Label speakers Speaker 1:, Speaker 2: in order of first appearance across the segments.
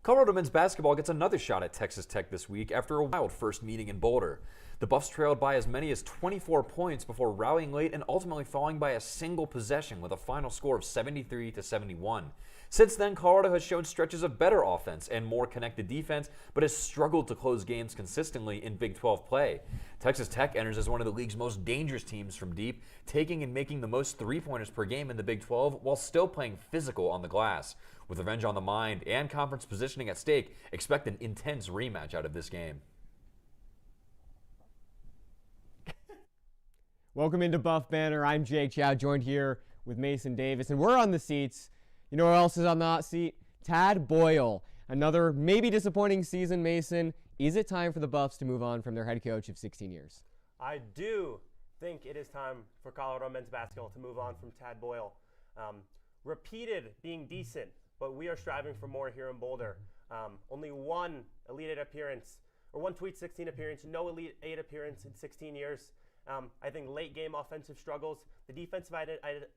Speaker 1: Colorado men's basketball gets another shot at Texas Tech this week after a wild first meeting in Boulder. The Buffs trailed by as many as 24 points before rallying late and ultimately falling by a single possession with a final score of 73-71. Since then, Colorado has shown stretches of better offense and more connected defense, but has struggled to close games consistently in Big 12 play. Texas Tech enters as one of the league's most dangerous teams from deep, taking and making the most three-pointers per game in the Big 12 while still playing physical on the glass. With revenge on the mind and conference positioning at stake, expect an intense rematch out of this game.
Speaker 2: Welcome into Buff Banner. I'm Jake Chow, joined here with Mason Davis, and we're on the seats. You know who else is on the hot seat? Tad Boyle. Another maybe disappointing season, Mason. Is it time for the Buffs to move on from their head coach of 16 years?
Speaker 3: I do think it is time for Colorado men's basketball to move on from Tad Boyle. Repeated being decent, but we are striving for more here in Boulder. Only one Elite 8 appearance, or one Tweet 16 appearance, no Elite 8 appearance in 16 years. I think late game offensive struggles. The defensive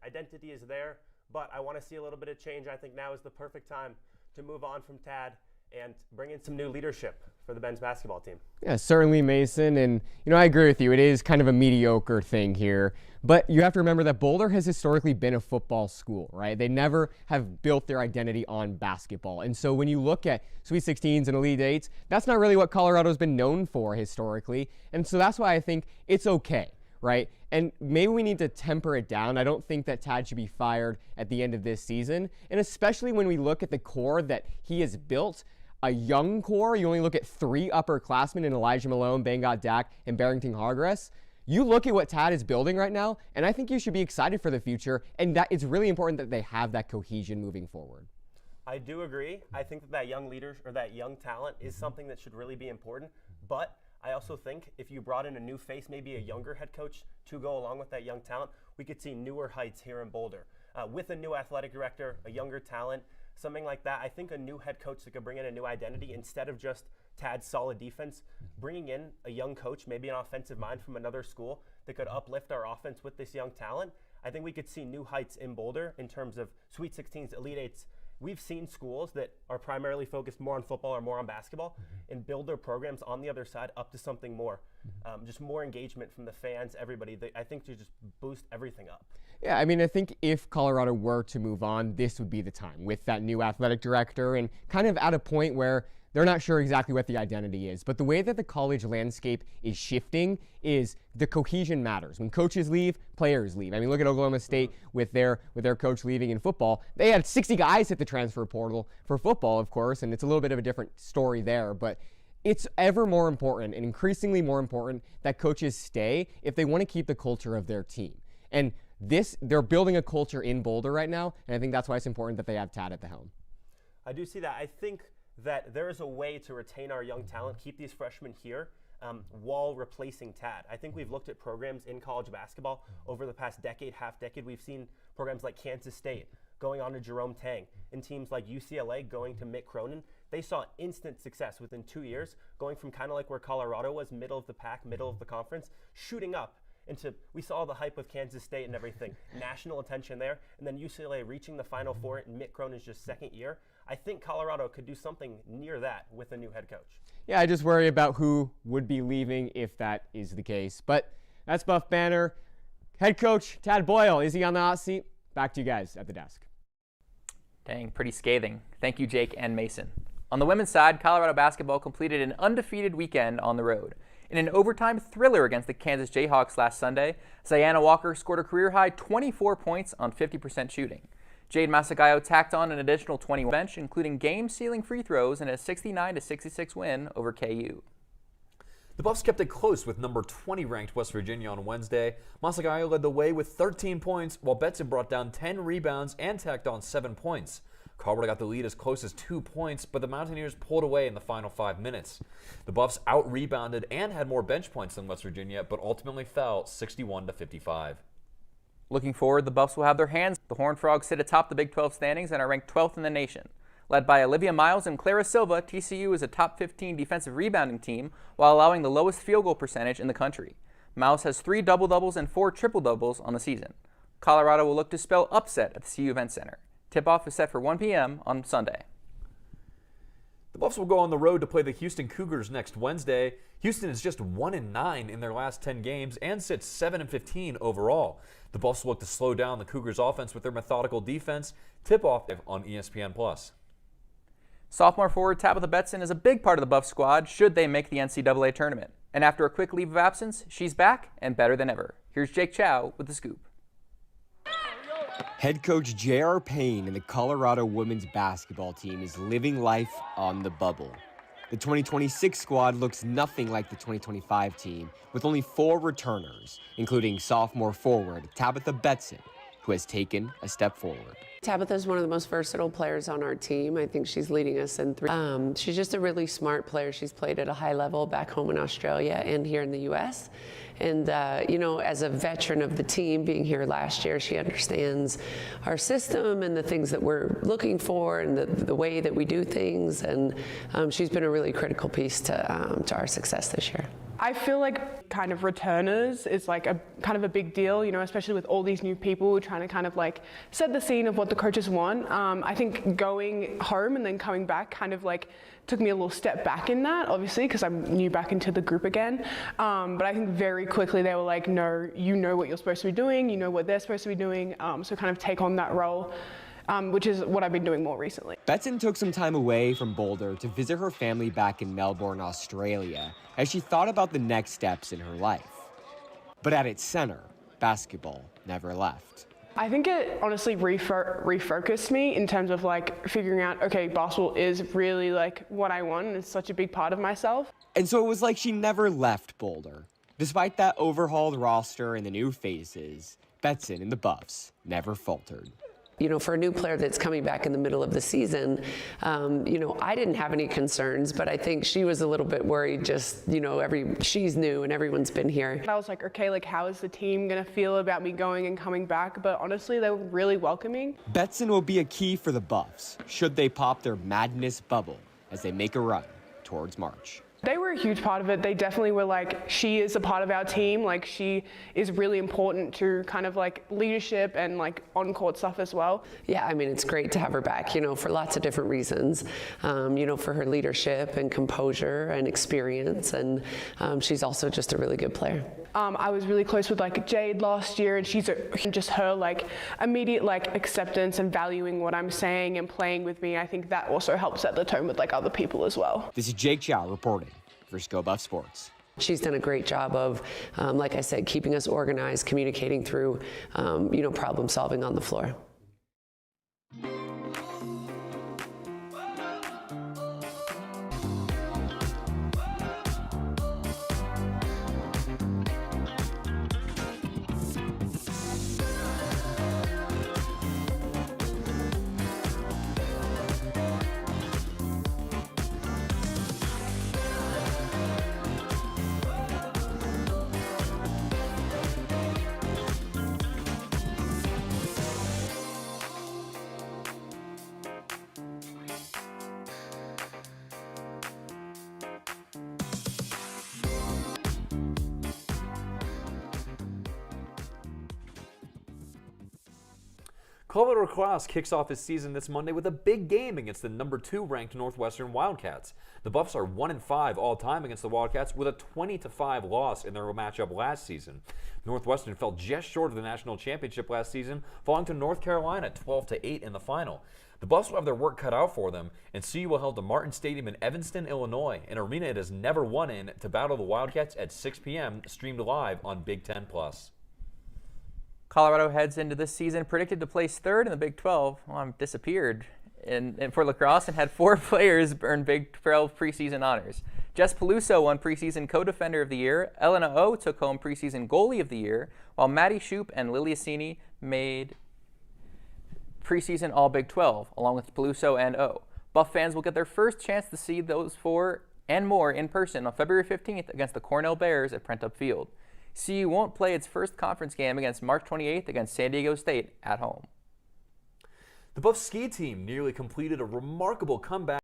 Speaker 3: identity is there, but I want to see a little bit of change. I think now is the perfect time to move on from Tad and bring in some new leadership for the men's basketball team.
Speaker 2: Yeah, certainly, Mason. And, I agree with you. It is kind of a mediocre thing here. But you have to remember that Boulder has historically been a football school, right? They never have built their identity on basketball. And so when you look at Sweet 16s and Elite 8s, that's not really what Colorado's been known for historically. And so that's why I think it's okay, right? And maybe we need to temper it down. I don't think that Tad should be fired at the end of this season. And especially when we look at the core that he has built, a young core, you only look at 3 upperclassmen in Elijah Malone, Bangot Dak, and Barrington Hargress. You look at what Tad is building right now, and I think you should be excited for the future, and that it's really important that they have that cohesion moving forward.
Speaker 3: I do agree. I think that young leader or that young talent is something that should really be important, but I also think if you brought in a new face, maybe a younger head coach to go along with that young talent, we could see newer heights here in Boulder. With a new athletic director, a younger talent, something like that. I think a new head coach that could bring in a new identity instead of just Tad's solid defense, bringing in a young coach, maybe an offensive mind from another school that could uplift our offense with this young talent. I think we could see new heights in Boulder in terms of Sweet 16s, Elite 8s. We've seen schools that are primarily focused more on football or more on basketball and build their programs on the other side up to something more. Just more engagement from the fans, everybody. I think to just boost everything up.
Speaker 2: Yeah, I think if Colorado were to move on, this would be the time with that new athletic director and kind of at a point where they're not sure exactly what the identity is. But the way that the college landscape is shifting is the cohesion matters. When coaches leave, players leave. Look at Oklahoma State with their coach leaving in football. They had 60 guys hit the transfer portal for football, of course, and it's a little bit of a different story there. But it's ever more important and increasingly more important that coaches stay if they want to keep the culture of their team. And they're building a culture in Boulder right now, and I think that's why it's important that they have Tad at the helm.
Speaker 3: I do see that. I think that there is a way to retain our young talent, keep these freshmen here while replacing Tad. I think we've looked at programs in college basketball over the past decade, half decade. We've seen programs like Kansas State going on to Jerome Tang, and teams like UCLA going to Mick Cronin. They saw instant success within 2 years, going from kind of like where Colorado was, middle of the pack, middle of the conference, shooting up into, we saw the hype with Kansas State and everything, national attention there, and then UCLA reaching the Final Four, and Mick Cronin's just second year. I think Colorado could do something near that with a new head coach.
Speaker 2: Yeah, I just worry about who would be leaving if that is the case. But that's Buff Banner. Head coach Tad Boyle, is he on the hot seat? Back to you guys at the desk.
Speaker 4: Dang, pretty scathing. Thank you, Jake and Mason. On the women's side, Colorado basketball completed an undefeated weekend on the road. In an overtime thriller against the Kansas Jayhawks last Sunday, Ziana Walker scored a career-high 24 points on 50% shooting. Jade Masagayo tacked on an additional 21 bench, including game-sealing free throws in a 69-66 win over KU.
Speaker 1: The Buffs kept it close with number 20 ranked West Virginia on Wednesday. Masagayo led the way with 13 points, while Bettson brought down 10 rebounds and tacked on 7 points. Colorado got the lead as close as 2 points, but the Mountaineers pulled away in the final 5 minutes. The Buffs out-rebounded and had more bench points than West Virginia, but ultimately fell 61-55.
Speaker 4: Looking forward, the Buffs will have their hands. The Horned Frogs sit atop the Big 12 standings and are ranked 12th in the nation. Led by Olivia Miles and Clara Silva, TCU is a top 15 defensive rebounding team while allowing the lowest field goal percentage in the country. Miles has 3 double-doubles and 4 triple-doubles on the season. Colorado will look to spell upset at the CU Event Center. Tip-off is set for 1 p.m. on Sunday.
Speaker 1: Buffs will go on the road to play the Houston Cougars next Wednesday. Houston is just 1-9 in their last 10 games and sits 7-15 overall. The Buffs look to slow down the Cougars' offense with their methodical defense. Tip-off on ESPN+.
Speaker 4: Sophomore forward Tabitha Bettson is a big part of the Buff squad should they make the NCAA tournament. And after a quick leave of absence, she's back and better than ever. Here's Jake Chow with the scoop.
Speaker 2: Head coach J.R. Payne and the Colorado women's basketball team is living life on the bubble. The 2026 squad looks nothing like the 2025 team, with only 4 returners, including sophomore forward Tabitha Bettson, who has taken a step forward.
Speaker 5: Tabitha is one of the most versatile players on our team. I think she's leading us in 3. She's just a really smart player. She's played at a high level back home in Australia and here in the U.S. And, you know, as a veteran of the team, being here last year, she understands our system and the things that we're looking for and the way that we do things. And she's been a really critical piece to our success this year.
Speaker 6: I feel like kind of returners is like a kind of a big deal, you know, especially with all these new people trying to kind of like set the scene of what the coaches want. I think going home and then coming back kind of like took me a little step back in that, obviously, because I'm new back into the group again. But I think very quickly they were like, no, you know what you're supposed to be doing, you know what they're supposed to be doing, so kind of take on that role. Which is what I've been doing more recently.
Speaker 2: Bettson took some time away from Boulder to visit her family back in Melbourne, Australia, as she thought about the next steps in her life. But at its center, basketball never left.
Speaker 6: I think it honestly refocused me in terms of like figuring out, okay, basketball is really like what I want, and it's such a big part of myself.
Speaker 2: And so it was like she never left Boulder. Despite that overhauled roster and the new faces, Bettson and the Buffs never faltered.
Speaker 5: You know, for a new player that's coming back in the middle of the season, you know, I didn't have any concerns, but I think she was a little bit worried just, you know, she's new and everyone's been here.
Speaker 6: I was like, okay, like how is the team gonna feel about me going and coming back? But honestly, they were really welcoming.
Speaker 2: Bettson will be a key for the Buffs, should they pop their madness bubble as they make a run towards March.
Speaker 6: They were a huge part of it. They definitely were like, she is a part of our team. Like she is really important to kind of like leadership and like on-court stuff as well.
Speaker 5: Yeah, I mean, it's great to have her back, you know, for lots of different reasons. You know, for her leadership and composure and experience. And she's also just a really good player.
Speaker 6: I was really close with like Jade last year, and she's just her like immediate like acceptance and valuing what I'm saying and playing with me. I think that also helps set the tone with like other people as well.
Speaker 2: This is Jake Chow reporting for Go Buff Sports.
Speaker 5: She's done a great job of, like I said, keeping us organized, communicating through, you know, problem solving on the floor.
Speaker 1: Colorado Lacrosse kicks off his season this Monday with a big game against the number 2 ranked Northwestern Wildcats. The Buffs are 1-5 all time against the Wildcats with a 20-5 loss in their matchup last season. Northwestern fell just short of the national championship last season, falling to North Carolina 12-8 in the final. The Buffs will have their work cut out for them, and CU will head to Martin Stadium in Evanston, Illinois, an arena it has never won in, to battle the Wildcats at 6 p.m., streamed live on Big Ten Plus.
Speaker 4: Colorado heads into this season predicted to place 3rd in the Big 12. Well, I'm disappeared and for lacrosse and had 4 players earn Big 12 preseason honors. Jess Peluso won preseason co-defender of the year. Elena O took home preseason goalie of the year, while Maddie Shoup and Lily Assini made preseason all Big 12, along with Peluso and O. Buff fans will get their first chance to see those 4 and more in person on February 15th against the Cornell Bears at Prentup Field. CU won't play its first conference game against March 28th against San Diego State at home.
Speaker 1: The Buff ski team nearly completed a remarkable comeback.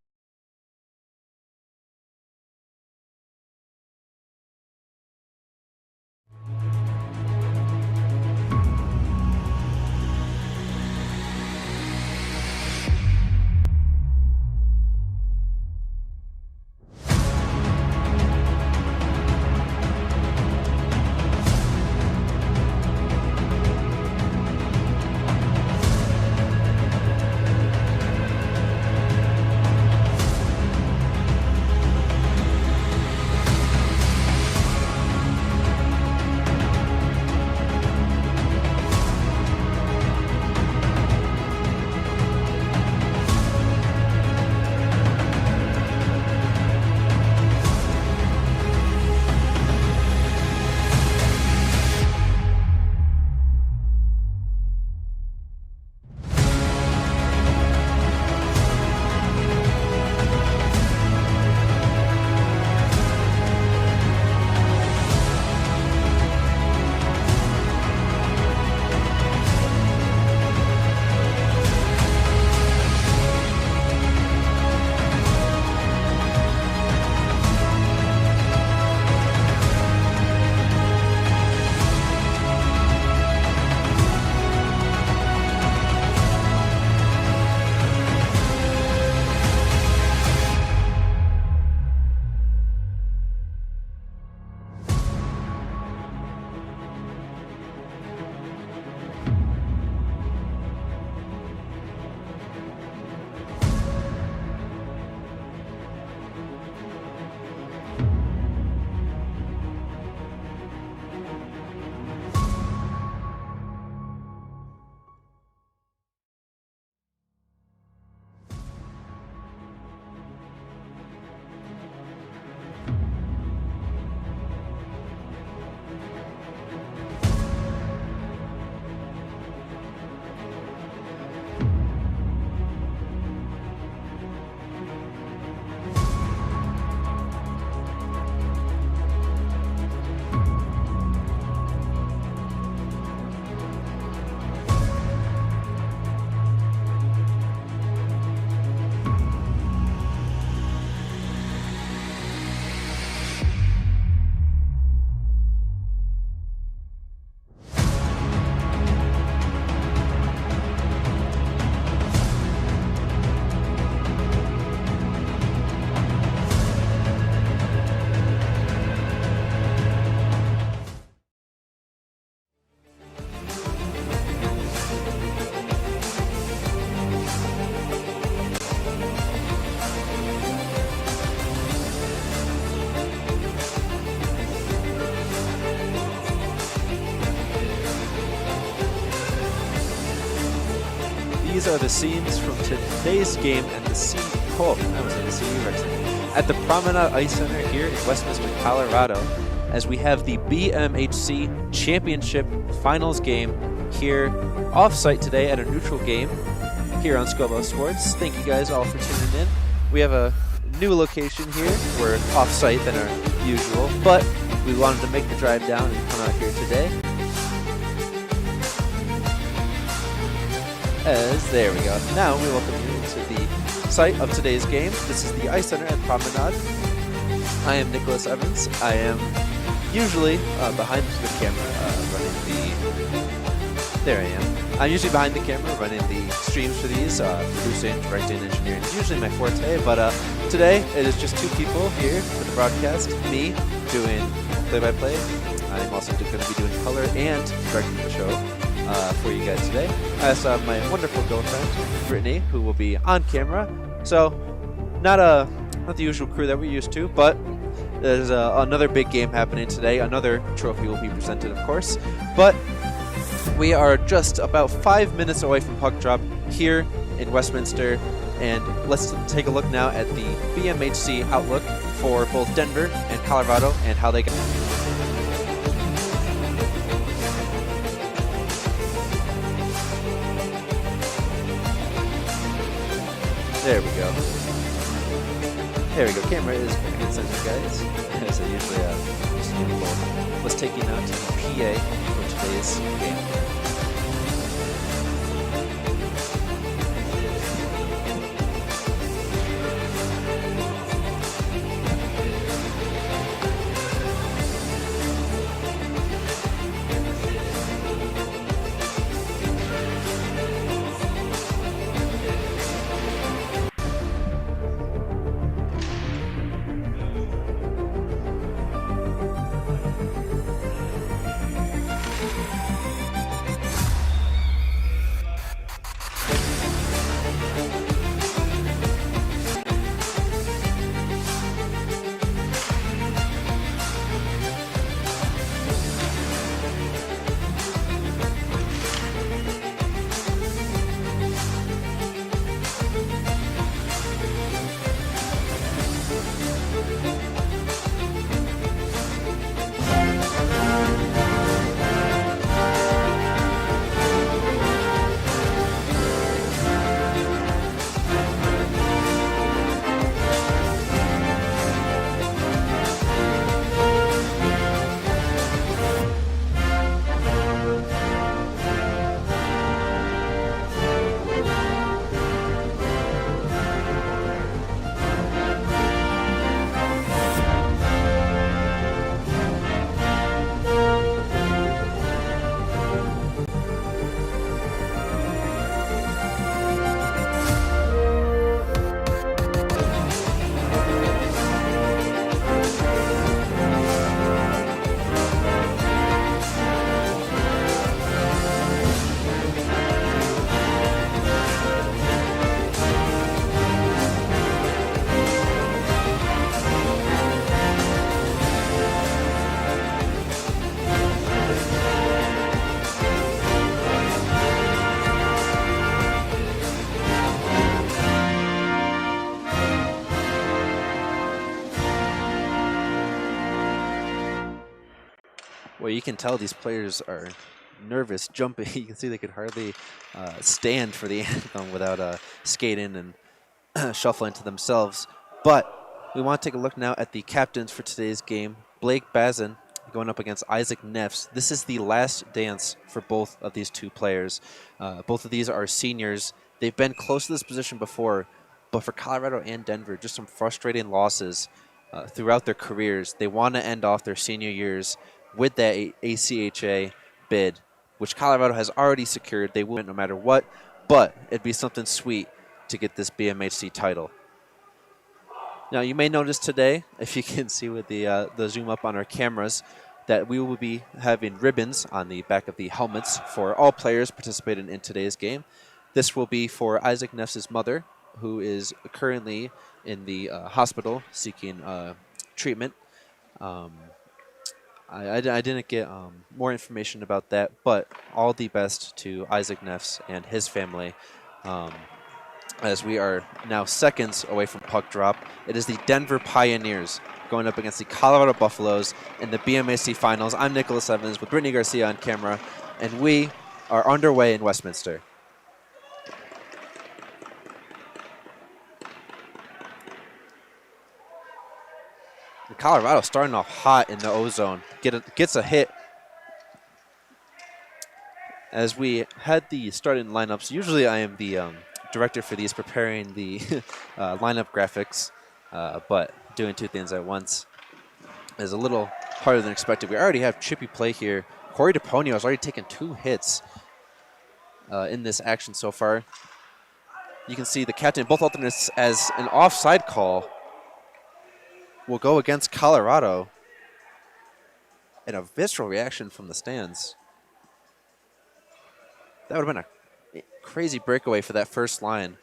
Speaker 7: these are the scenes from today's game at the at the Promenade Ice Center here in Westminster, Colorado, as we have the BMHC Championship Finals game here off-site today at a neutral game here on Scoville Sports. Thank you guys all for tuning in. We have a new location here. We're off-site than our usual, but we wanted to make the drive down and come out here today. There we go. Now we welcome you to the site of today's game. This is the Ice Center at Promenade. I am Nicholas Evans. I am usually behind the camera running the... There I am. I'm usually behind the camera running the streams for these, producing, directing, engineering. It's usually my forte, but today it is just two people here for the broadcast. Me doing play-by-play. I'm also going to be doing color and directing the show for you guys today. I also have my wonderful girlfriend, Brittany, who will be on camera. So, not the usual crew that we're used to, but there's another big game happening today. Another trophy will be presented, of course. But we are just about 5 minutes away from puck drop here in Westminster. And let's take a look now at the BMHC outlook for both Denver and Colorado and how they got. There we go. There we go. Camera is pretty good sensor, guys. As I usually let's take you now to the PA for today's game. Well, you can tell these players are nervous, jumping. You can see they could hardly stand for the anthem without skating and shuffling to themselves. But we want to take a look now at the captains for today's game. Blake Bazin going up against Isaac Neffs. This is the last dance for both of these two players. Both of these are seniors. They've been close to this position before, but for Colorado and Denver, just some frustrating losses throughout their careers. They want to end off their senior years with that ACHA bid, which Colorado has already secured. They will no matter what, but it'd be something sweet to get this BMHC title. Now, you may notice today, if you can see with the zoom up on our cameras, that we will be having ribbons on the back of the helmets for all players participating in today's game. This will be for Isaac Neffs' mother, who is currently in the hospital seeking treatment. I didn't get more information about that, but all the best to Isaac Neffs and his family as we are now seconds away from puck drop. It is the Denver Pioneers going up against the Colorado Buffaloes in the BMHC Finals. I'm Nicholas Evans with Brittany Garcia on camera, and we are underway in Westminster. Colorado starting off hot in the O-zone. Gets a hit. As we had the starting lineups, usually I am the director for these, preparing the lineup graphics, but doing two things at once is a little harder than expected. We already have chippy play here. Corey DePonio has already taken 2 hits in this action so far. You can see the captain, both alternates, as an offside call will go against Colorado, and a visceral reaction from the stands. That would have been a crazy breakaway for that first line.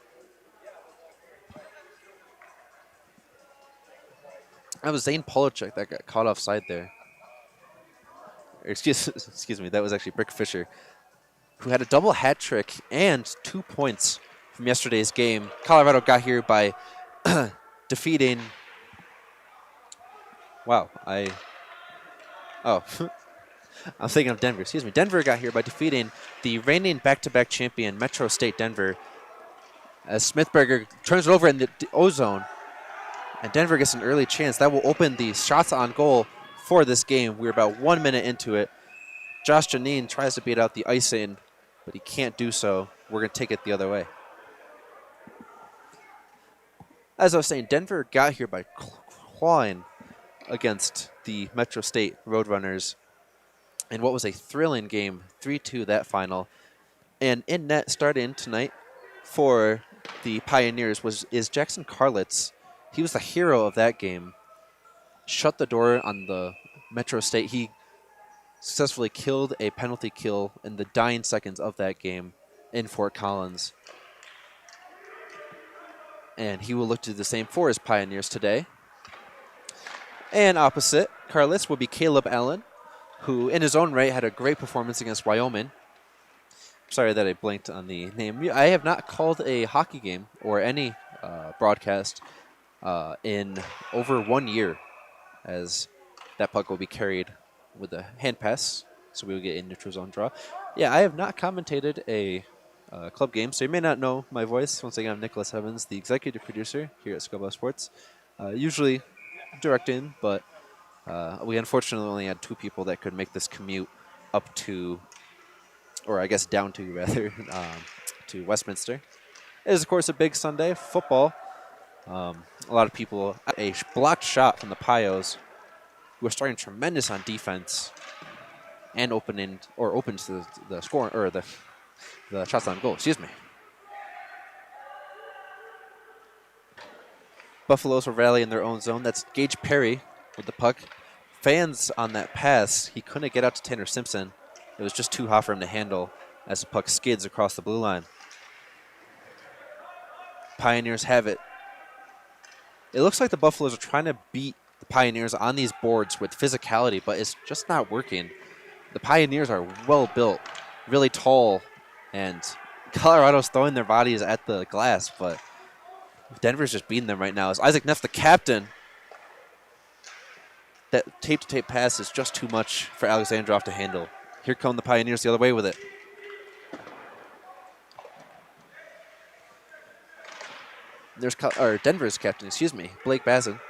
Speaker 7: That was Zane Polachek that got caught offside there. Excuse me, that was actually Brick Fisher, who had a double hat trick and 2 points from yesterday's game. Colorado got here by defeating... Wow, I'm thinking of Denver. Excuse me. Denver got here by defeating the reigning back-to-back champion, Metro State Denver, as Smithberger turns it over in the O-zone, and Denver gets an early chance. That will open the shots on goal for this game. We're about 1 minute into it. Josh Janine tries to beat out the icing, but he can't do so. We're going to take it the other way. As I was saying, Denver got here by clawing against the Metro State Roadrunners in what was a thrilling game, 3-2 that final. And in net starting tonight for the Pioneers is Jackson Carlitz. He was the hero of that game. Shut the door on the Metro State. He successfully killed a penalty kill in the dying seconds of that game in Fort Collins. And he will look to do the same for his Pioneers today. And opposite Carlitz will be Caleb Allen, who in his own right had a great performance against Wyoming. Sorry that I blanked on the name. I have not called a hockey game or any broadcast in over 1 year, as that puck will be carried with a hand pass, so we will get a neutral zone draw. Yeah, I have not commentated a club game, so you may not know my voice. Once again, I'm Nicholas Evans, the executive producer here at Scobell Sports. Usually directing, but we unfortunately only had 2 people that could make this commute up to, or I guess down to rather, to Westminster. It is, of course, a big Sunday, football. A lot of people, a blocked shot from the Pios, who are starting tremendous on defense and opens the score, or the shots on goal, excuse me. Buffaloes will rally in their own zone. That's Gage Perry with the puck. Fans on that pass. He couldn't get out to Tanner Simpson. It was just too hot for him to handle as the puck skids across the blue line. Pioneers have it. It looks like the Buffaloes are trying to beat the Pioneers on these boards with physicality, but it's just not working. The Pioneers are well built, really tall, and Colorado's throwing their bodies at the glass, but Denver's just beating them right now. As Isaac Neff, the captain, that tape-to-tape pass is just too much for Alexandrov to handle. Here come the Pioneers the other way with it. There's Denver's captain, Blake Bazin.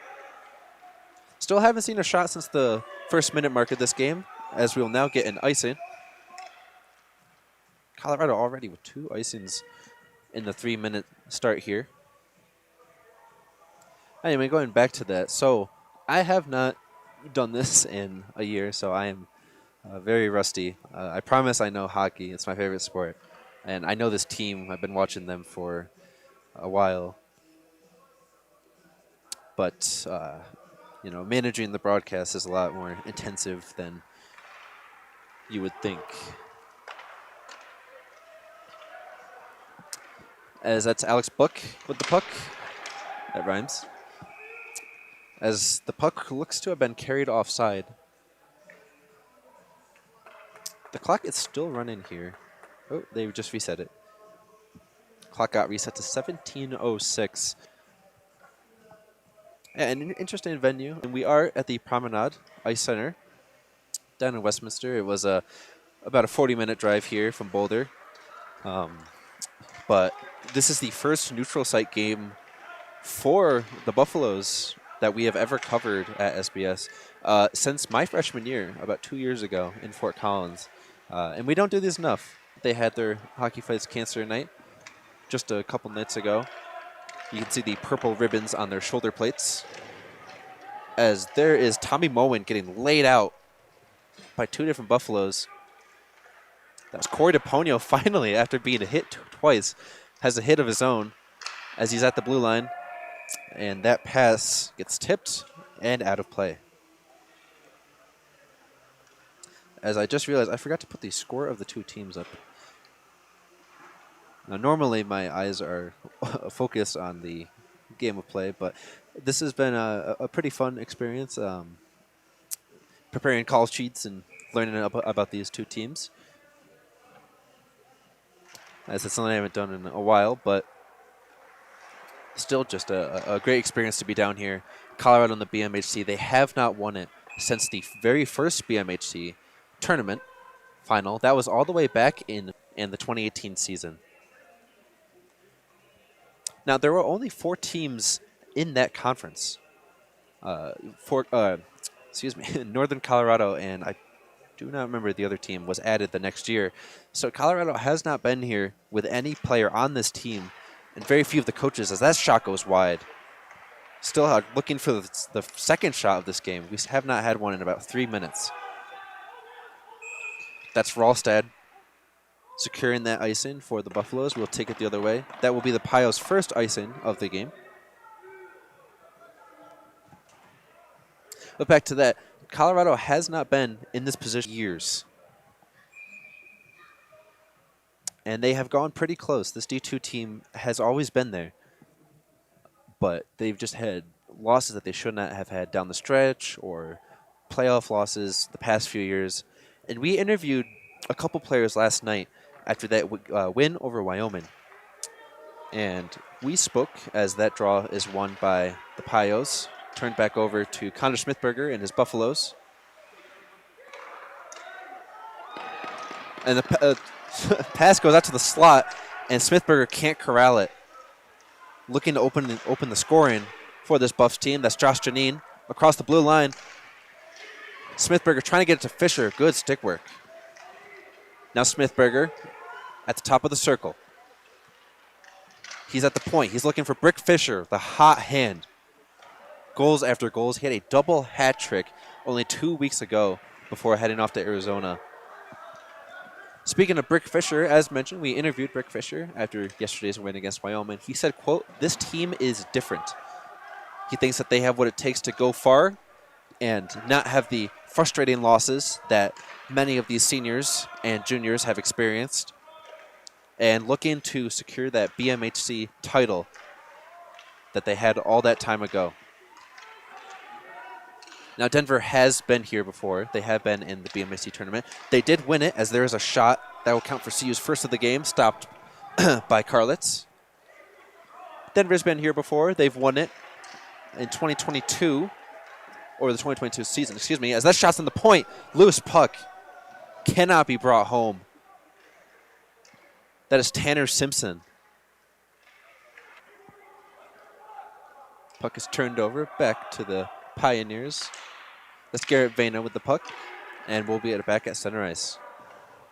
Speaker 7: Still haven't seen a shot since the first minute mark of this game, as we will now get an icing. Colorado already with 2 icings in the 3-minute start here. Anyway, going back to that, so I have not done this in a year, so I am very rusty. I promise I know hockey. It's my favorite sport. And I know this team. I've been watching them for a while. But, managing the broadcast is a lot more intensive than you would think. As that's Alex Buck with the puck. That rhymes. As the puck looks to have been carried offside. The clock is still running here. Oh, they just reset it. Clock got reset to 17:06. And an interesting venue. And we are at the Promenade Ice Center down in Westminster. It was about a 40-minute drive here from Boulder. But this is the first neutral site game for the Buffaloes that we have ever covered at SBS since my freshman year, about 2 years ago in Fort Collins. And we don't do this enough. They had their Hockey Fights Cancer Night just a couple nights ago. You can see the purple ribbons on their shoulder plates. As there is Tommy Moen getting laid out by two different Buffaloes. That was Corey DePonio finally, after being hit twice, has a hit of his own as he's at the blue line. And that pass gets tipped and out of play. As I just realized, I forgot to put the score of the two teams up. Now, normally my eyes are focused on the game of play, but this has been a pretty fun experience, preparing call sheets and learning about these two teams. As it's something I haven't done in a while, but still just a great experience to be down here. Colorado and the BMHC, they have not won it since the very first BMHC tournament final. That was all the way back in the 2018 season. Now, there were only 4 teams in that conference. Northern Colorado, and I do not remember the other team, was added the next year. So Colorado has not been here with any player on this team, and very few of the coaches, as that shot goes wide. Still looking for the second shot of this game. We have not had one in about 3 minutes. That's Ralstad securing that icing for the Buffaloes. We'll take it the other way. That will be the Pios' first icing of the game. But back to that, Colorado has not been in this position in years. And they have gone pretty close. This D2 team has always been there. But they've just had losses that they should not have had down the stretch, or playoff losses the past few years. And we interviewed a couple players last night after that win over Wyoming. And we spoke as that draw is won by the Pios. Turned back over to Connor Smithberger and his Buffaloes. And the pass goes out to the slot, and Smithberger can't corral it. Looking to open the scoring for this Buffs team. That's Josh Janine across the blue line. Smithberger trying to get it to Fisher. Good stick work. Now Smithberger at the top of the circle. He's at the point. He's looking for Brick Fisher, the hot hand. Goals after goals. He had a double hat trick only 2 weeks ago before heading off to Arizona. Speaking of Brick Fisher, as mentioned, we interviewed Brick Fisher after yesterday's win against Wyoming. He said, quote, "This team is different." He thinks that they have what it takes to go far and not have the frustrating losses that many of these seniors and juniors have experienced, and looking to secure that BMHC title that they had all that time ago. Now, Denver has been here before. They have been in the BMHC tournament. They did win it, as there is a shot that will count for CU's first of the game, stopped by Karlitz. Denver's been here before. They've won it in 2022, or the 2022 season, excuse me, as that shot's on the point. Loose puck cannot be brought home. That is Tanner Simpson. Puck is turned over back to the Pioneers. That's Garrett Vena with the puck, and we'll be back at center ice.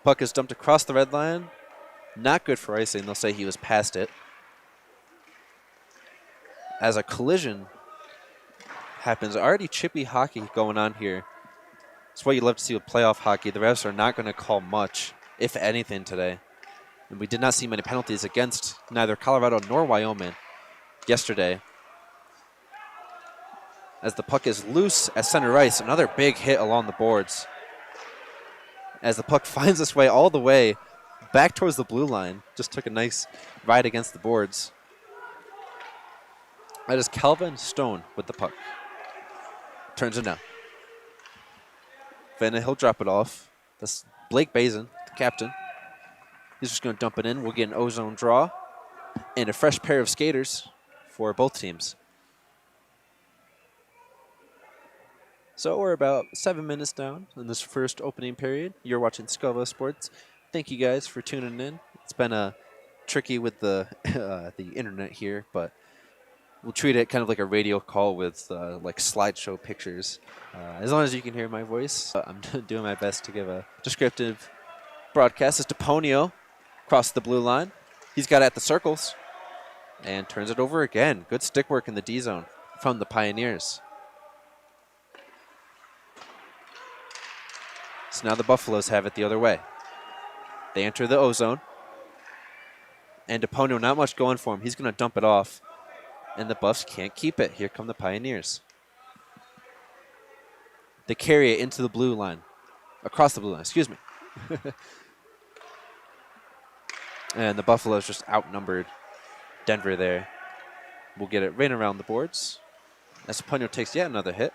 Speaker 7: Puck is dumped across the red line. Not good for icing. They'll say he was past it. As a collision happens, already chippy hockey going on here. It's what you love to see with playoff hockey. The refs are not going to call much, if anything, today. And we did not see many penalties against neither Colorado nor Wyoming yesterday. As the puck is loose at center ice, another big hit along the boards. As the puck finds its way all the way back towards the blue line. Just took a nice ride against the boards. That is Calvin Stone with the puck. Turns it down. Vanna, he'll drop it off. That's Blake Bazin, the captain. He's just going to dump it in. We'll get an ozone draw. and a fresh pair of skaters for both teams. So we're about 7 minutes down in this first opening period. You're watching Scova Sports. Thank you guys for tuning in. It's been tricky with the the internet here, but we'll treat it kind of like a radio call with like slideshow pictures. As long as you can hear my voice, I'm doing my best to give a descriptive broadcast. It's DePonio across the blue line. He's got it at the circles and turns it over again. Good stick work in the D zone from the Pioneers. So now the Buffaloes have it the other way. They enter the O zone. And DePonio, not much going for him. He's going to dump it off. And the Buffs can't keep it. Here come the Pioneers. They carry it into the blue line. Across the blue line, excuse me. And the Buffaloes just outnumbered Denver there. We'll get it right around the boards. As DePonio takes yet another hit.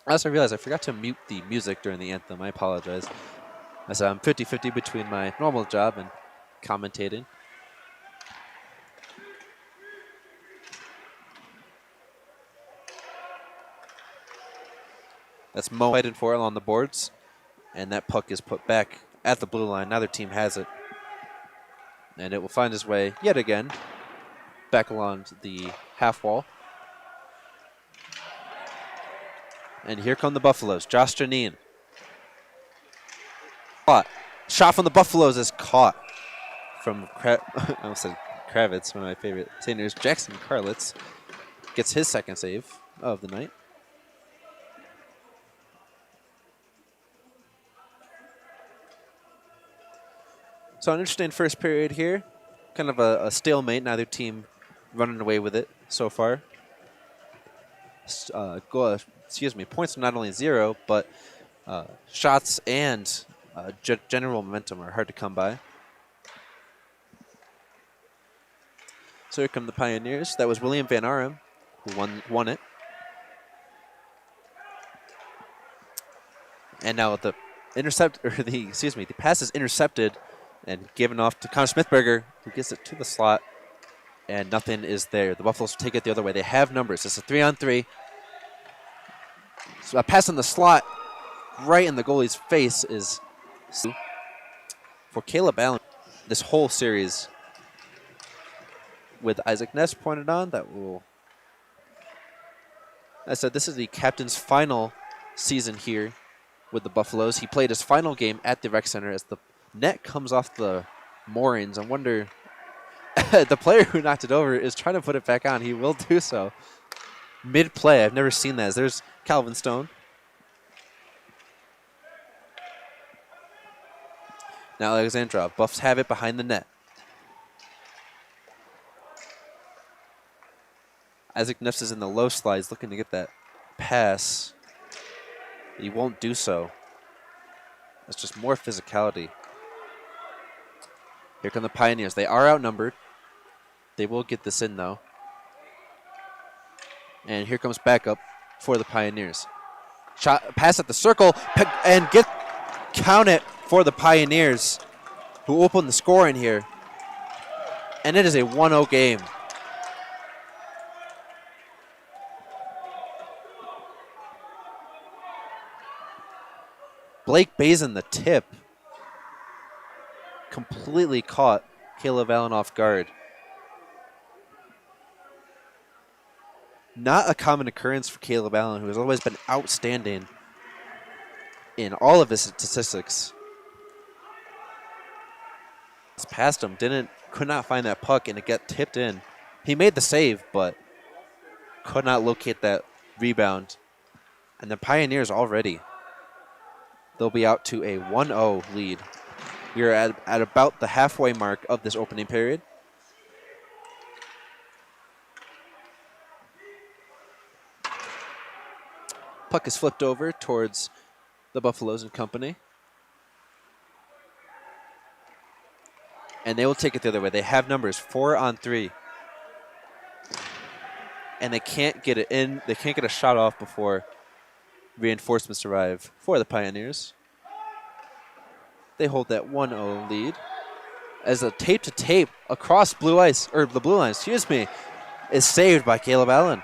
Speaker 7: As I realized, I forgot to mute the music during the anthem. I apologize. As I'm 50-50 between my normal job and commentating. That's Mo fighting for it on the boards. And that puck is put back at the blue line. Neither team has it. And it will find its way yet again back along the half wall. And here come the Buffaloes. Josh Janine. Caught. Shot from the Buffaloes is caught from I almost said Kravitz, one of my favorite seniors. Jackson Karlitz gets his second save of the night. So an interesting first period here. Kind of a stalemate. Neither team running away with it so far. Points are not only 0, but shots and general momentum are hard to come by. So here come the Pioneers. That was William Van Arum who won it. And now the pass is intercepted and given off to Connor Smithberger, who gets it to the slot, and nothing is there. The Buffaloes take it the other way. They have numbers. It's a 3-on-3. So a pass in the slot right in the goalie's face is for Caleb Allen. This whole series with Isaac Ness pointed on, that will... I said this is the captain's final season here with the Buffaloes. He played his final game at the rec center as the net comes off the moorings. I wonder... the player who knocked it over is trying to put it back on. He will do so. Mid-play. I've never seen that. There's Calvin Stone. Now Alexandrov. Buffs have it behind the net. Isaac Ness is in the low slides looking to get that pass. He won't do so. It's just more physicality. Here come the Pioneers. They are outnumbered. They will get this in, though. And here comes backup for the Pioneers. Pass at the circle, and count it for the Pioneers, who open the score in here. And it is a 1-0 game. Blake Bazin, the tip, completely caught Caleb Allen off guard. Not a common occurrence for Caleb Allen, who has always been outstanding in all of his statistics. It's past him, could not find that puck, and it got tipped in. He made the save, but could not locate that rebound. And the Pioneers already, they'll be out to a 1-0 lead. We are at about the halfway mark of this opening period. Puck is flipped over towards the Buffaloes and company. And they will take it the other way. They have numbers, 4-on-3. And they can't get it in. They can't get a shot off before reinforcements arrive for the Pioneers. They hold that 1-0 lead. as a tape-to-tape across blue ice, or the blue line, excuse me, is saved by Caleb Allen.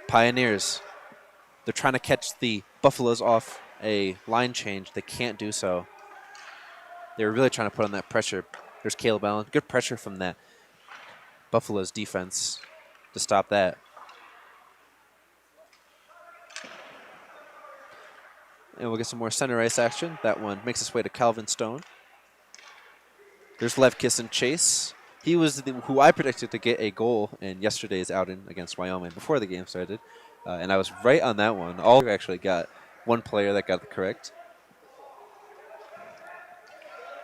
Speaker 7: Pioneers, they're trying to catch the Buffaloes off a line change. They can't do so. They were really trying to put on that pressure. There's Caleb Allen. Good pressure from that Buffaloes defense to stop that. And we'll get some more center ice action. That one makes its way to Calvin Stone. There's Levkis and Chase. He was who I predicted to get a goal in yesterday's outing against Wyoming before the game started. And I was right on that one. All actually got one player that got it correct.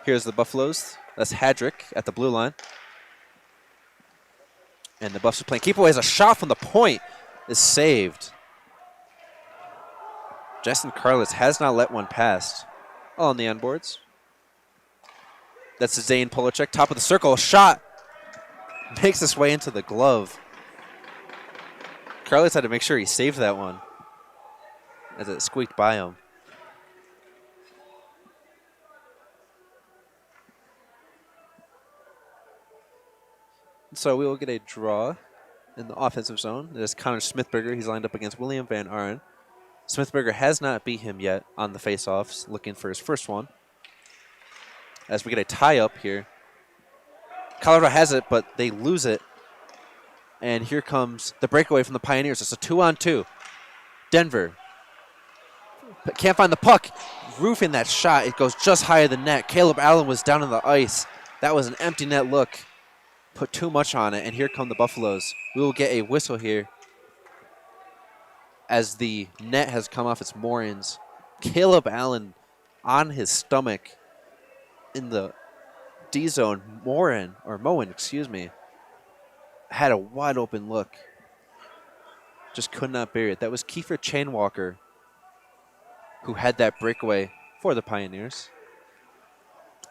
Speaker 7: Here's the Buffaloes. That's Hadrick at the blue line. And the Buffs are playing keep away as a shot from the point is saved. Justin Carlitz has not let one pass. All on the end boards. That's Zane Polacek, top of the circle. Shot makes its way into the glove. Carlitz had to make sure he saved that one as it squeaked by him. So we will get a draw in the offensive zone. There's Connor Smithberger. He's lined up against William Van Aren. Smithberger has not beat him yet on the faceoffs, looking for his first one. As we get a tie-up here. Colorado has it, but they lose it. And here comes the breakaway from the Pioneers. It's a 2-on-2. Denver. But can't find the puck. Roofing that shot. It goes just higher than net. Caleb Allen was down on the ice. That was an empty net look. Put too much on it, and here come the Buffaloes. We will get a whistle here as the net has come off its moorings. Caleb Allen on his stomach in the D zone. Moen, excuse me, had a wide open look. Just could not bury it. That was Kiefer Chainwalker who had that breakaway for the Pioneers.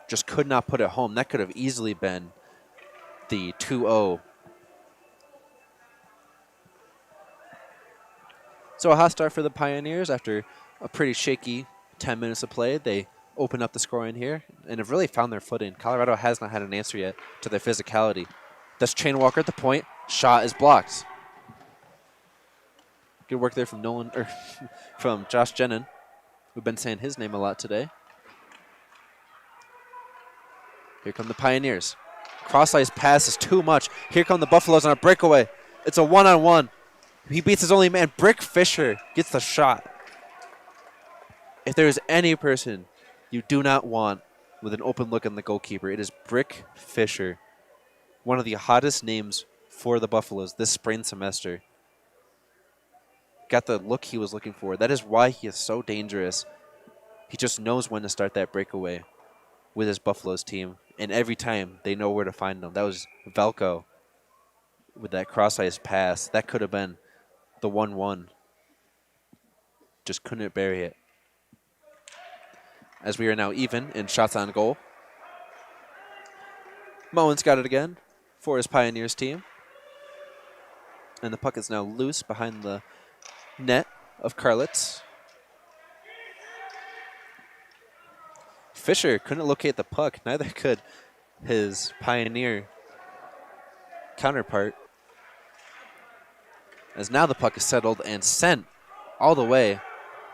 Speaker 7: Just could not put it home. That could have easily been the 2-0. So a hot start for the Pioneers after a pretty shaky 10 minutes of play. They open up the scoring here and have really found their footing. Colorado has not had an answer yet to their physicality. That's Chainwalker at the point. Shot is blocked. Good work there from from Josh Jenin. We've been saying his name a lot today. Here come the Pioneers. Cross-ice pass is too much. Here come the Buffaloes on a breakaway. It's a one-on-one. He beats his only man. Brick Fisher gets the shot. If there is any person you do not want with an open look on the goalkeeper, it is Brick Fisher. One of the hottest names for the Buffaloes this spring semester. Got the look he was looking for. That is why he is so dangerous. He just knows when to start that breakaway with his Buffaloes team. And every time they know where to find them. That was Velko with that cross-ice pass. That could have been the 1-1. Just couldn't bury it. As we are now even in shots on goal. Moen's got it again for his Pioneers team. And the puck is now loose behind the net of Carlitz. Fisher couldn't locate the puck. Neither could his Pioneer counterpart. As now the puck is settled and sent all the way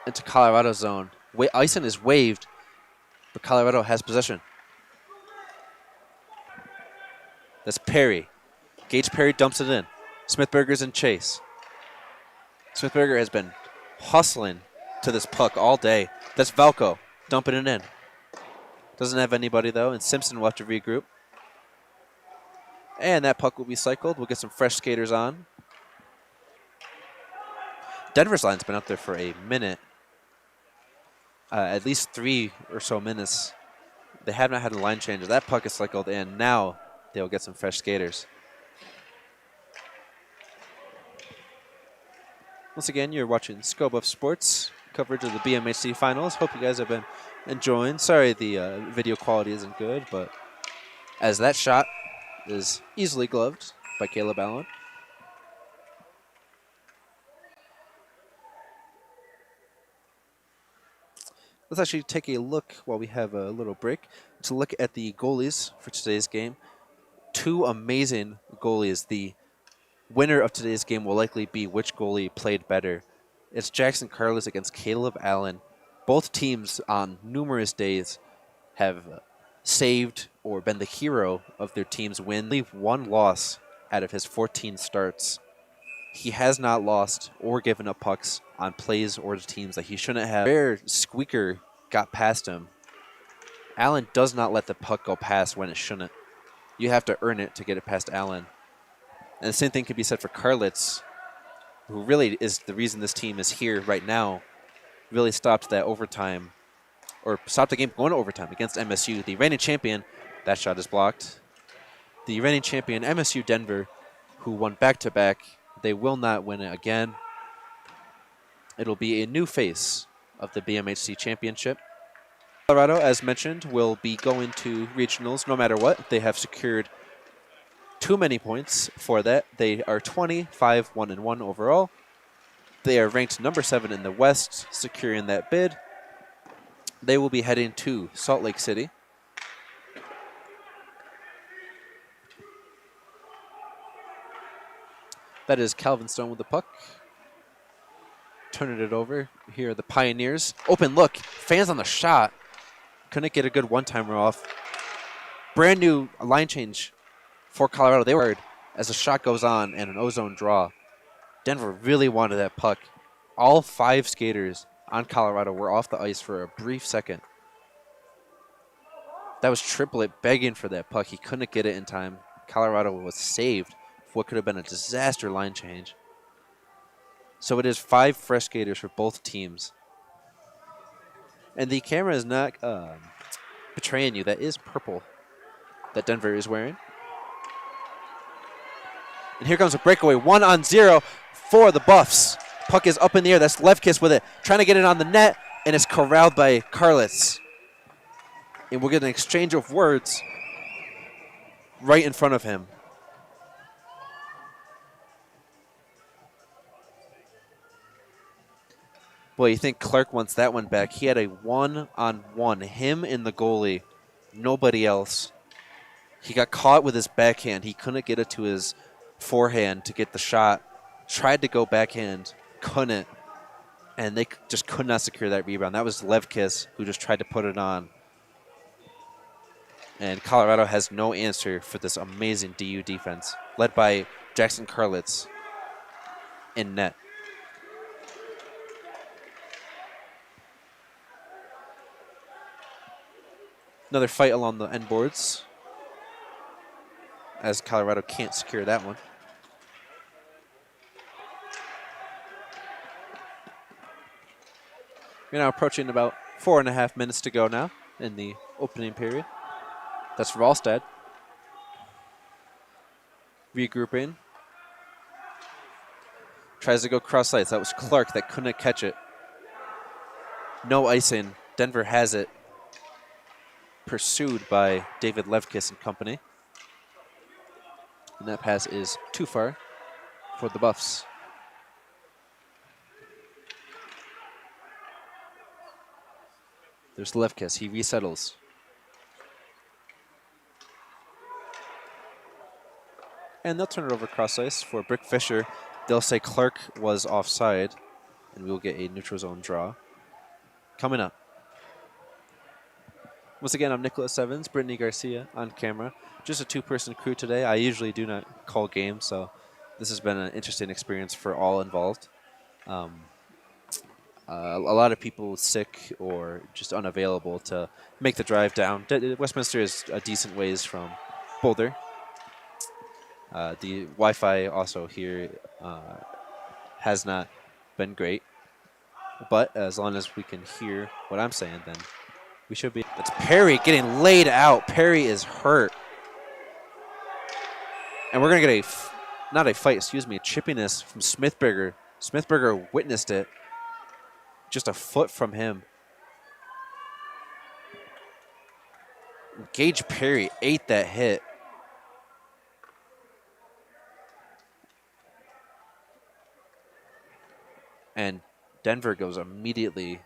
Speaker 7: into Colorado zone. Icing is waved, but Colorado has possession. That's Perry. Gage Perry dumps it in. Smithberger's in chase. Smithberger has been hustling to this puck all day. That's Velko dumping it in. Doesn't have anybody, though, and Simpson will have to regroup. And that puck will be cycled. We'll get some fresh skaters on. Denver's line's been up there for a minute. At least 3 or so minutes. They have not had a line change. That puck is cycled, and now they'll get some fresh skaters. Once again, you're watching Scope Up Sports coverage of the BMHC finals. Hope you guys have been enjoying. Sorry the video quality isn't good, but as that shot is easily gloved by Caleb Allen. let's actually take a look while we have a little break to look at the goalies for today's game. Two amazing goalies. The winner of today's game will likely be which goalie played better. It's Jackson Carlos against Caleb Allen. Both teams on numerous days have saved or been the hero of their team's win. Leave one loss out of his 14 starts. He has not lost or given up pucks on plays or to teams that he shouldn't have. Rare squeaker got past him. Allen does not let the puck go past when it shouldn't. You have to earn it to get it past Allen. And the same thing can be said for Karlitz, who really is the reason this team is here right now. Really stopped that overtime, or stopped the game going to overtime against MSU. The reigning champion, that shot is blocked. The reigning champion, MSU Denver, who won back-to-back. They will not win it again. It'll be a new face of the BMHC championship. Colorado, as mentioned, will be going to regionals no matter what. They have secured too many points for that. They are 25-1-1 overall. They are ranked number 7 in the West, securing that bid. They will be heading to Salt Lake City. That is Calvin Stone with the puck. Turning it over. Here are the Pioneers. Open look. Fans on the shot. Couldn't get a good one-timer off. Brand new line change for Colorado. They were as the shot goes on and an ozone draw. Denver really wanted that puck. All 5 skaters on Colorado were off the ice for a brief second. That was Triplet begging for that puck. He couldn't get it in time. Colorado was saved for what could have been a disaster line change. So it is 5 fresh skaters for both teams. And the camera is not betraying you. That is purple that Denver is wearing. And here comes a breakaway. 1-on-0 for the Buffs. Puck is up in the air. That's Lefkis with it. Trying to get it on the net. And it's corralled by Karlitz. And we'll get an exchange of words right in front of him. Boy, you think Clark wants that one back. He had a 1-on-1. Him and the goalie. Nobody else. He got caught with his backhand. He couldn't get it to his forehand to get the shot. Tried to go backhand. Couldn't. And they just could not secure that rebound. That was Levkis who just tried to put it on. And Colorado has no answer for this amazing DU defense, led by Jackson Karlitz in net. Another fight along the end boards, as Colorado can't secure that one. We're now approaching about 4.5 minutes to go now in the opening period. That's Ralstad. Regrouping. Tries to go cross ice. That was Clark that couldn't catch it. No icing. Denver has it. Pursued by David Levkis and company. And that pass is too far for the Buffs. There's Levkis. He resettles. And they'll turn it over cross ice for Brick Fisher. They'll say Clark was offside, and we'll get a neutral zone draw. Coming up. Once again, I'm Nicholas Evans, Brittany Garcia on camera. Just a 2-person crew today. I usually do not call games, so this has been an interesting experience for all involved. A lot of people sick or just unavailable to make the drive down. Westminster is a decent ways from Boulder. The Wi-Fi also here has not been great. But as long as we can hear what I'm saying, then we should be. It's Perry getting laid out. Perry is hurt. And we're going to get not a fight, excuse me, a chippiness from Smithberger. Smithberger witnessed it. Just a foot from him. Gage Perry ate that hit. And Denver goes immediately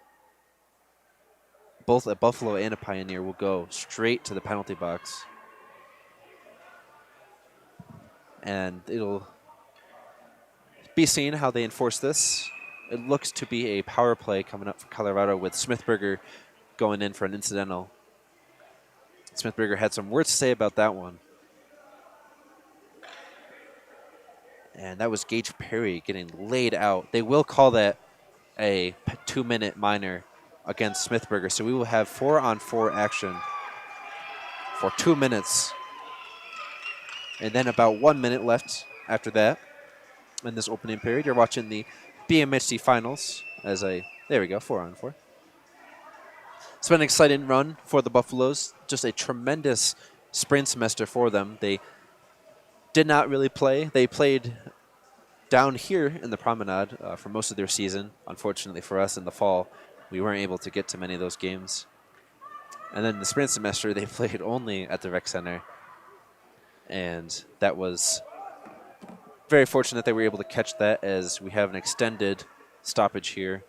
Speaker 7: both a Buffalo and a Pioneer will go straight to the penalty box. And it'll be seen how they enforce this. It looks to be a power play coming up for Colorado with Smithberger going in for an incidental. Smithberger had some words to say about that one. And that was Gage Perry getting laid out. They will call that a 2-minute minor against Smithberger. So we will have 4-on-4 action for 2 minutes. And then about 1 minute left after that in this opening period. You're watching the BMHC finals as there we go, 4-on-4. It's been an exciting run for the Buffaloes. Just a tremendous spring semester for them. They did not really play. They played down here in the Promenade for most of their season. Unfortunately for us in the fall, we weren't able to get to many of those games. And then the spring semester, they played only at the Rec Center. And that was very fortunate they were able to catch that, as we have an extended stoppage here.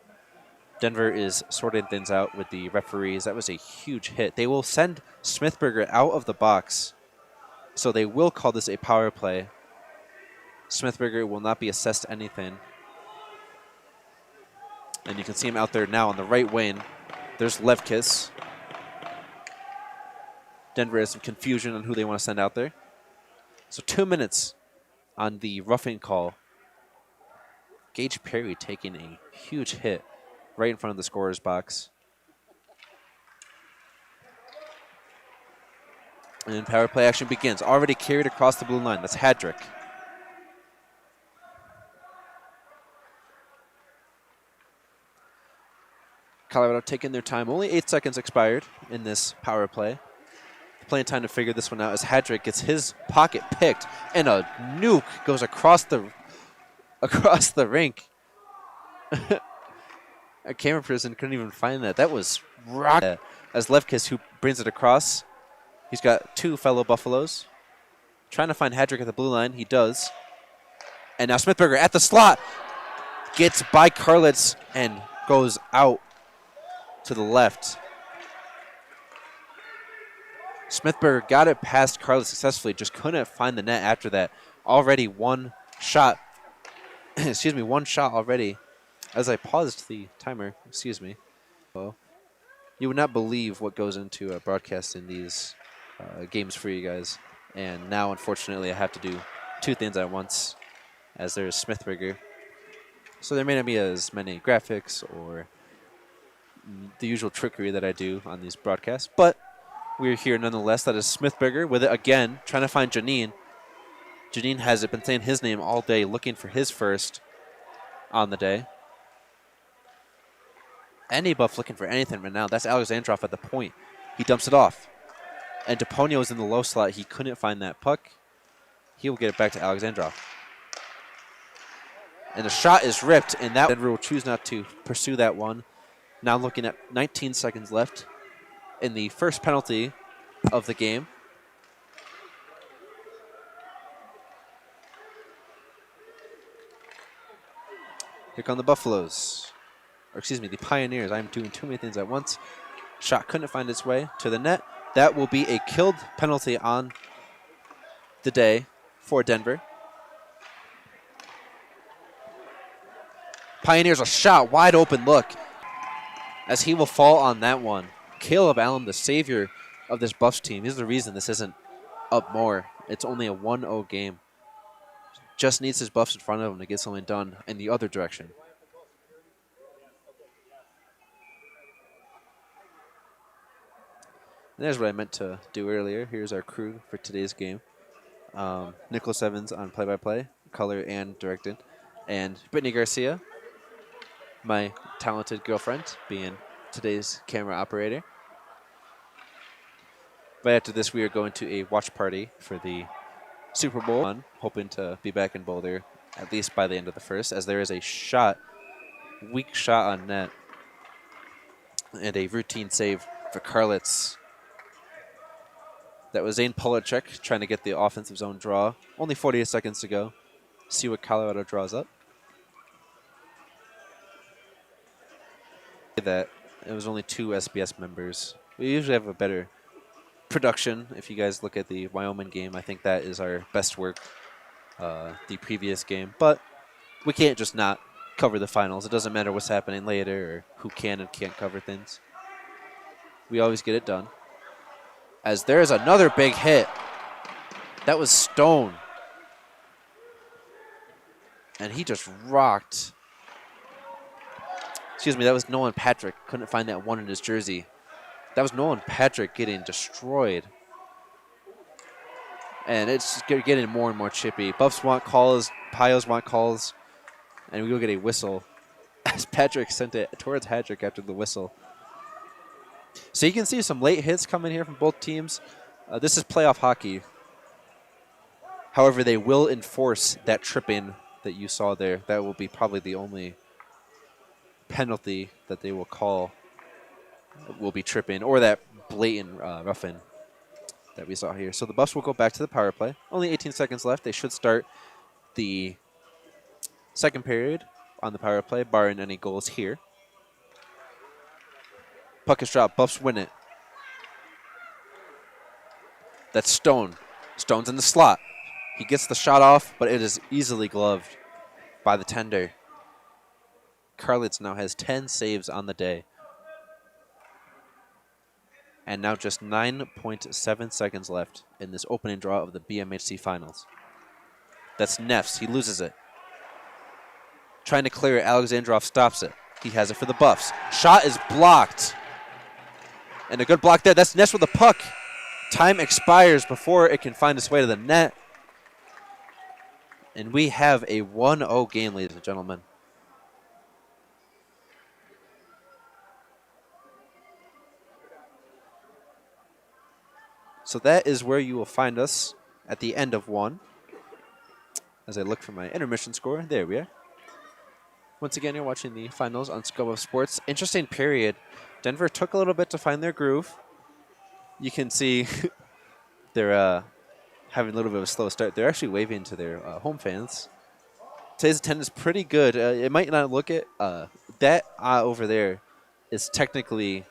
Speaker 7: Denver is sorting things out with the referees. That was a huge hit. They will send Smithberger out of the box, so they will call this a power play. Smithberger will not be assessed anything. And you can see him out there now on the right wing. There's Levkis. Denver has some confusion on who they want to send out there. So 2 minutes on the roughing call. Gage Perry taking a huge hit right in front of the scorer's box. And power play action begins. Already carried across the blue line. That's Hadrick. Colorado taking their time. Only 8 seconds expired in this power play. Plenty of time to figure this one out as Hadrick gets his pocket picked, and a nuke goes across the rink. A camera person couldn't even find that. That was rock. As Levkis, who brings it across, he's got 2 fellow Buffaloes. Trying to find Hadrick at the blue line. He does. And now Smithberger at the slot gets by Karlitz and goes out to the left. Smithberger got it past Karlitz successfully, just couldn't find the net after that. Already one shot. Excuse me, one shot already. As I paused the timer, excuse me. Oh, you would not believe what goes into broadcasting these games for you guys. And now, unfortunately, I have to do 2 things at once, as there's Smithberger. So there may not be as many graphics or the usual trickery that I do on these broadcasts, but we're here nonetheless. That is Smithberger with it again, trying to find Janine. Janine has been saying his name all day, looking for his first on the day. Any Buff looking for anything right now. That's Alexandrov at the point. He dumps it off. And DePonio is in the low slot. He couldn't find that puck. He will get it back to Alexandrov. And the shot is ripped, and that Denver will choose not to pursue that one. Now looking at 19 seconds left in the first penalty of the game. Here come the Buffaloes. Or excuse me, the Pioneers. I'm doing too many things at once. Shot couldn't find its way to the net. That will be a killed penalty on the day for Denver. Pioneers a shot, wide open look, as he will fall on that one. Caleb Allen, the savior of this Buffs team. He's the reason this isn't up more. It's only a 1-0 game. Just needs his Buffs in front of him to get something done in the other direction. And there's what I meant to do earlier. Here's our crew for today's game. Nicholas Evans on play-by-play, color and directed. And Brittany Garcia, my talented girlfriend, being today's camera operator. But after this, we are going to a watch party for the Super Bowl. I'm hoping to be back in Boulder at least by the end of the first, as there is a shot, weak shot on net, and a routine save for Karlitz. That was Zane Polacek trying to get the offensive zone draw. Only 48 seconds to go. See what Colorado draws up. That it was only 2 SBS members. We usually have a better production. If you guys look at the Wyoming game, I think that is our best work, the previous game. But we can't just not cover the finals. It doesn't matter what's happening later or who can and can't cover things. We always get it done. As there's another big hit. That was Stone. And he just rocked. Excuse me, that was Nolan Patrick. Couldn't find that one in his jersey. That was Nolan Patrick getting destroyed. And it's getting more and more chippy. Buffs want calls, Pios want calls, and we will get a whistle as Patrick sent it towards Hadrick after the whistle. So you can see some late hits coming here from both teams. This is playoff hockey. However, they will enforce that tripping that you saw there. That will be probably the only penalty that they will call. Will be tripping, or that blatant roughing that we saw here. So the Buffs will go back to the power play. Only 18 seconds left. They should start the second period on the power play, barring any goals here. Puck is dropped. Buffs win it. That's Stone. Stone's in the slot. He gets the shot off, but it is easily gloved by the tender. Karlitz now has 10 saves on the day. And now just 9.7 seconds left in this opening draw of the BMHC Finals. That's Neffs. He loses it. Trying to clear it. Alexandrov stops it. He has it for the Buffs. Shot is blocked. And a good block there. That's Neffs with the puck. Time expires before it can find its way to the net. And we have a 1-0 game, ladies and gentlemen. So that is where you will find us at the end of one. As I look for my intermission score, there we are. Once again, you're watching the finals on Scope of Sports. Interesting period. Denver took a little bit to find their groove. You can see they're having a little bit of a slow start. They're actually waving to their home fans. Today's attendance is pretty good. It might not look it. That over there is technically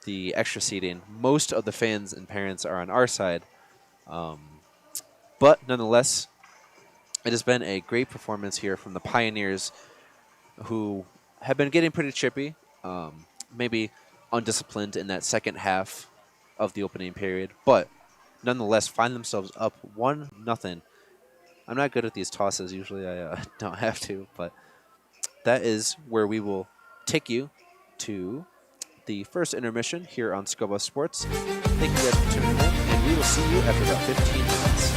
Speaker 7: the extra seating. Most of the fans and parents are on our side. But nonetheless, it has been a great performance here from the Pioneers, who have been getting pretty chippy, maybe undisciplined in that second half of the opening period, but nonetheless find themselves up 1-0. I'm not good at these tosses. Usually I don't have to, but that is where we will take you to the first intermission here on Scoba Sports. Thank you guys for tuning in, and we will see you after about 15 minutes.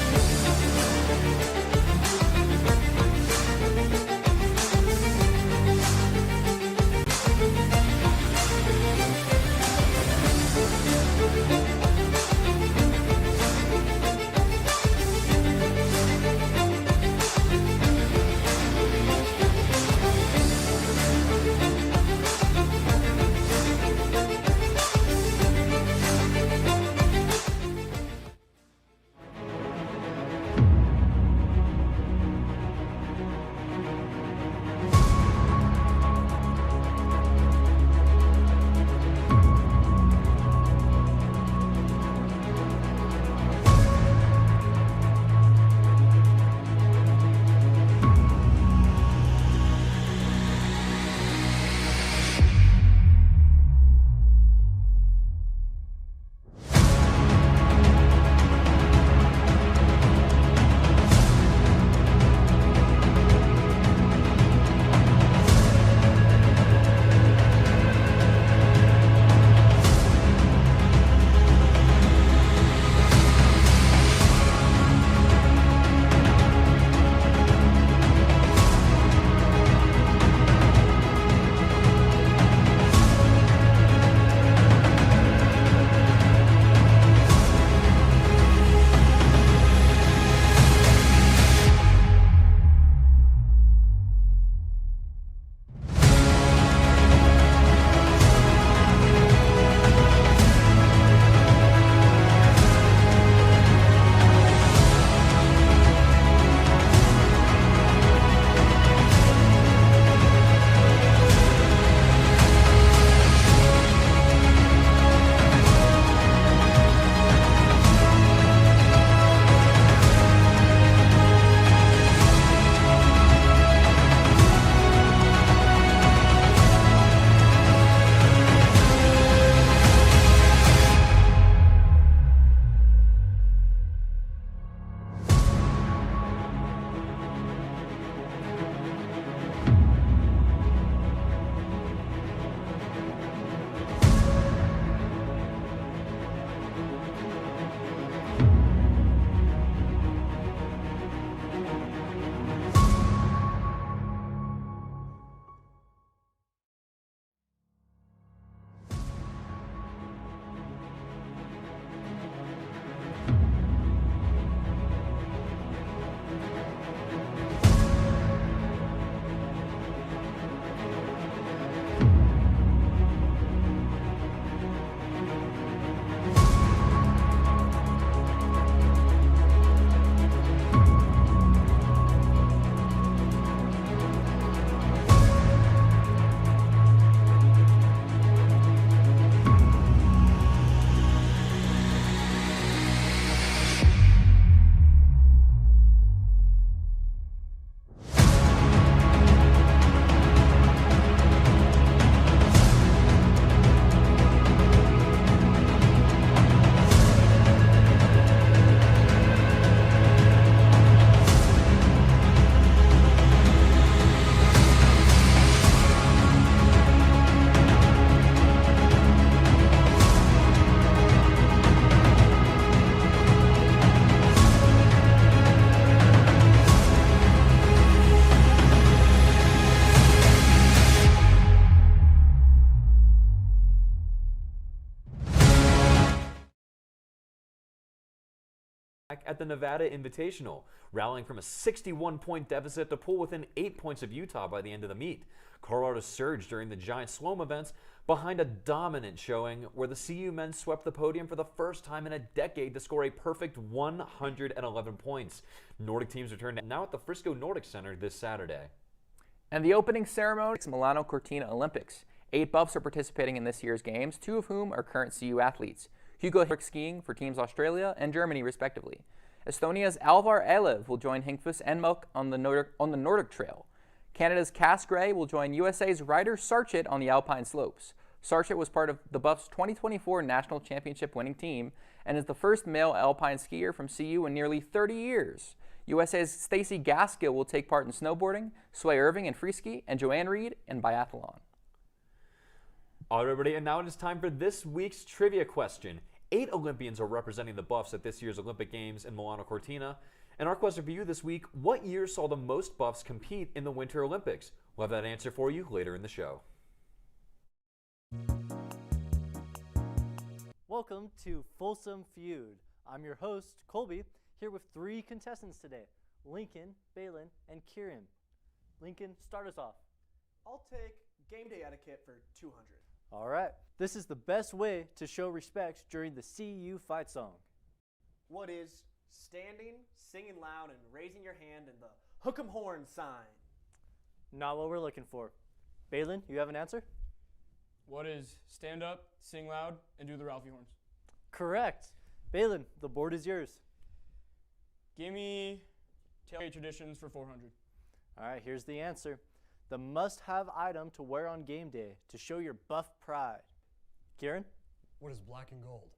Speaker 1: at the Nevada Invitational, rallying from a 61-point deficit to pull within 8 points of Utah by the end of the meet. Colorado surged during the giant slalom events behind a dominant showing where the CU men swept the podium for the first time in a decade to score a perfect 111 points. Nordic teams returned now at the Frisco Nordic Center this Saturday.
Speaker 4: And the opening ceremony, Milano Cortina Olympics. 8 buffs are participating in this year's games, 2 of whom are current CU athletes. Hugo skiing for teams Australia and Germany, respectively. Estonia's Alvar Elev will join Hinkfus and Melk on the Nordic Trail. Canada's Cass Gray will join USA's Ryder Sarchit on the Alpine slopes. Sarchit was part of the Buffs' 2024 National Championship winning team and is the first male alpine skier from CU in nearly 30 years. USA's Stacy Gaskill will take part in snowboarding, Sway Irving in freeski, and Joanne Reed in biathlon.
Speaker 1: All right, everybody, and now it is time for this week's trivia question. 8 Olympians are representing the Buffs at this year's Olympic Games in Milano Cortina. And our question for you this week, what year saw the most Buffs compete in the Winter Olympics? We'll have that answer for you later in the show.
Speaker 8: Welcome to Folsom Feud. I'm your host, Colby, here with 3 contestants today, Lincoln, Balin, and Kieran. Lincoln, start us off.
Speaker 9: I'll take game day etiquette for 200.
Speaker 8: All right. This is the best way to show respect during the CU fight song.
Speaker 9: What is standing, singing loud, and raising your hand in the hook 'em horn sign?
Speaker 8: Not what we're looking for. Balin, you have an answer?
Speaker 10: What is stand up, sing loud, and do the Ralphie horns?
Speaker 8: Correct. Balin, the board is yours.
Speaker 10: Give me tailgate traditions for 400.
Speaker 8: All right, here's the answer. The must-have item to wear on game day to show your Buff pride. Kieran?
Speaker 11: What is black and gold?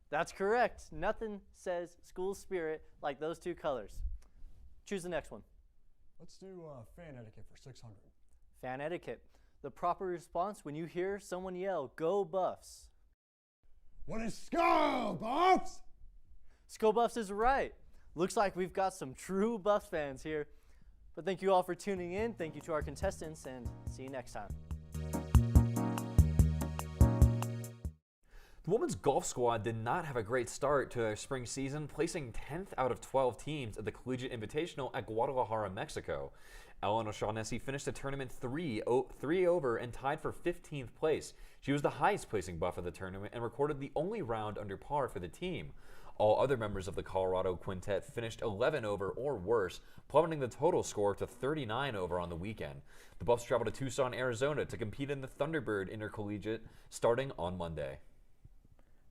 Speaker 8: That's correct. Nothing says school spirit like those 2 colors. Choose the next one.
Speaker 11: Let's do fan etiquette for 600.
Speaker 8: Fan etiquette. The proper response when you hear someone yell, "Go Buffs."
Speaker 11: What is Skull Buffs?
Speaker 8: Skull Buffs is right. Looks like we've got some true Buffs fans here. But thank you all for tuning in. Thank you to our contestants, and see you next time.
Speaker 1: The women's golf squad did not have a great start to their spring season, placing 10th out of 12 teams at the Collegiate Invitational at Guadalajara, Mexico. Ellen O'Shaughnessy finished the tournament 3 over and tied for 15th place. She was the highest placing buff of the tournament and recorded the only round under par for the team. All other members of the Colorado quintet finished 11 over or worse, plummeting the total score to 39 over on the weekend. The Buffs traveled to Tucson, Arizona to compete in the Thunderbird Intercollegiate starting on Monday.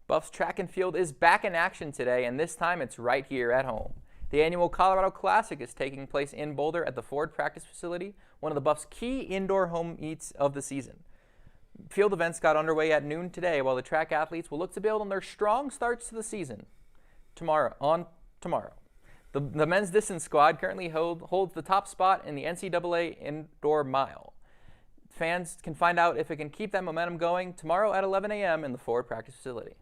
Speaker 4: Buffs track and field is back in action today, and this time it's right here at home. The annual Colorado Classic is taking place in Boulder at the Ford Practice Facility, one of the Buffs' key indoor home meets of the season. Field events got underway at noon today, while the track athletes will look to build on their strong starts to the season. Tomorrow. The men's distance squad currently holds the top spot in the NCAA Indoor Mile. Fans can find out if it can keep that momentum going tomorrow at 11 a.m. in the Ford Practice Facility.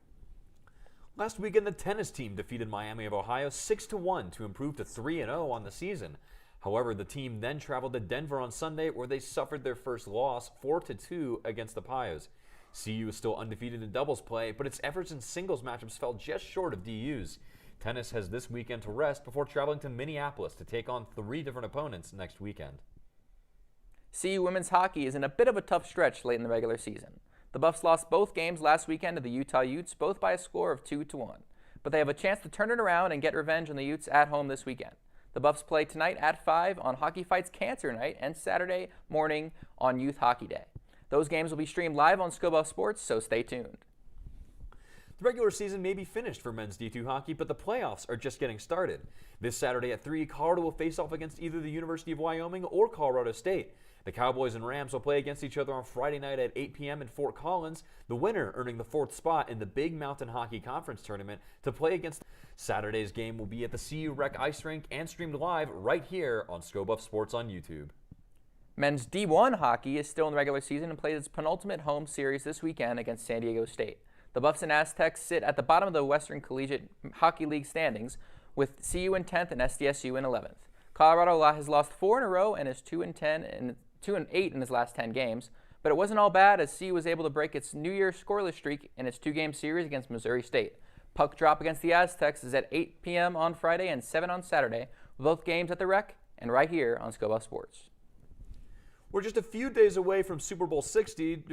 Speaker 1: Last weekend, the tennis team defeated Miami of Ohio 6-1 to improve to 3-0 on the season. However, the team then traveled to Denver on Sunday, where they suffered their first loss 4-2 against the Pios. CU is still undefeated in doubles play, but its efforts in singles matchups fell just short of DU's. Tennis has this weekend to rest before traveling to Minneapolis to take on 3 different opponents next weekend.
Speaker 4: CU women's hockey is in a bit of a tough stretch late in the regular season. The Buffs lost both games last weekend to the Utah Utes, both by a score of 2-1. But they have a chance to turn it around and get revenge on the Utes at home this weekend. The Buffs play tonight at 5 on Hockey Fights Cancer Night and Saturday morning on Youth Hockey Day. Those games will be streamed live on ScoBuff Sports, so stay tuned.
Speaker 1: The regular season may be finished for men's D2 hockey, but the playoffs are just getting started. This Saturday at 3, Colorado will face off against either the University of Wyoming or Colorado State. The Cowboys and Rams will play against each other on Friday night at 8 p.m. in Fort Collins, the winner earning the 4th spot in the Big Mountain Hockey Conference Tournament to play against. Saturday's game will be at the CU Rec Ice Rink and streamed live right here on ScoBuff Sports on YouTube.
Speaker 4: Men's D1 hockey is still in the regular season and plays its penultimate home series this weekend against San Diego State. The Buffs and Aztecs sit at the bottom of the Western Collegiate Hockey League standings, with CU in 10th and SDSU in 11th. Colorado has lost 4 in a row and is 2-10 and 2-8 in his last 10 games, but it wasn't all bad as CU was able to break its New Year scoreless streak in its 2-game series against Missouri State. Puck drop against the Aztecs is at 8 p.m. on Friday and 7 on Saturday, with both games at the Rec and right here on Scoba Sports.
Speaker 1: We're just a few days away from Super Bowl 60,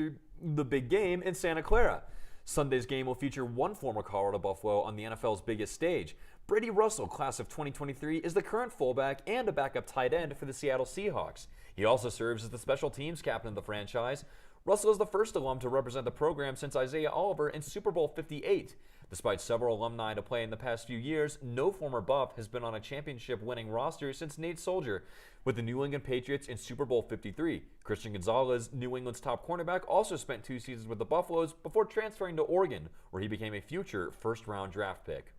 Speaker 1: the big game in Santa Clara. Sunday's game will feature one former Colorado Buffalo on the NFL's biggest stage. Brady Russell, class of 2023, is the current fullback and a backup tight end for the Seattle Seahawks. He also serves as the special teams captain of the franchise. Russell is the first alum to represent the program since Isaiah Oliver in Super Bowl 58. Despite several alumni to play in the past few years, no former Buff has been on a championship-winning roster since Nate Soldier with the New England Patriots in Super Bowl 53. Christian Gonzalez, New England's top cornerback, also spent 2 seasons with the Buffaloes before transferring to Oregon, where he became a future first-round draft pick.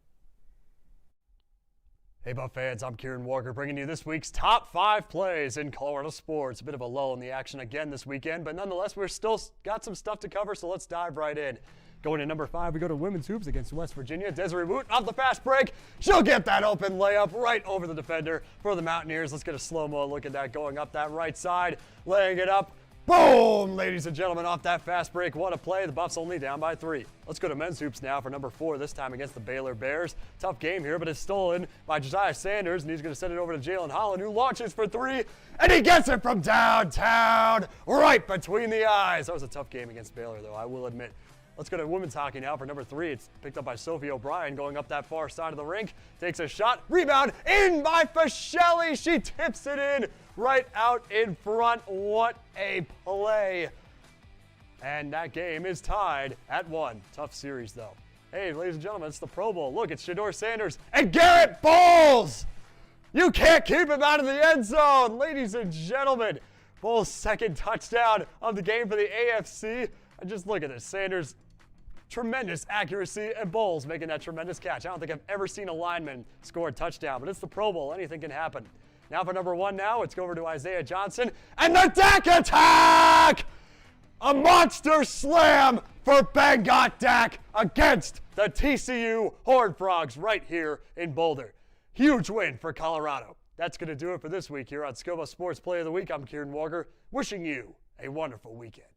Speaker 11: Hey Buff fans, I'm Kieran Walker bringing you this week's top 5 plays in Colorado sports. A bit of a lull in the action again this weekend, but nonetheless, we're still got some stuff to cover, so let's dive right in. Going to number 5, we go to women's hoops against West Virginia. Desiree Woot off the fast break. She'll get that open layup right over the defender for the Mountaineers. Let's get a slow-mo look at that going up that right side, laying it up. Boom, ladies and gentlemen, off that fast break. What a play. The Buffs only down by 3. Let's go to men's hoops now for number 4, this time against the Baylor Bears. Tough game here, but it's stolen by Josiah Sanders, and he's going to send it over to Jalen Holland, who launches for 3, and he gets it from downtown, right between the eyes. That was a tough game against Baylor, though, I will admit. Let's go to women's hockey now for number 3. It's picked up by Sophie O'Brien going up that far side of the rink. Takes a shot. Rebound in by Fischelli. She tips it in right out in front. What a play. And that game is tied at 1. Tough series, though. Hey, ladies and gentlemen, it's the Pro Bowl. Look, it's Shador Sanders and Garrett Bowles. You can't keep him out of the end zone. Ladies and gentlemen, Bowles' second touchdown of the game for the AFC. And just look at this. Sanders, tremendous accuracy, and Bowles making that tremendous catch. I don't think I've ever seen a lineman score a touchdown, but it's the Pro Bowl. Anything can happen. Now for number 1 now, let's go over to Isaiah Johnson. And the Dak attack! A monster slam for Bangot Dak against the TCU Horned Frogs right here in Boulder. Huge win for Colorado. That's going to do it for this week here on Scoba Sports Play of the Week. I'm Kieran Walker, wishing you a wonderful weekend.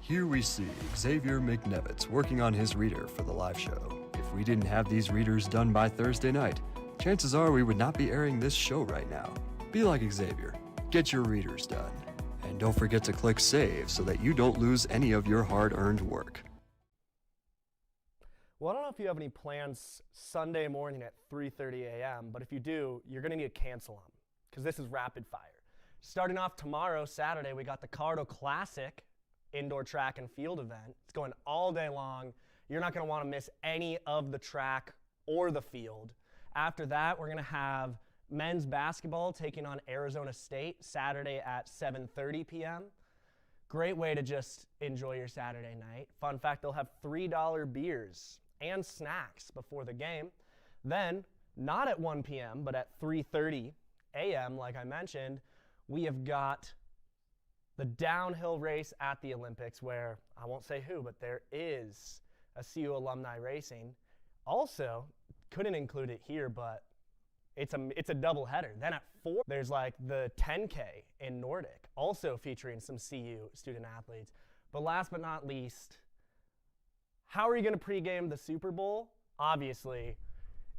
Speaker 12: Here we see Xavier McNevitz working on his reader for the live show. If we didn't have these readers done by Thursday night, chances are we would not be airing this show right now. Be like Xavier. Get your readers done. And don't forget to click save so that you don't lose any of your hard-earned work.
Speaker 9: Well, I don't know if you have any plans Sunday morning at 3:30 a.m., but if you do, you're going to need to cancel them because this is rapid fire. Starting off tomorrow, Saturday, we got the Colorado Classic indoor track and field event. It's going all day long. You're not going to want to miss any of the track or the field. After that, we're going to have men's basketball taking on Arizona State Saturday at 7:30 p.m. Great way to just enjoy your Saturday night. Fun fact, they'll have $3 beers and snacks before the game. Then, not at 1 p.m., but at 3:30 a.m., like I mentioned, we have got the downhill race at the Olympics, where I won't say who, but there is a CU alumni racing. Also, couldn't include it here, but it's a double header. Then at 4, there's like the 10K in Nordic, also featuring some CU student athletes. But last but not least, how are you going to pregame the Super Bowl? Obviously,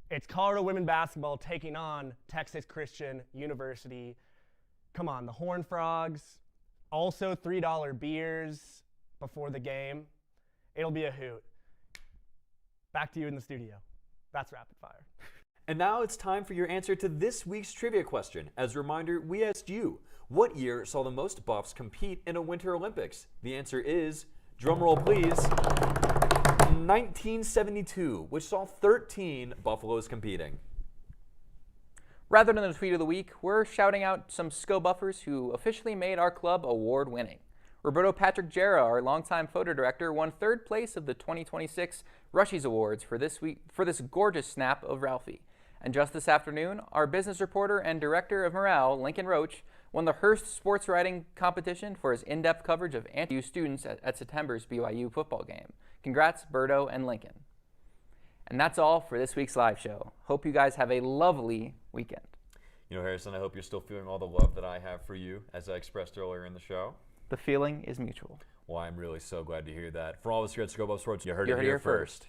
Speaker 9: it's Colorado women basketball taking on Texas Christian University. Come on, the Horned Frogs. Also $3 beers before the game. It'll be a hoot. Back to you in the studio. That's rapid fire.
Speaker 1: And now it's time for your answer to this week's trivia question. As a reminder, we asked you, what year saw the most Buffs compete in a Winter Olympics? The answer is, drumroll please, 1972, which saw 13 Buffaloes competing.
Speaker 4: Rather than the tweet of the week, we're shouting out some SCO Buffers who officially made our club award-winning. Roberto Patrick Gera, our longtime photo director, won 3rd place of the 2026 Rushies Awards for this gorgeous snap of Ralphie. And just this afternoon, our business reporter and director of morale, Lincoln Roach, won the Hearst Sports Writing Competition for his in-depth coverage of anti-U students at September's BYU football game. Congrats, Berto and Lincoln. And that's all for this week's live show. Hope you guys have a lovely weekend.
Speaker 1: You know, Harrison, I hope you're still feeling all the love that I have for you, as I expressed earlier in the show.
Speaker 4: The feeling is mutual.
Speaker 1: Well, I'm really so glad to hear that. For all of us here at Scope Up Sports, you heard
Speaker 4: You
Speaker 1: it
Speaker 4: heard
Speaker 1: here
Speaker 4: it first.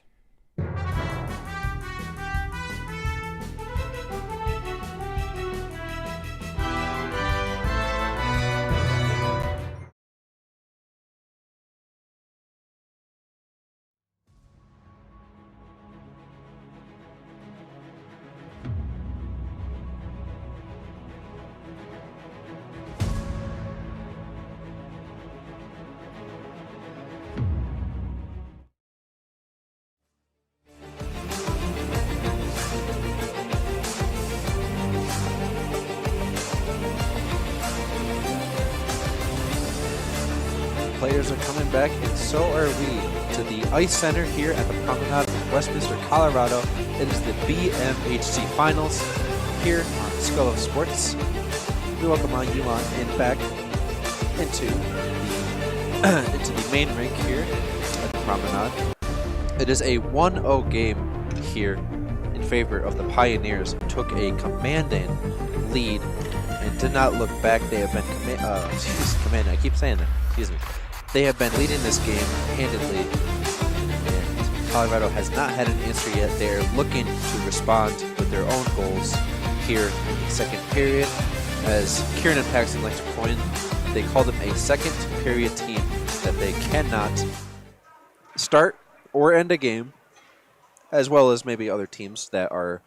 Speaker 7: Players are coming back, and so are we, to the Ice Center here at the Promenade in Westminster, Colorado. It is the BMHC Finals here on Skull of Sports. We welcome you on and back into the main rink here at the Promenade. It is a 1-0 game here in favor of the Pioneers, who took a commanding lead and did not look back. They have been commanding. I keep saying that. Excuse me. They have been leading this game handedly, and Colorado has not had an answer yet. They are looking to respond with their own goals here in the second period. As Kieran and Paxton like to point, they call them a second period team, that they cannot start or end a game, as well as maybe other teams that are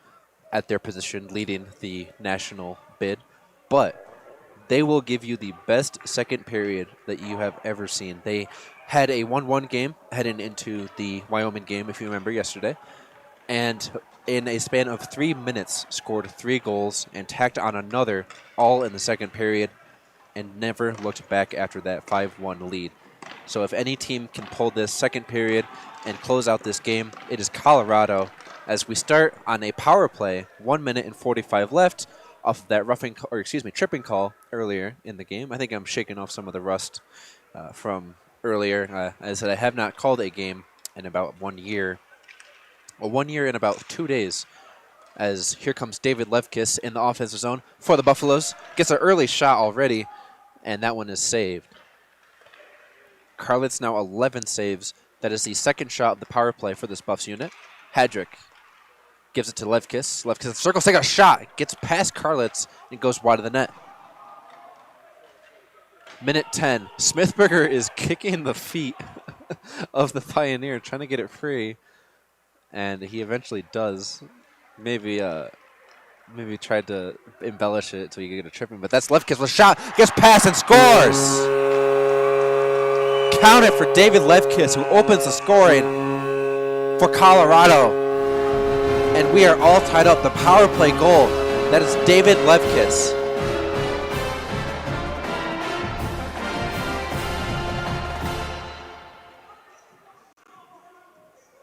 Speaker 7: at their position leading the national bid. But they will give you the best second period that you have ever seen. They had a 1-1 game heading into the Wyoming game, if you remember, yesterday. And in a span of 3 minutes, scored 3 goals and tacked on another, all in the second period, and never looked back after that 5-1 lead. So if any team can pull this second period and close out this game, it is Colorado, as we start on a power play, 1 minute and 45 left, off of that tripping call earlier in the game. I think I'm shaking off some of the rust from earlier. As I said, I have not called a game in about 1 year. Well, 1 year and about 2 days. As here comes David Levkis in the offensive zone for the Buffaloes. Gets an early shot already, and that one is saved. Carlet's now 11 saves. That is the second shot of the power play for this Buffs unit. Hadrick gives it to Levkis. Levkis in the circle, takes a shot. Gets past Carlitz and goes wide of the net. Minute 10. Smithberger is kicking the feet of the Pioneer, trying to get it free. And he eventually does. Maybe tried to embellish it so he could get a tripping. But that's Levkis with a shot. Gets past and scores! Count it for David Levkis, who opens the scoring for Colorado. And we are all tied up. The power play goal. That is David Levkis.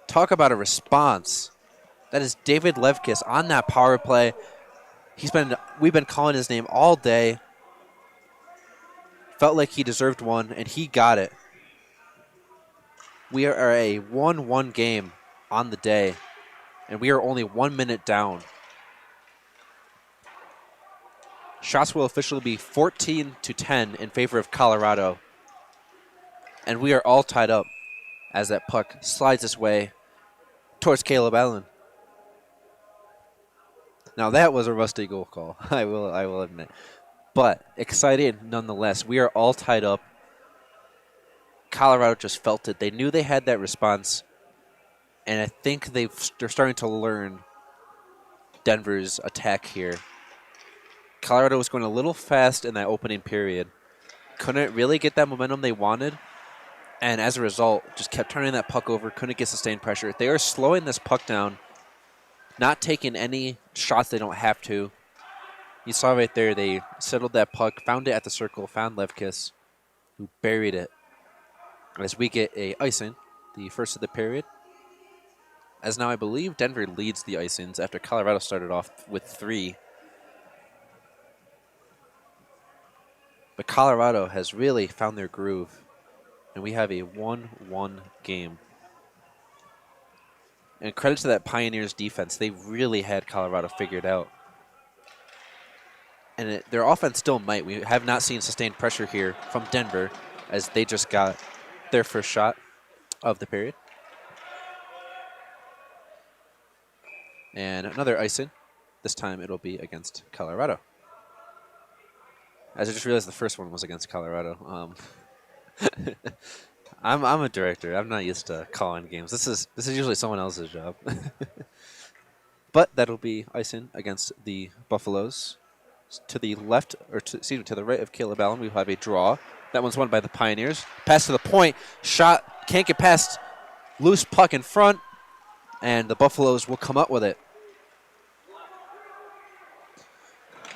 Speaker 7: Talk about a response. That is David Levkis on that power play. We've been calling his name all day. Felt like he deserved one, and he got it. We are a 1-1 game on the day, and we are only 1 minute down. Shots will officially be 14-10 in favor of Colorado. And we are all tied up as that puck slides this way towards Caleb Allen. Now that was a rusty goal call, I will admit. But exciting nonetheless. We are all tied up. Colorado just felt it. They knew they had that response. And I think they're starting to learn Denver's attack here. Colorado was going a little fast in that opening period. Couldn't really get that momentum they wanted. And as a result, just kept turning that puck over. Couldn't get sustained pressure. They are slowing this puck down. Not taking any shots they don't have to. You saw right there, they settled that puck, found it at the circle, found Levkis, who buried it. As we get a icing, the first of the period. As now I believe Denver leads the icings after Colorado started off with 3. But Colorado has really found their groove, and we have a 1-1 game. And credit to that Pioneers defense. They really had Colorado figured out. And their offense still might. We have not seen sustained pressure here from Denver, as they just got their first shot of the period. And another icing. This time it'll be against Colorado. As I just realized the first one was against Colorado. I'm a director. I'm not used to calling games. This is usually someone else's job. But that'll be icing against the Buffaloes. To the left, or to the right of Caleb Allen, we have a draw. That one's won by the Pioneers. Pass to the point. Shot. Can't get past. Loose puck in front. And the Buffaloes will come up with it.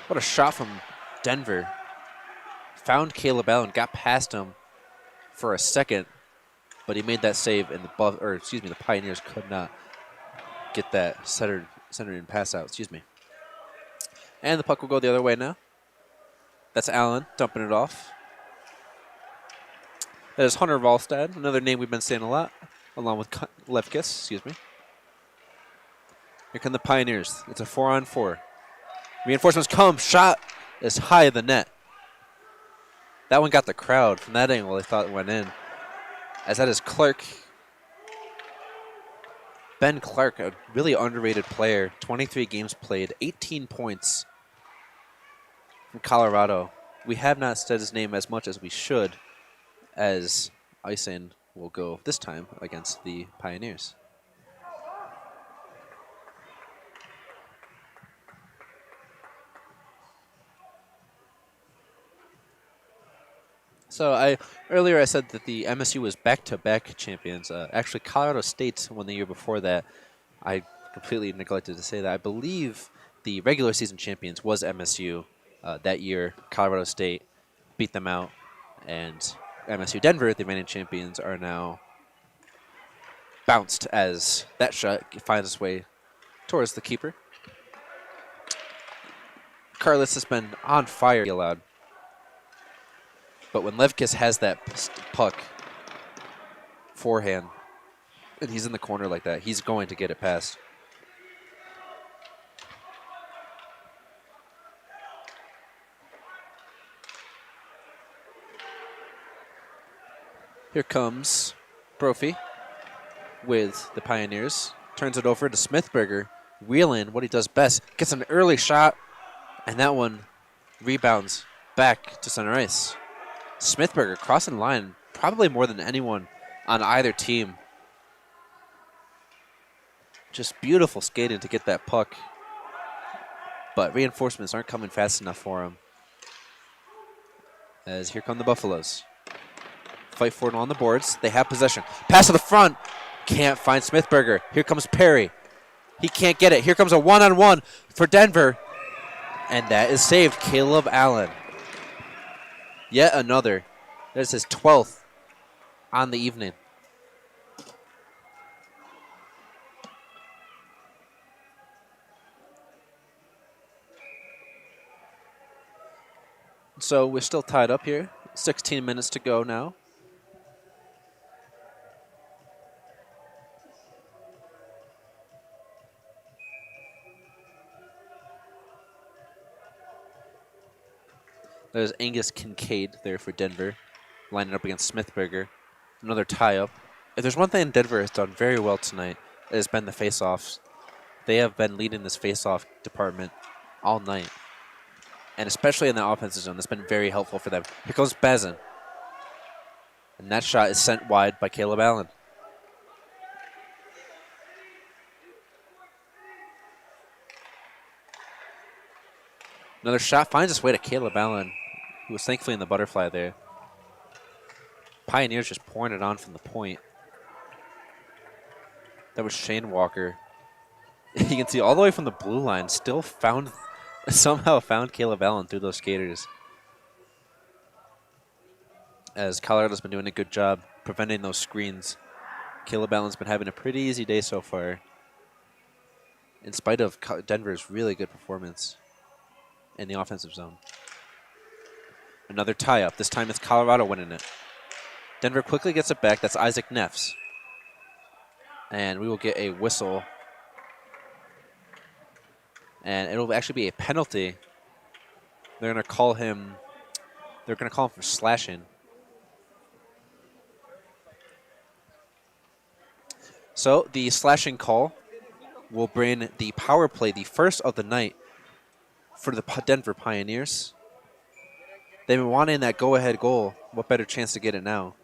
Speaker 7: What a shot from Denver. Found Caleb Allen, got past him for a second, but he made that save, and the Pioneers could not get that centered in pass out. And the puck will go the other way now. That's Allen dumping it off. That is Hunter Volstad, another name we've been saying a lot, along with Lefkis. Here come the Pioneers. It's a 4-on-4. Reinforcements come. Shot is high of the net. That one got the crowd. From that angle, they thought it went in. As that is Clark. Ben Clark, a really underrated player. 23 games played, 18 points from Colorado. We have not said his name as much as we should, as icing will go this time against the Pioneers. So earlier I said that the MSU was back-to-back champions. Actually, Colorado State won the year before that. I completely neglected to say that. I believe the regular season champions was MSU that year. Colorado State beat them out, and MSU Denver, the reigning champions, are now bounced as that shot finds its way towards the keeper. Carlos has been on fire allowed. But when Levkis has that puck forehand, and he's in the corner like that, he's going to get it past. Here comes Brophy with the Pioneers. Turns it over to Smithberger. Wheeling, what he does best, gets an early shot, and that one rebounds back to center ice. Smithberger crossing the line probably more than anyone on either team. Just beautiful skating to get that puck. But reinforcements aren't coming fast enough for him. As here come the Buffaloes. Fight for it on the boards. They have possession. Pass to the front. Can't find Smithberger. Here comes Perry. He can't get it. Here comes a one-on-one for Denver. And that is saved. Caleb Allen. Yet another. That is his 12th on the evening. So we're still tied up here. 16 minutes to go now. There's Angus Kincaid there for Denver, lining up against Smithberger. Another tie-up. If there's one thing Denver has done very well tonight, it has been the face-offs. They have been leading this face-off department all night. And especially in the offensive zone, that's been very helpful for them. Here goes Bazin. And that shot is sent wide by Caleb Allen. Another shot finds its way to Caleb Allen, who was thankfully in the butterfly there. Pioneers just pouring it on from the point. That was Shane Walker. You can see all the way from the blue line, somehow found Caleb Allen through those skaters. As Colorado's been doing a good job preventing those screens. Caleb Allen's been having a pretty easy day so far, in spite of Denver's really good performance in the offensive zone. Another tie-up. This time it's Colorado winning it. Denver quickly gets it back. That's Isaac Neffs. And we will get a whistle. And it'll actually be a penalty. They're going to call him for slashing. So the slashing call will bring the power play, the first of the night, for the Denver Pioneers. They've been wanting that go-ahead goal. What better chance to get it now?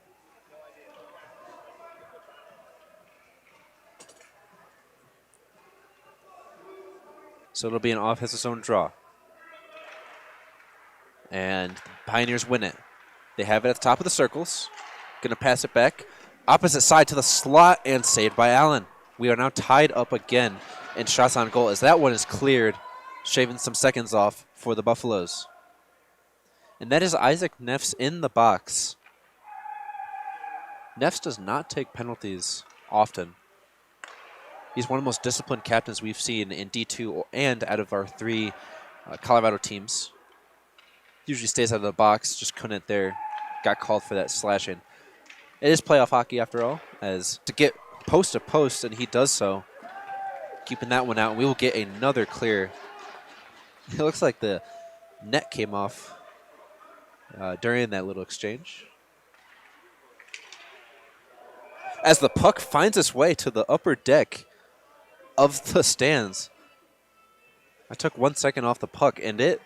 Speaker 7: So it'll be an offensive zone draw. And the Pioneers win it. They have it at the top of the circles. Going to pass it back. Opposite side to the slot and saved by Allen. We are now tied up again in shots on goal as that one is cleared, shaving some seconds off for the Buffaloes. And that is Isaac Neffs in the box. Neffs does not take penalties often. He's one of the most disciplined captains we've seen in D2 and out of our 3 Colorado teams. Usually stays out of the box, just couldn't there. Got called for that slashing. It is playoff hockey after all, as to get post to post, and he does so. Keeping that one out, and we will get another clear. It looks like the net came off during that little exchange. As the puck finds its way to the upper deck of the stands. I took 1 second off the puck, and it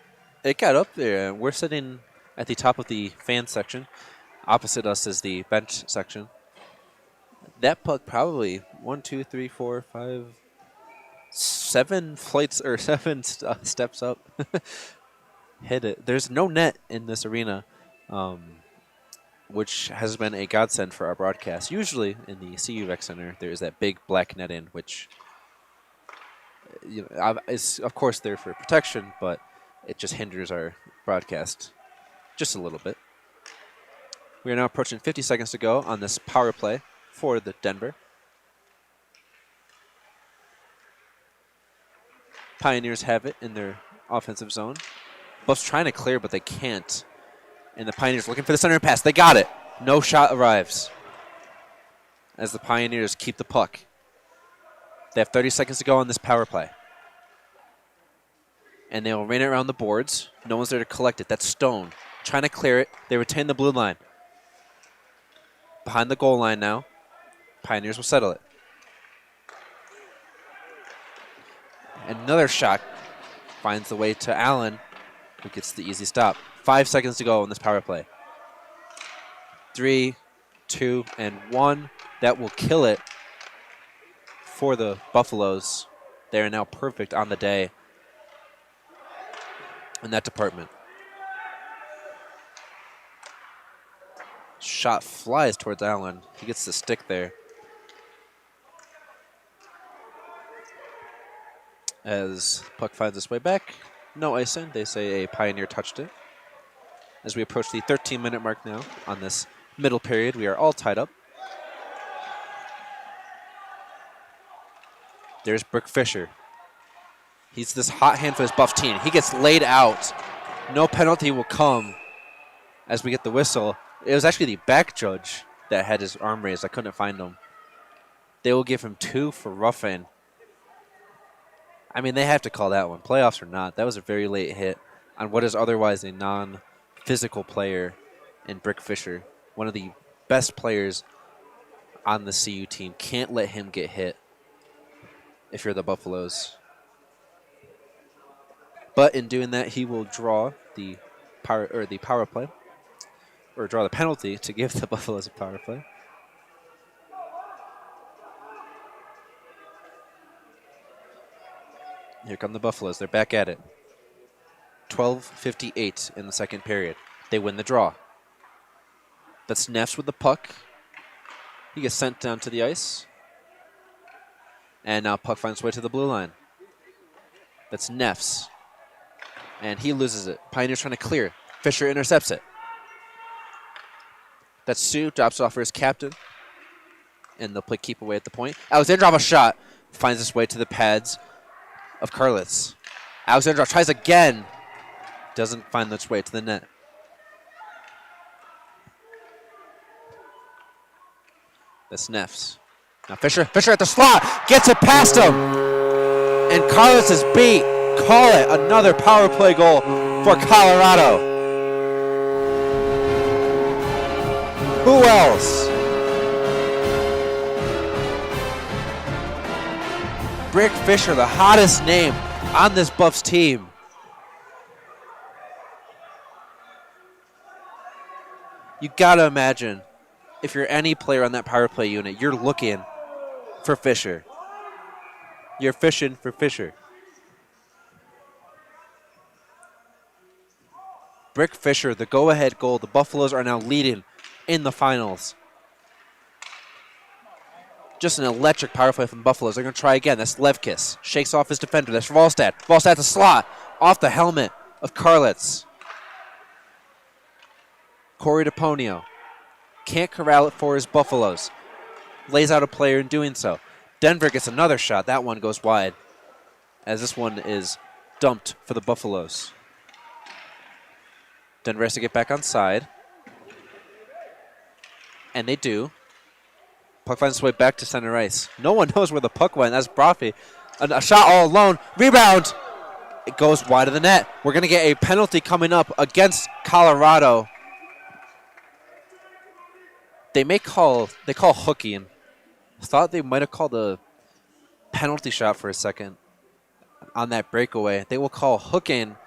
Speaker 7: got up there. We're sitting at the top of the fan section. Opposite us is the bench section. That puck probably 1, 2, 3, 4, 5, 7 flights or 7 steps up. Hit it. There's no net in this arena, which has been a godsend for our broadcast. Usually in the CU Rec Center, there is that big black net in, which is of course there for protection, but it just hinders our broadcast just a little bit. We are now approaching 50 seconds to go on this power play for the Denver. Pioneers have it in their offensive zone. Buffs trying to clear, but they can't. And the Pioneers looking for the center pass. They got it. No shot arrives as the Pioneers keep the puck. They have 30 seconds to go on this power play. And they will rain it around the boards. No one's there to collect it. That's Stone trying to clear it. They retain the blue line. Behind the goal line now. Pioneers will settle it. Another shot finds the way to Allen, who gets the easy stop. 5 seconds to go on this power play. 3, 2, and 1. That will kill it for the Buffaloes. They are now perfect on the day in that department. Shot flies towards Allen. He gets the stick there. As puck finds its way back. No icing. They say a Pioneer touched it. As we approach the 13-minute mark now on this middle period, we are all tied up. There's Brooke Fisher. He's this hot hand for his Buff team. He gets laid out. No penalty will come as we get the whistle. It was actually the back judge that had his arm raised. I couldn't find him. They will give him 2 for roughing. I mean, they have to call that one. Playoffs or not, that was a very late hit on what is otherwise a non-physical player in Brooke Fisher. One of the best players on the CU team. Can't let him get hit if you're the Buffaloes. But in doing that, he will draw the power play, or draw the penalty to give the Buffaloes a power play. Here come the Buffaloes. They're back at it. 12:58 in the second period. They win the draw. That's Neffs with the puck. He gets sent down to the ice. And now puck finds its way to the blue line. That's Neffs. And he loses it. Pioneers trying to clear. Fisher intercepts it. That's Sue. Drops it off for his captain. And they'll play keep away at the point. Alexandrov a shot. Finds its way to the pads of Karlitz. Alexandrov tries again. Doesn't find its way to the net. That's Neffs. Now Fisher at the slot. Gets it past him. And Karlitz is beat. Call it another power play goal for Colorado. Who else? Brick Fisher, the hottest name on this Buffs team. You gotta imagine, if you're any player on that power play unit, you're looking for Fisher. You're fishing for Fisher. Brick Fisher, the go-ahead goal. The Buffaloes are now leading in the finals. Just an electric power play from the Buffaloes. They're going to try again. That's Levkis. Shakes off his defender. That's Volstad. Volstad's a slot off the helmet of Karlitz. Corey DePonio can't corral it for his Buffaloes. Lays out a player in doing so. Denver gets another shot. That one goes wide, as this one is dumped for the Buffaloes. Denver has to get back on side. And they do. Puck finds its way back to center ice. No one knows where the puck went. That's Brophy. A shot all alone. Rebound. It goes wide of the net. We're going to get a penalty coming up against Colorado. They call hooking. Thought they might have called a penalty shot for a second on that breakaway. They will call hooking.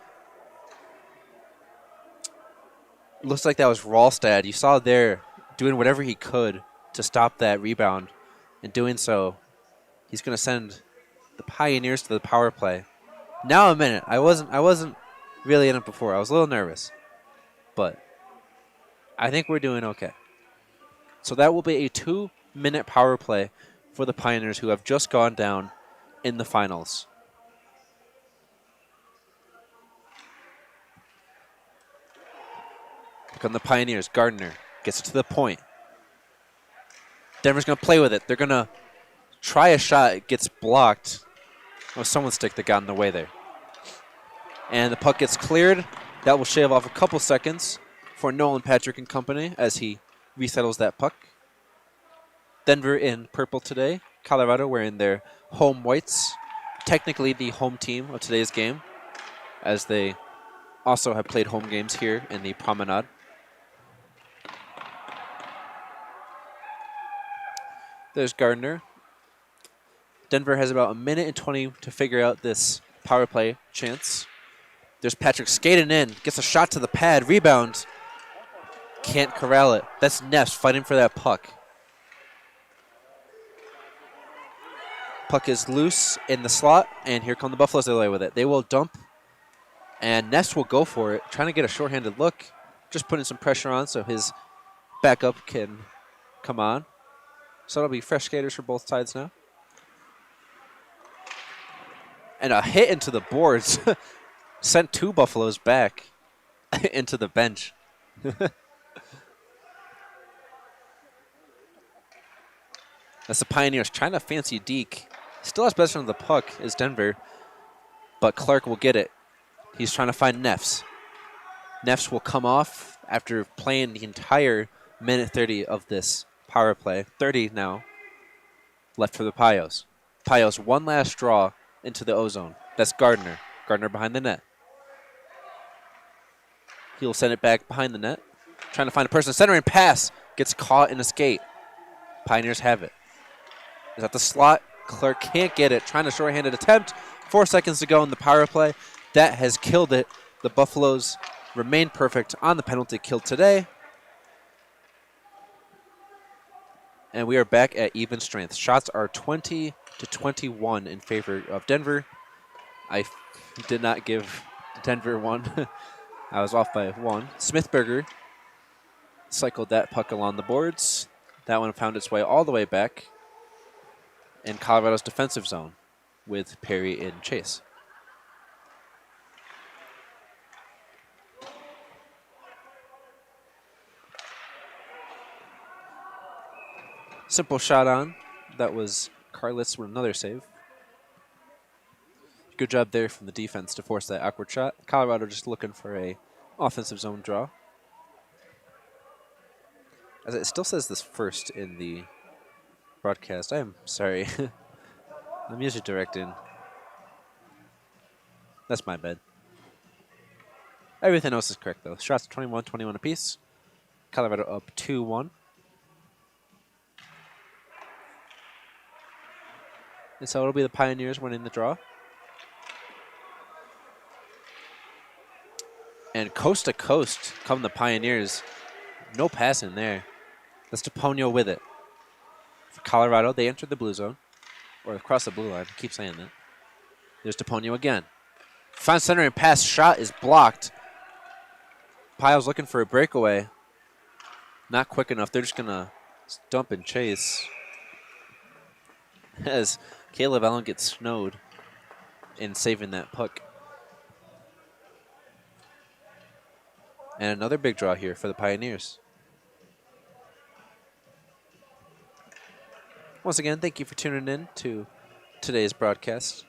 Speaker 7: Looks like that was Ralstad. You saw there doing whatever he could to stop that rebound. In doing so, he's going to send the Pioneers to the power play. Now I'm in it. I wasn't really in it before. I was a little nervous, but I think we're doing okay. So that will be a 2-minute power play for the Pioneers, who have just gone down in the finals. Here come the Pioneers. Gardner gets it to the point. Denver's going to play with it. They're going to try a shot. It gets blocked. Oh, someone's stick that got in the way there. And the puck gets cleared. That will shave off a couple seconds for Nolan Patrick and company as he resettles that puck. Denver in purple today. Colorado wearing their home whites. Technically the home team of today's game, as they also have played home games here in the Promenade. There's Gardner. Denver has about 1:20 to figure out this power play chance. There's Patrick skating in. Gets a shot to the pad. Rebound. Can't corral it. That's Ness fighting for that puck. Puck is loose in the slot, and here come the Buffaloes the other way with it. They will dump, and Ness will go for it, trying to get a shorthanded look. Just putting some pressure on so his backup can come on. So it'll be fresh skaters for both sides now. And a hit into the boards sent two Buffaloes back into the bench. That's the Pioneers trying to fancy deke. Still has possession of the puck is Denver, but Clark will get it. He's trying to find Neffs. Neffs will come off after playing the entire 1:30 of this power play. 30 now left for the Pios. Pios, one last draw into the ozone. That's Gardner. Gardner behind the net. He'll send it back behind the net. Trying to find a person. Centering pass. Gets caught in a skate. Pioneers have it. Is at the slot. Clark can't get it. Trying to short-handed attempt. 4 seconds to go in the power play. That has killed it. The Buffaloes remain perfect on the penalty kill today. And we are back at even strength. Shots are 20-21 in favor of Denver. I did not give Denver one. I was off by one. Smithberger cycled that puck along the boards. That one found its way all the way back in Colorado's defensive zone with Perry and Chase. Simple shot on. That was Karlitz with another save. Good job there from the defense to force that awkward shot. Colorado just looking for a offensive zone draw. As it still says this first in the broadcast. I am sorry. I'm usually directing. That's my bad. Everything else is correct, though. Shots 21-21 apiece. Colorado up 2-1. And so it'll be the Pioneers winning the draw. And coast to coast come the Pioneers. No passing there. That's Deponio with it. For Colorado, they entered the blue zone. Or across the blue line. I keep saying that. There's Deponio again. Front center and pass shot is blocked. Pile's looking for a breakaway. Not quick enough. They're just going to dump and chase. As Caleb Allen gets snowed in saving that puck. And another big draw here for the Pioneers. Once again, thank you for tuning in to today's broadcast.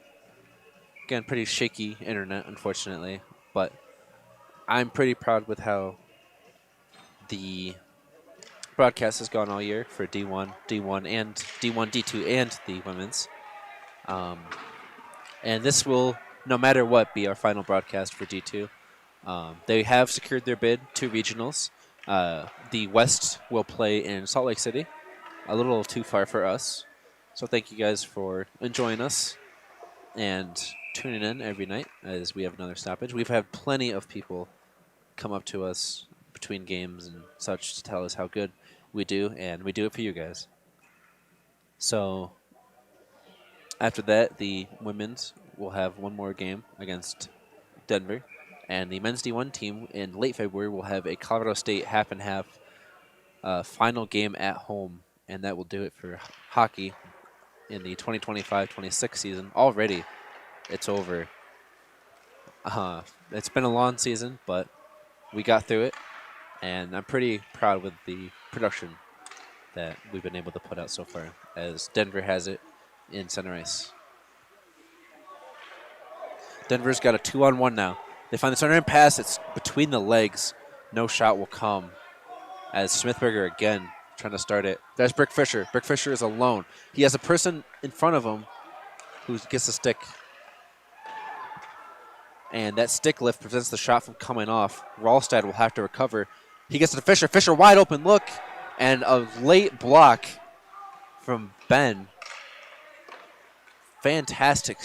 Speaker 7: Again, pretty shaky internet, unfortunately, but I'm pretty proud with how the broadcast has gone all year for D1, and D1, D2, and the women's. And this will, no matter what, be our final broadcast for D2. They have secured their bid to regionals. The West will play in Salt Lake City, a little too far for us. So thank you guys for enjoying us and tuning in every night as we have another stoppage. We've had plenty of people come up to us between games and such to tell us how good we do, and we do it for you guys. So after that, the women's will have one more game against Denver. And the men's D1 team in late February will have a Colorado State half-and-half final game at home. And that will do it for hockey in the 2025-26 season. Already, it's over. It's been a long season, but we got through it. And I'm pretty proud with the production that we've been able to put out so far, as Denver has it in center ice. Denver's got a 2-on-1 now. They find the center and pass. It's between the legs. No shot will come. As Smithberger again trying to start it. There's Brick Fisher. Brick Fisher is alone. He has a person in front of him who gets a stick. And that stick lift prevents the shot from coming off. Ralstad will have to recover. He gets to Fisher. Fisher wide open look. And a late block from Ben. Fantastic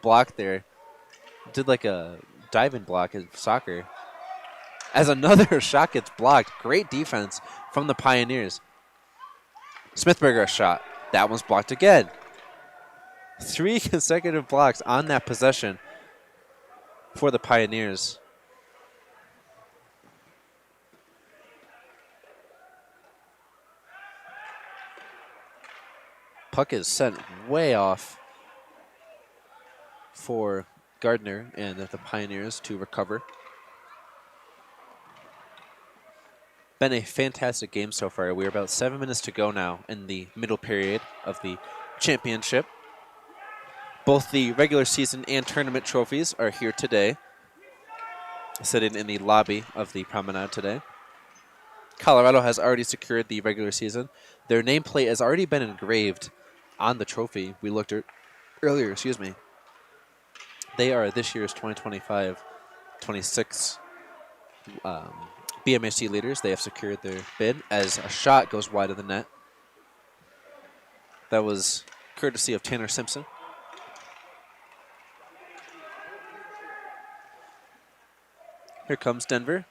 Speaker 7: block there. Did like a diving block in soccer. As another shot gets blocked. Great defense from the Pioneers. Smithberger a shot. That one's blocked again. 3 consecutive blocks on that possession for the Pioneers. Puck is sent way off for Gardner and the Pioneers to recover. Been a fantastic game so far. We're about 7 minutes to go now in the middle period of the championship. Both the regular season and tournament trophies are here today, sitting in the lobby of the Promenade today. Colorado has already secured the regular season. Their nameplate has already been engraved on the trophy we looked at earlier. They are this year's 2025-26 BMHC leaders. They have secured their bid as a shot goes wide of the net. That was courtesy of Tanner Simpson. Here comes Denver.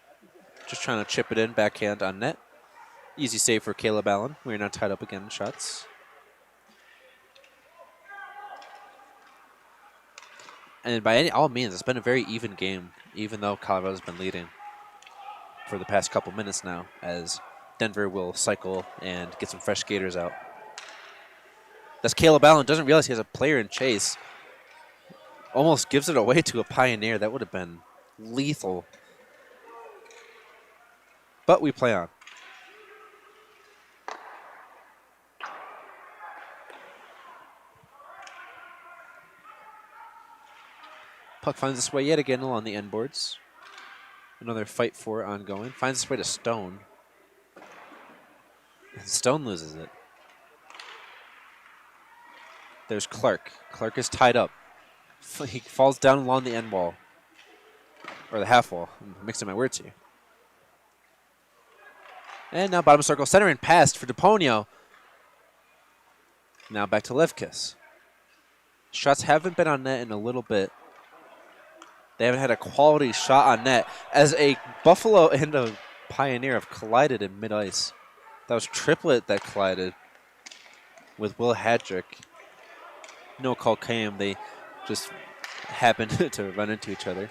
Speaker 7: Just trying to chip it in, backhand on net. Easy save for Caleb Allen. We're not tied up again in shots. And by all means, it's been a very even game, even though Colorado's been leading for the past couple minutes now, as Denver will cycle and get some fresh skaters out. That's Caleb Allen. Doesn't realize he has a player in chase. Almost gives it away to a Pioneer. That would have been lethal. But we play on. Puck finds its way yet again along the end boards. Another fight for ongoing. Finds its way to Stone. And Stone loses it. There's Clark. Clark is tied up. He falls down along the end wall. Or the half wall. I'm mixing my words here. And now bottom circle. Center and passed for Deponio. Now back to Levkis. Shots haven't been on net in a little bit. They haven't had a quality shot on net as a Buffalo and a Pioneer have collided in mid-ice. That was Triplet that collided with Will Hadrick. No call came. They just happened to run into each other.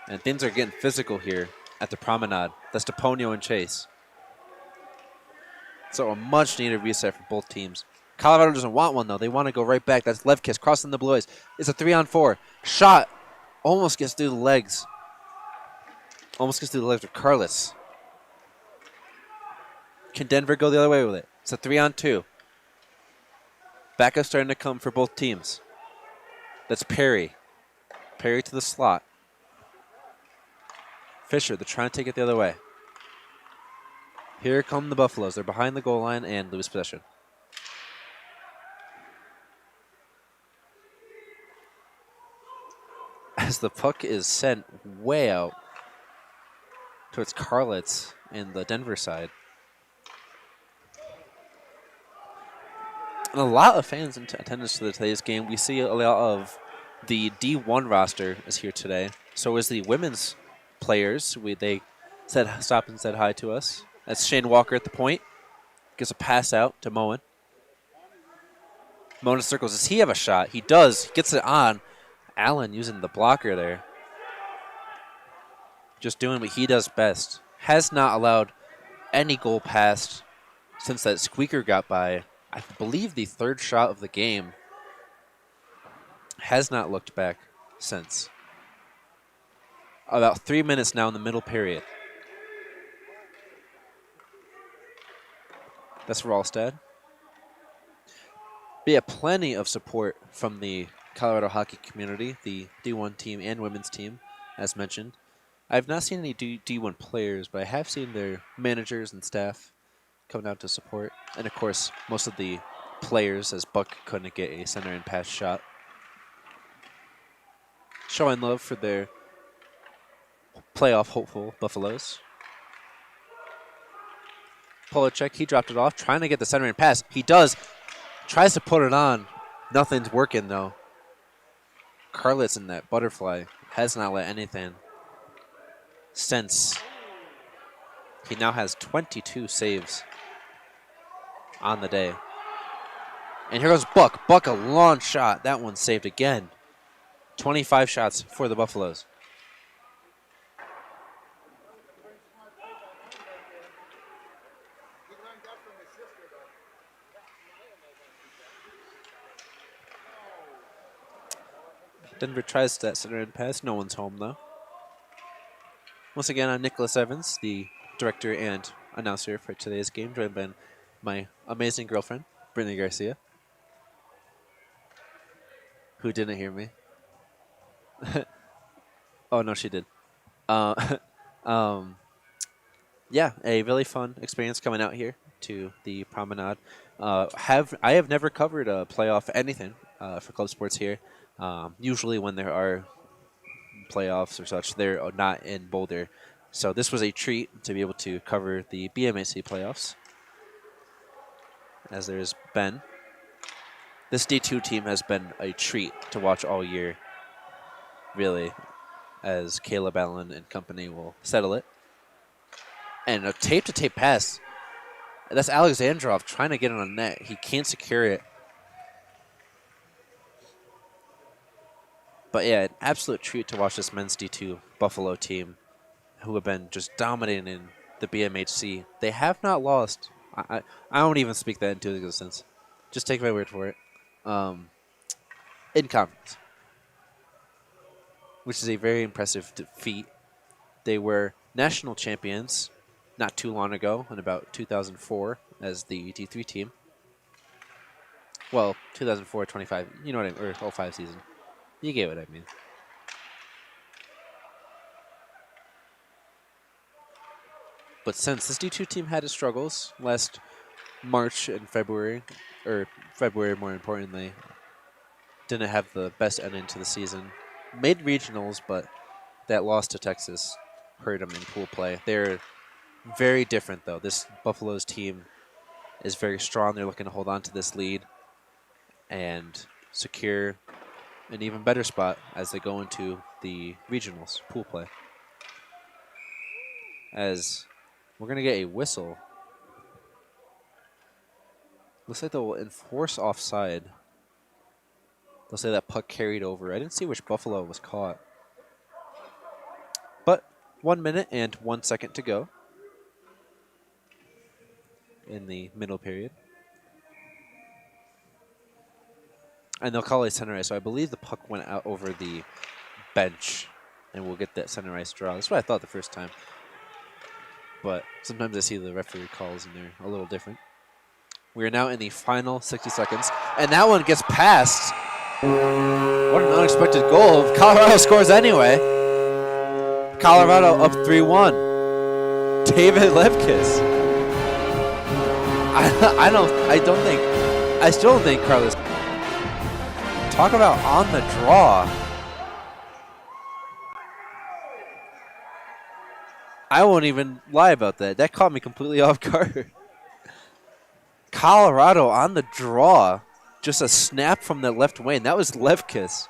Speaker 7: And things are getting physical here at the Promenade. That's Deponio and Chase. So a much-needed reset for both teams. Colorado doesn't want one, though. They want to go right back. That's Levkis crossing the blue ice. It's a 3-on-4. Shot almost gets through the legs. Almost gets through the legs of Carlos. Can Denver go the other way with it? It's a 3-on-2. Backup starting to come for both teams. That's Perry. Perry to the slot. Fisher, they're trying to take it the other way. Here come the Buffaloes. They're behind the goal line and lose possession. As the puck is sent way out towards Carlitz in the Denver side. And a lot of fans in attendance to today's game. We see a lot of the D1 roster is here today. So is the women's players. They stopped and said hi to us. That's Shane Walker at the point. Gives a pass out to Moen. Moen circles. Does he have a shot? He does. He gets it on. Allen using the blocker there. Just doing what he does best. Has not allowed any goal passed since that squeaker got by. I believe the third shot of the game. Has not looked back since. About 3 minutes now in the middle period. That's Ralstad. But yeah, plenty of support from the Colorado hockey community, the D1 team and women's team, as mentioned. I have not seen any D1 players, but I have seen their managers and staff come out to support. And of course, most of the players, as Buck couldn't get a center and pass shot. Showing love for their playoff hopeful Buffaloes. Polacek, he dropped it off, trying to get the center and pass. He does. Tries to put it on. Nothing's working, though. Carlitz in that butterfly has not let anything since. He now has 22 saves on the day. And here goes Buck. Buck, a long shot. That one's saved again. 25 shots for the Buffaloes. Denver tries that center and pass. No one's home, though. Once again, I'm Nicholas Evans, the director and announcer for today's game, joined by my amazing girlfriend, Brittany Garcia, who didn't hear me. Oh, no, she did. Yeah, a really fun experience coming out here to the Promenade. I have never covered a playoff anything for club sports here. Usually when there are playoffs or such, they're not in Boulder. So this was a treat to be able to cover the BMHC playoffs, as there's been. This D2 team has been a treat to watch all year, really, as Caleb Allen and company will settle it. And a tape-to-tape pass. That's Alexandrov trying to get it on net. He can't secure it. But yeah, an absolute treat to watch this men's D2 Buffalo team, who have been just dominating in the BMHC. They have not lost. I don't even speak that into existence. Just take my word for it. In conference, which is a very impressive feat. They were national champions not too long ago, in about 2004, as the D3 team. Well, 2004-25, you know what I mean, or 05 season. You get what I mean. But since this D2 team had its struggles last March and February, or February more importantly, didn't have the best ending to the season. Made regionals, but that loss to Texas hurt them in pool play. They're very different, though. This Buffalo's team is very strong. They're looking to hold on to this lead. And secure an even better spot as they go into the regionals pool play. As we're going to get a whistle. Looks like they'll enforce offside. They'll say that puck carried over. I didn't see which Buffalo was caught. But 1 minute and 1 second to go in the middle period. And they'll call a center ice. So I believe the puck went out over the bench, and we'll get that center ice draw. That's what I thought the first time. But sometimes I see the referee calls, and they're a little different. We are now in the final 60 seconds, and that one gets passed. What an unexpected goal. Colorado scores anyway. Colorado up 3-1. David Levkis. I still don't think Carlos. Talk about on the draw. I won't even lie about that. That caught me completely off guard. Colorado on the draw. Just a snap from the left wing. That was Levkis.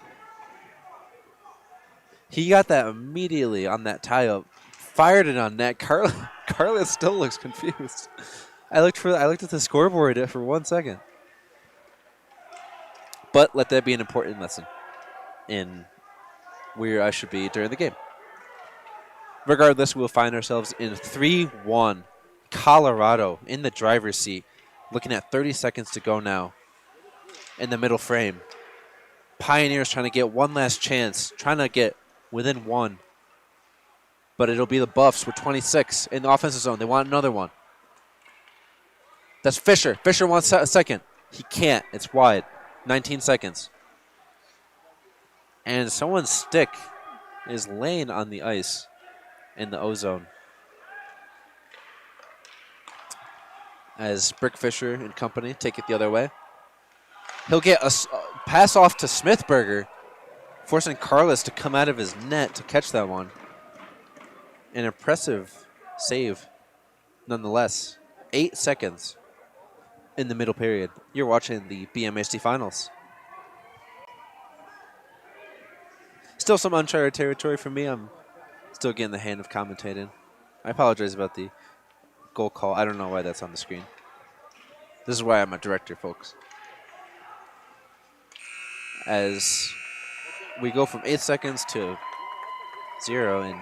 Speaker 7: He got that immediately on that tie-up. Fired it on net. Carlos still looks confused. I looked at the scoreboard for 1 second. But let that be an important lesson in where I should be during the game. Regardless, we'll find ourselves in 3-1. Colorado in the driver's seat. Looking at 30 seconds to go now in the middle frame. Pioneers trying to get one last chance, trying to get within one. But it'll be the Buffs with 26 in the offensive zone. They want another one. That's Fisher. Fisher wants a second. He can't. It's wide. 19 seconds. And someone's stick is laying on the ice in the O-zone. As Brick Fisher and company take it the other way. He'll get a pass off to Smithberger, forcing Carlos to come out of his net to catch that one. An impressive save, nonetheless. 8 seconds in the middle period. You're watching the BMHC Finals. Still some uncharted territory for me. I'm still getting the hang of commentating. I apologize about the goal call. I don't know why that's on the screen. This is why I'm a director, folks. As we go from 8 seconds to 0 in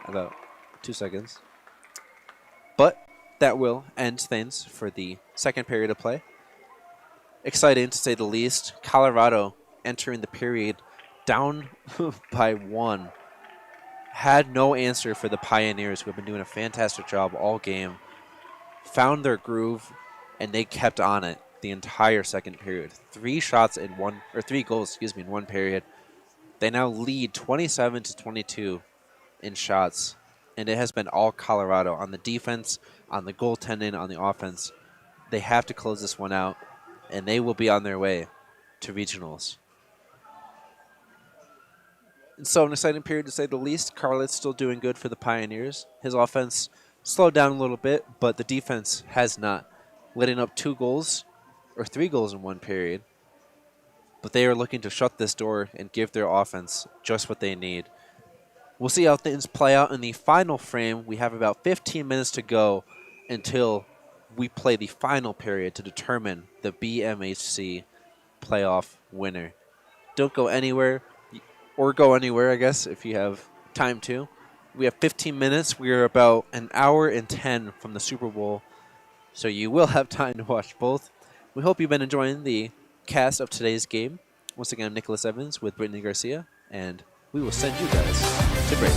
Speaker 7: about 2 seconds. But that will end things for the second period of play. Exciting to say the least. Colorado entering the period down by 1. Had no answer for the Pioneers, who have been doing a fantastic job all game. Found their groove, and they kept on it the entire second period. 3 goals in one period. They now lead 27-22 in shots, and it has been all Colorado on the defense, on the goaltending, on the offense. They have to close this one out, and they will be on their way to regionals. So an exciting period to say the least. Carlet's still doing good for the Pioneers. His offense slowed down a little bit, but the defense has not. Letting up 3 goals in one period. But they are looking to shut this door and give their offense just what they need. We'll see how things play out in the final frame. We have about 15 minutes to go until we play the final period to determine the BMHC playoff winner. Don't go anywhere. Or go anywhere, I guess, if you have time to. We have 15 minutes. We are about an hour and 10 from the Super Bowl, so you will have time to watch both. We hope you've been enjoying the cast of today's game. Once again, I'm Nicholas Evans with Brittany Garcia, and we will send you guys to break.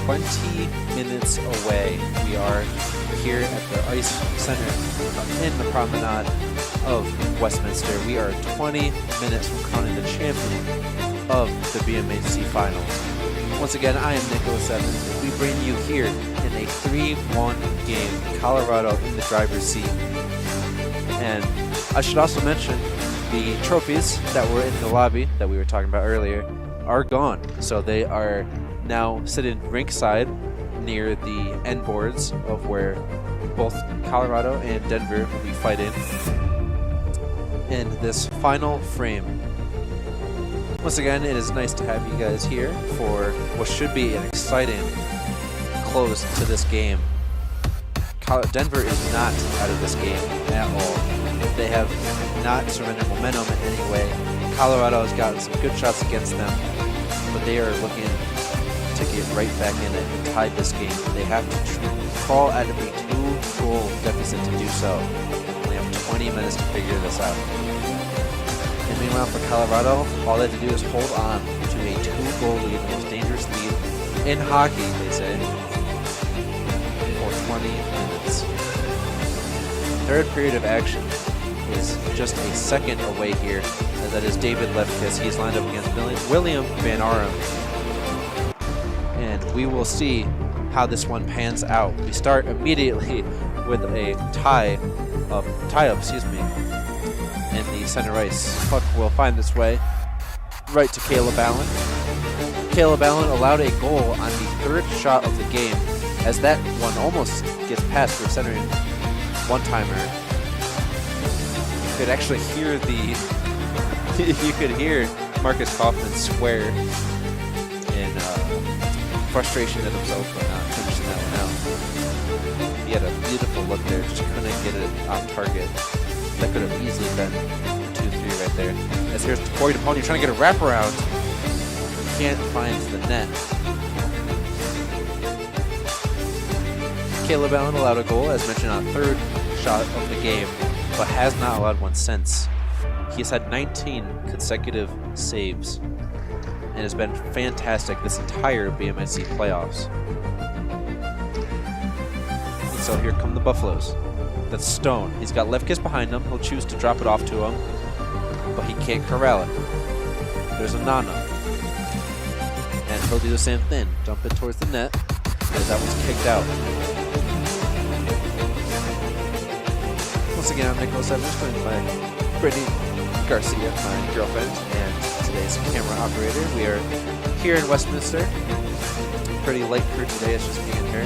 Speaker 7: 20 minutes away. We are here at the Ice Center in the promenade of Westminster. We are 20 minutes from crowning the champion of the BMHC Finals. Once again, I am Nicholas Evans, and we bring you here in a 3-1 game. Colorado in the driver's seat. And I should also mention the trophies that were in the lobby that we were talking about earlier are gone. So they are now sitting rinkside near the end boards of where both Colorado and Denver will be fighting in this final frame. Once again, it is nice to have you guys here for what should be an exciting close to this game. Denver is not out of this game at all. They have not surrendered momentum in any way. Colorado has gotten some good shots against them, but they are looking to get right back in it and tie this game. They have to crawl out of a 2-goal deficit to do so. They have 20 minutes to figure this out. And meanwhile, for Colorado, all they have to do is hold on to a 2-goal lead, the most dangerous lead in hockey, they say, for 20 minutes. Third period of action is just a second away here, and that is David Lefkis. He's lined up against William Van Arum. And we will see how this one pans out. We start immediately with a tie-up, in the center ice. Puck will find its way right to Caleb Allen. Caleb Allen allowed a goal on the third shot of the game, as that one almost gets past for centering one-timer. You could actually hear you could hear Marcus Kaufman swear in frustration at himself for not finishing that one out. He had a beautiful look there, just couldn't get it on target. That could have easily been 2-3 right there. As here's Corey DePony trying to get a wraparound. Can't find the net. Caleb Allen allowed a goal, as mentioned, on third shot of the game, but has not allowed one since. He's had 19 consecutive saves and has been fantastic this entire BMHC playoffs. And so here come the Buffaloes. That's Stone. He's got Lefkis behind him. He'll choose to drop it off to him, but he can't corral it. There's a Nana. And he'll do the same thing. Dump it towards the net, as that one's kicked out. Once again, I'm Nicholas Evans, joined by Brittany Garcia, my girlfriend, and today's camera operator. We are here in Westminster. Pretty light crew today, it's just me and her.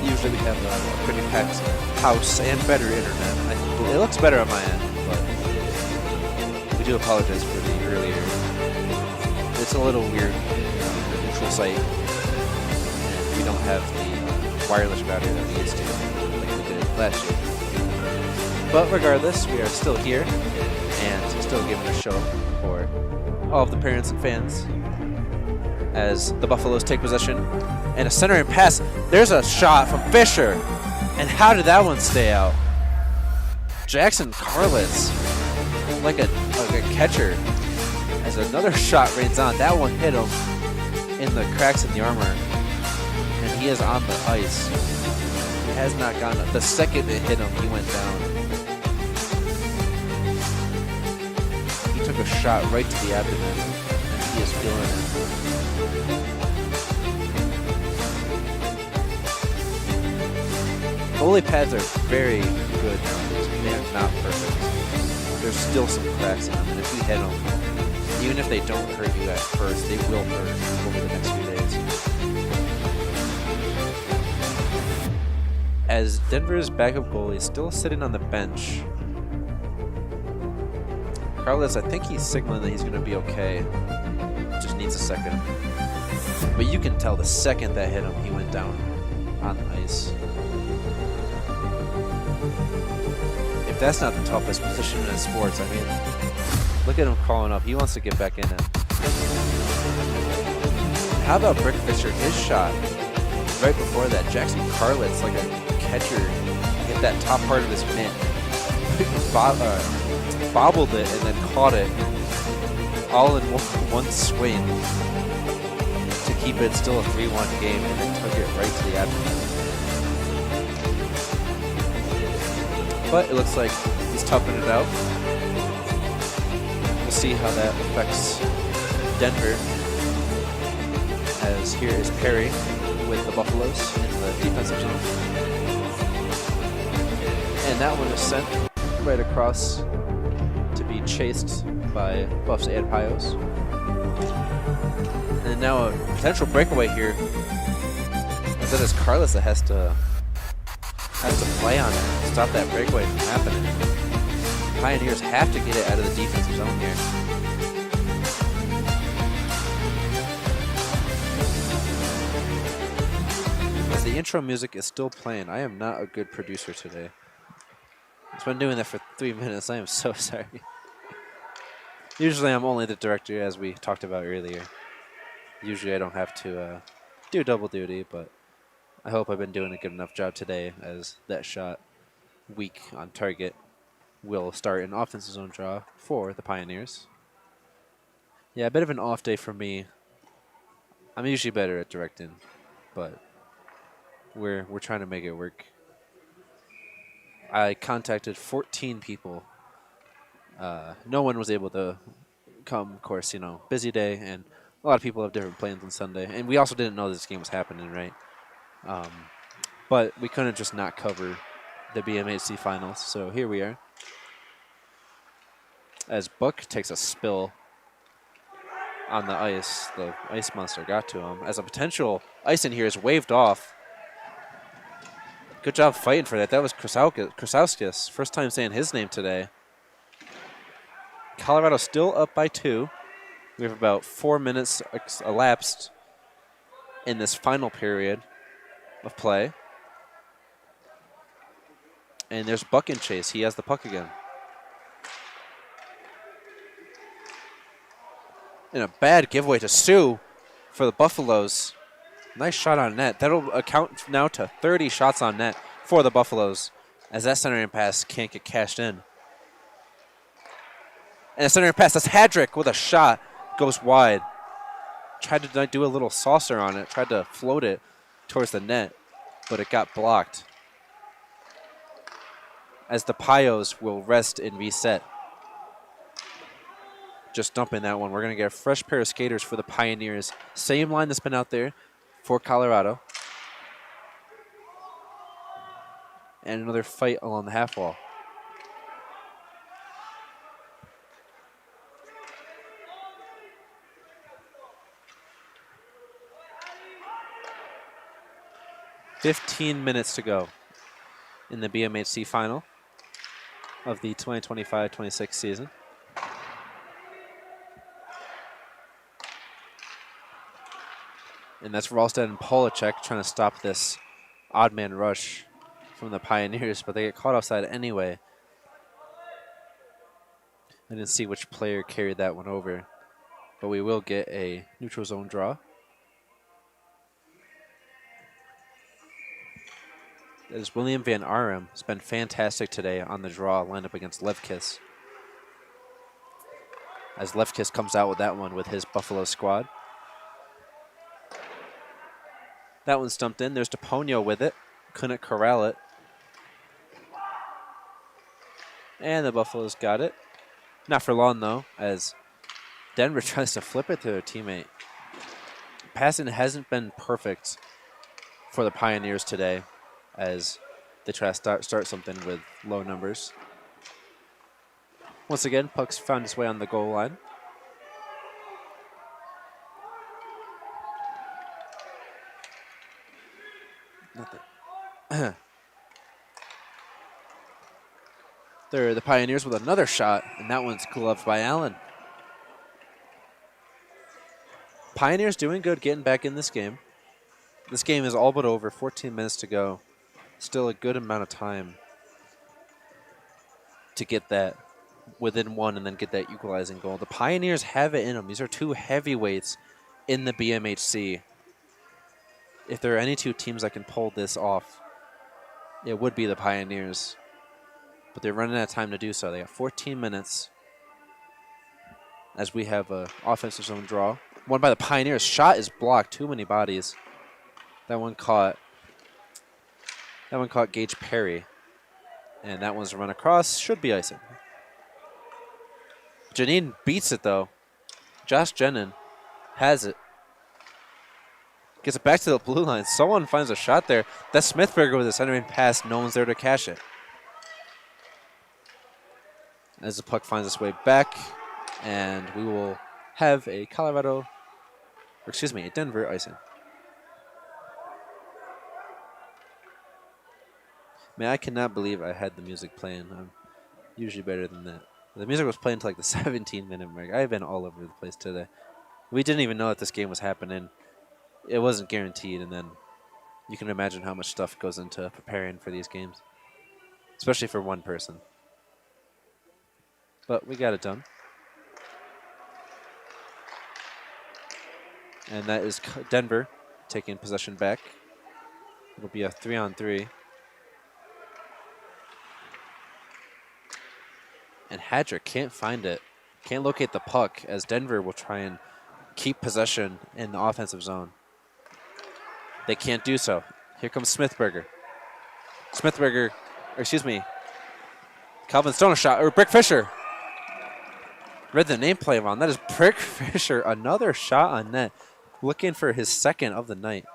Speaker 7: Usually we have a pretty packed house and better internet. It looks better on my end, but we do apologize for the earlier. It's a little weird, neutral site, and we don't have the wireless router that we used to, like we did last year. But regardless, we are still here and still giving a show for all of the parents and fans as the Buffaloes take possession. And a centering pass. There's a shot from Fisher. And how did that one stay out? Jackson Carlitz, like a catcher, as another shot rains on. That one hit him in the cracks in the armor. And he is on the ice. He has not gone up. The second it hit him, he went down. He took a shot right to the abdomen, and he is feeling it. Goalie pads are very good nowadays. They're not perfect. There's still some cracks in them, and if you hit them, even if they don't hurt you at first, they will hurt over the next few days. As Denver's backup goalie is still sitting on the bench, Carlos, I think he's signaling that he's going to be okay. Just needs a second. But you can tell the second that hit him, he went down on the ice. If that's not the toughest position in sports, I mean, look at him crawling up. He wants to get back in it. How about Brick Fisher? His shot right before that, Jackson Carlitz, like a catcher, hit that top part of his mitt, bobbled it, and then caught it all in one swing to keep it still a 3-1 game, and then took it right to the abdomen. But it looks like he's toughing it out. We'll see how that affects Denver, as here is Perry with the Buffaloes in the defensive zone. And that one is sent right across to be chased by Buffs and Pios. And now a potential breakaway here. As it is Carlos that has to play on it to stop that breakaway from happening. Pioneers have to get it out of the defensive zone here. As the intro music is still playing, I am not a good producer today. I've been doing that for 3 minutes. I am so sorry. Usually I'm only the director, as we talked about earlier. Usually I don't have to do double duty, but I hope I've been doing a good enough job today, as that shot weak on target will start an offensive zone draw for the Pioneers. Yeah, a bit of an off day for me. I'm usually better at directing, but we're trying to make it work. I contacted 14 people. No one was able to come, of course, you know, busy day, and a lot of people have different plans on Sunday. And we also didn't know this game was happening, right? But we couldn't just not cover the BMHC finals, so here we are. As Buck takes a spill on the ice, the ice monster got to him. As a potential ice in here is waved off. Good job fighting for that. That was Krasowskis. First time saying his name today. Colorado still up by 2. We have about 4 minutes elapsed in this final period of play. And there's Buck in chase. He has the puck again. And a bad giveaway to Sue for the Buffaloes. Nice shot on net. That'll account now to 30 shots on net for the Buffaloes, as that centering pass can't get cashed in. And a centering pass, that's Hadrick with a shot, goes wide. Tried to do a little saucer on it, tried to float it towards the net, but it got blocked. As the Pios will rest and reset. Just dumping that one. We're going to get a fresh pair of skaters for the Pioneers. Same line that's been out there for Colorado. And another fight along the half wall. "15 minutes to go in the BMHC final of the 2025-26 season. And that's Ralstad and Polacek trying to stop this odd man rush from the Pioneers, but they get caught offside anyway. I didn't see which player carried that one over, but we will get a neutral zone draw. That is William Van Arum. Has been fantastic today on the draw, lined up against Levkis. As Levkis comes out with that one with his Buffalo squad. That one stumped in. There's DePonio with it. Couldn't corral it. And the Buffaloes got it. Not for long, though, as Denver tries to flip it to their teammate. Passing hasn't been perfect for the Pioneers today, as they try to start something with low numbers. Once again, puck's found its way on the goal line. Nothing. They're the Pioneers with another shot, and that one's gloved by Allen. Pioneers doing good getting back in this game. This game is all but over, 14 minutes to go. Still a good amount of time to get that within one and then get that equalizing goal. The Pioneers have it in them. These are two heavyweights in the BMHC. If there are any two teams that can pull this off, it would be the Pioneers. But they're running out of time to do so. They have 14 minutes as we have an offensive zone draw One by the Pioneers. Shot is blocked. Too many bodies. That one caught Gage Perry. And that one's run across. Should be icing. Janine beats it, though. Josh Jenin has it. Gets it back to the blue line. Someone finds a shot there. That's Smithberger with a centering pass. No one's there to cash it. As the puck finds its way back, and we will have a a Denver icing. Man, I cannot believe I had the music playing. I'm usually better than that. The music was playing until like the 17-minute mark. I've been all over the place today. We didn't even know that this game was happening. It wasn't guaranteed, and then you can imagine how much stuff goes into preparing for these games, especially for one person. But we got it done. And that is Denver taking possession back. It'll be a 3-on-3. And Hadrick can't find it. Can't locate the puck as Denver will try and keep possession in the offensive zone. They can't do so. Here comes Smithberger. Calvin Stone a shot, or Brick Fisher. Read the nameplate wrong. That is Brick Fisher. Another shot on net. Looking for his second of the night.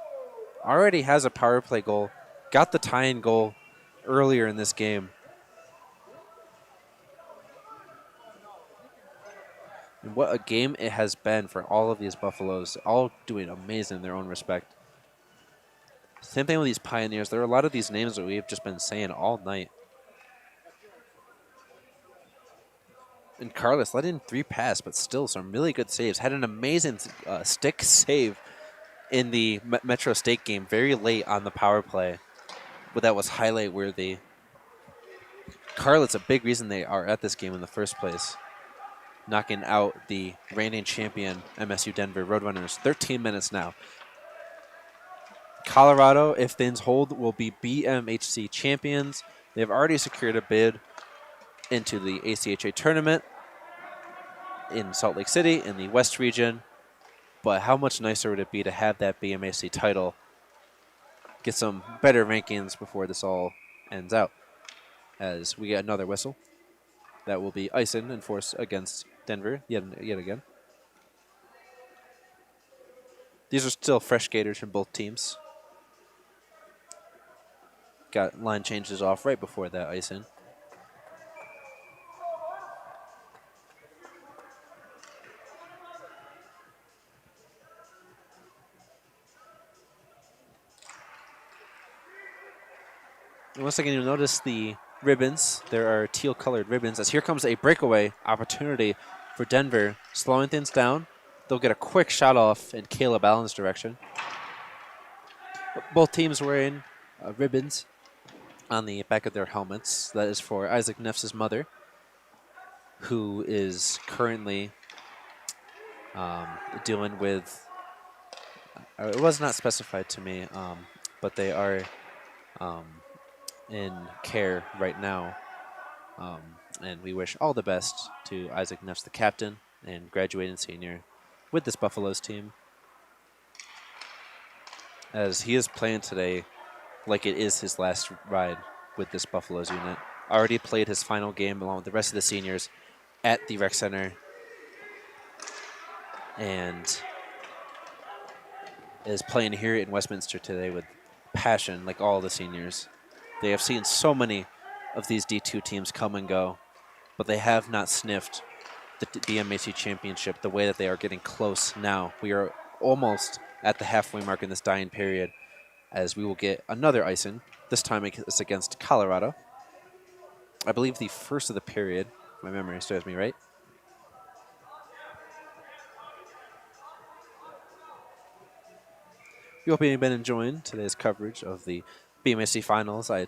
Speaker 7: Already has a power play goal. Got the tying goal earlier in this game. And what a game it has been for all of these Buffaloes. All doing amazing in their own respect. Same thing with these Pioneers. There are a lot of these names that we've just been saying all night. And Carlos let in 3 passes, but still some really good saves. Had an amazing stick save in the Metro State game very late on the power play. But that was highlight worthy. Carlos, a big reason they are at this game in the first place. Knocking out the reigning champion MSU Denver Roadrunners. 13 minutes now. Colorado, if things hold, will be BMHC champions. They've already secured a bid into the ACHA tournament in Salt Lake City in the West region. But how much nicer would it be to have that BMHC title, get some better rankings before this all ends out, as we get another whistle. That will be icing enforced against Denver yet again. These are still fresh skaters from both teams. Got line changes off right before that icing. Once again, you'll notice the ribbons. There are teal-colored ribbons as here comes a breakaway opportunity for Denver. Slowing things down. They'll get a quick shot off in Caleb Allen's direction. Both teams wearing ribbons on the back of their helmets. That is for Isaac Neff's mother, who is currently dealing with, it was not specified to me, but they are in care right now. And we wish all the best to Isaac Neff's, the captain and graduating senior with this Buffaloes team, as he is playing today like it is his last ride with this Buffaloes unit. Already played his final game along with the rest of the seniors at the rec center, and is playing here in Westminster today with passion like all the seniors. They have seen so many of these D2 teams come and go, but they have not sniffed the BMHC championship the way that they are getting close now. We are almost at the halfway mark in this dying period, as we will get another icing. This time it's against Colorado. I believe the first of the period, if my memory serves me right. We hope you've been enjoying today's coverage of the BMHC finals. I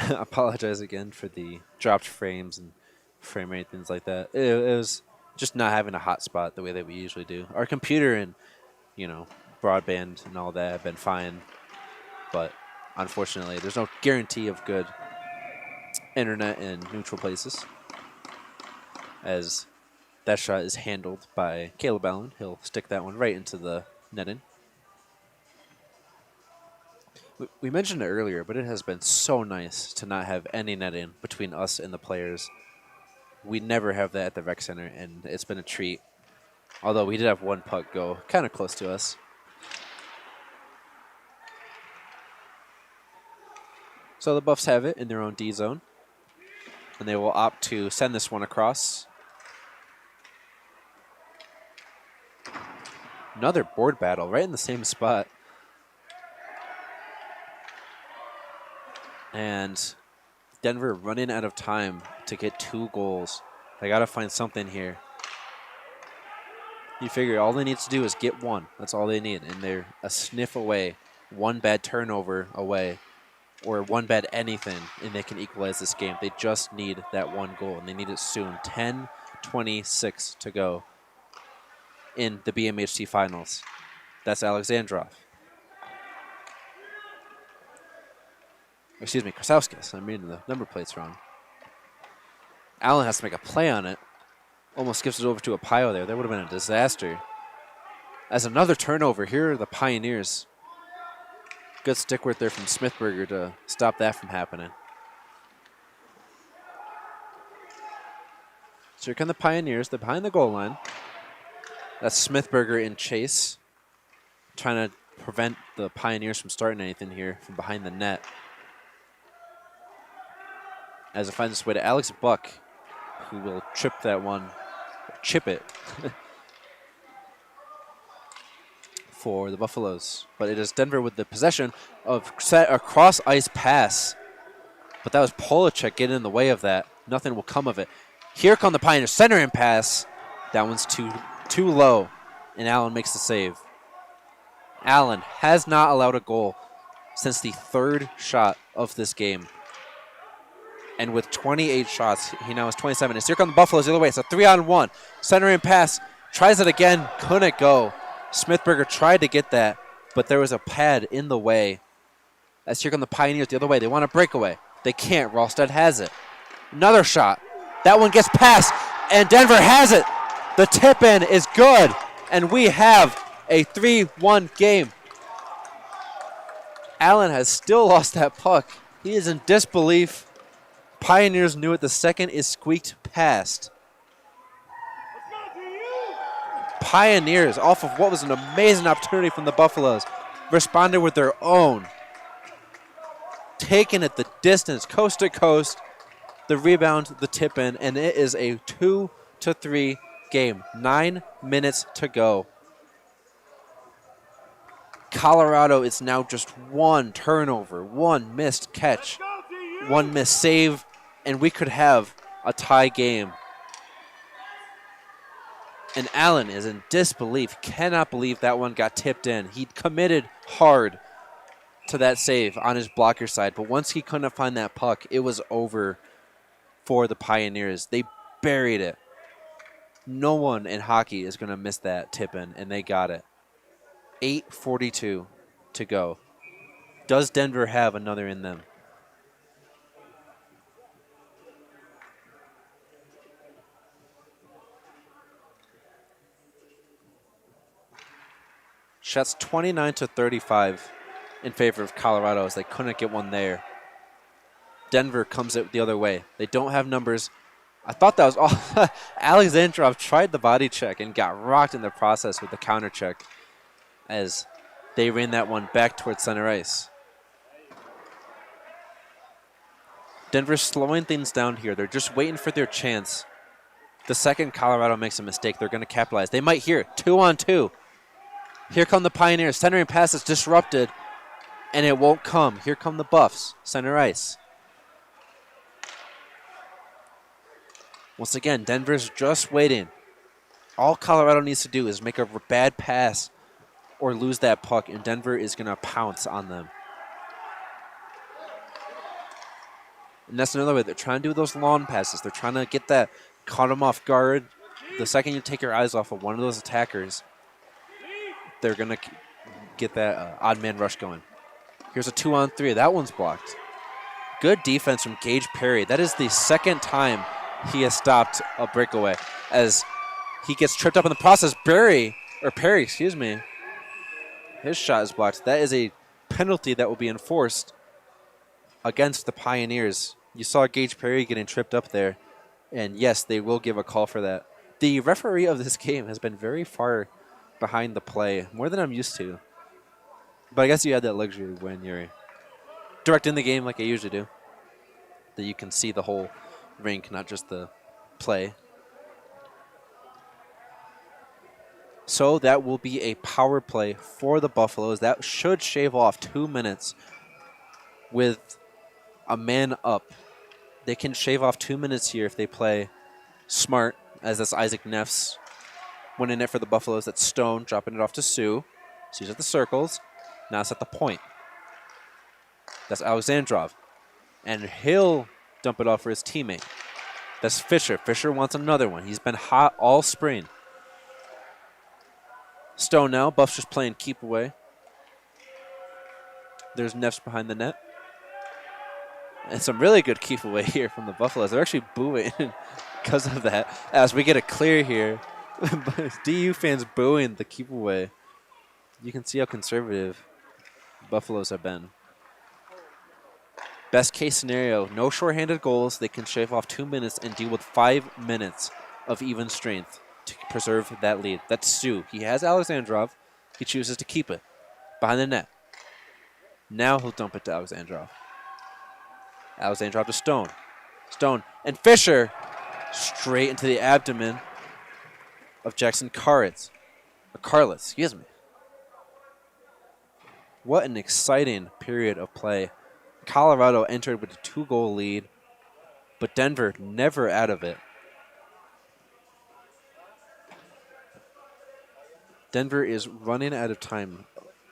Speaker 7: apologize again for the dropped frames and frame rate, things like that. It was just not having a hot spot the way that we usually do. Our computer and, broadband and all that have been fine, but unfortunately there's no guarantee of good internet in neutral places, as That shot is handled by Caleb Allen. He'll stick that one right into the netting. We mentioned it earlier, but it has been so nice to not have any netting between us and the players. We never have that at the rec center, and it's been a treat. Although we did have one puck go kind of close to us. So the Buffs have it in their own D zone, and they will opt to send this one across. Another board battle right in the same spot. And Denver running out of time to get 2 goals. They got to find something here. You figure all they need to do is get 1. That's all they need. And they're a sniff away, 1 bad turnover away, or 1 bad anything, and they can equalize this game. They just need that 1 goal, and they need it soon. 10:26 to go in the BMHC finals. That's Alexandrov. Excuse me, Krasauskas. I'm reading the number plates wrong. Allen has to make a play on it. Almost gives it over to a Pio there. That would have been a disaster. As another turnover, here are the Pioneers. Good stick work there from Smithberger to stop that from happening. So here come the Pioneers. They're behind the goal line. That's Smithberger in chase, trying to prevent the Pioneers from starting anything here from behind the net. As it finds its way to Alex Buck, who will chip it for the Buffaloes. But it is Denver with the possession of a cross-ice pass. But that was Polacek getting in the way of that. Nothing will come of it. Here come the Pioneers. Center-in pass. That one's too low, and Allen makes the save. Allen has not allowed a goal since the 3rd shot of this game. And with 28 shots, he now has 27. And here come the Buffaloes the other way. It's a 3-on-1. Center-in pass. Tries it again. Couldn't go. Smithberger tried to get that, but there was a pad in the way. As here come the Pioneers the other way. They want a breakaway. They can't. Ralstad has it. Another shot. That one gets past, and Denver has it. The tip-in is good, and we have a 3-1 game. Allen has still lost that puck. He is in disbelief. Pioneers knew it the second is squeaked past. Pioneers, off of what was an amazing opportunity from the Buffaloes, responded with their own. Taking it the distance, coast to coast. The rebound, the tip-in, and it is a 2-3 game. 9 minutes to go. Colorado is now just 1 turnover, 1 missed catch, 1 missed save, and we could have a tie game. And Allen is in disbelief, cannot believe that one got tipped in. He committed hard to that save on his blocker side, but once he couldn't find that puck, it was over for the Pioneers. They buried it. No one in hockey is going to miss that tip-in, and they got it. 8:42 to go. Does Denver have another in them? Shots 29-35 in favor of Colorado as they couldn't get one there. Denver comes it the other way. They don't have numbers. I thought that was all. Alexandrov tried the body check and got rocked in the process with the counter check as they ran that one back towards center ice. Denver's slowing things down here. They're just waiting for their chance. The second Colorado makes a mistake, they're going to capitalize. They might hear it. 2-on-2. Here come the Pioneers. Centering pass is disrupted, and it won't come. Here come the Buffs. Center ice. Once again, Denver's just waiting. All Colorado needs to do is make a bad pass or lose that puck, and Denver is going to pounce on them. And that's another way. They're trying to do those long passes. They're trying to get that, caught them off guard. The second you take your eyes off of one of those attackers, they're going to get that odd man rush going. Here's a 2-on-3. That one's blocked. Good defense from Gage Perry. That is the second time he has stopped a breakaway, as He gets tripped up in the process. Perry, excuse me. His shot is blocked. That is a penalty that will be enforced against the Pioneers. You saw Gage Perry getting tripped up there. And yes, they will give a call for that. The referee of this game has been very far behind the play, more than I'm used to. But I guess you have that luxury when you're directing the game like I usually do, that you can see the whole rink, not just the play. So that will be a power play for the Buffaloes. That should shave off 2 minutes with a man up. They can shave off 2 minutes here if they play smart, as that's Isaac Neffs winning it for the Buffaloes. That's Stone dropping it off to Sue. Sue's at the circles. Now it's at the point. That's Alexandrov. And he'll dump it off for his teammate. That's Fisher. Fisher wants another one. He's been hot all spring. Stone now. Buff's just playing keep away. There's Neffs behind the net. And some really good keep away here from the Buffaloes. They're actually booing because of that. As we get a clear here. DU fans booing the keep away. You can see how conservative Buffaloes have been. Best case scenario, no shorthanded goals. They can shave off 2 minutes and deal with 5 minutes of even strength to preserve that lead. That's Sue. He has Alexandrov. He chooses to keep it behind the net. Now he'll dump it to Alexandrov. Alexandrov to Stone. Stone and Fisher straight into the abdomen of Jackson Carlitz. Excuse me. What an exciting period of play. Colorado entered with a 2-goal lead, but Denver never out of it. Denver is running out of time.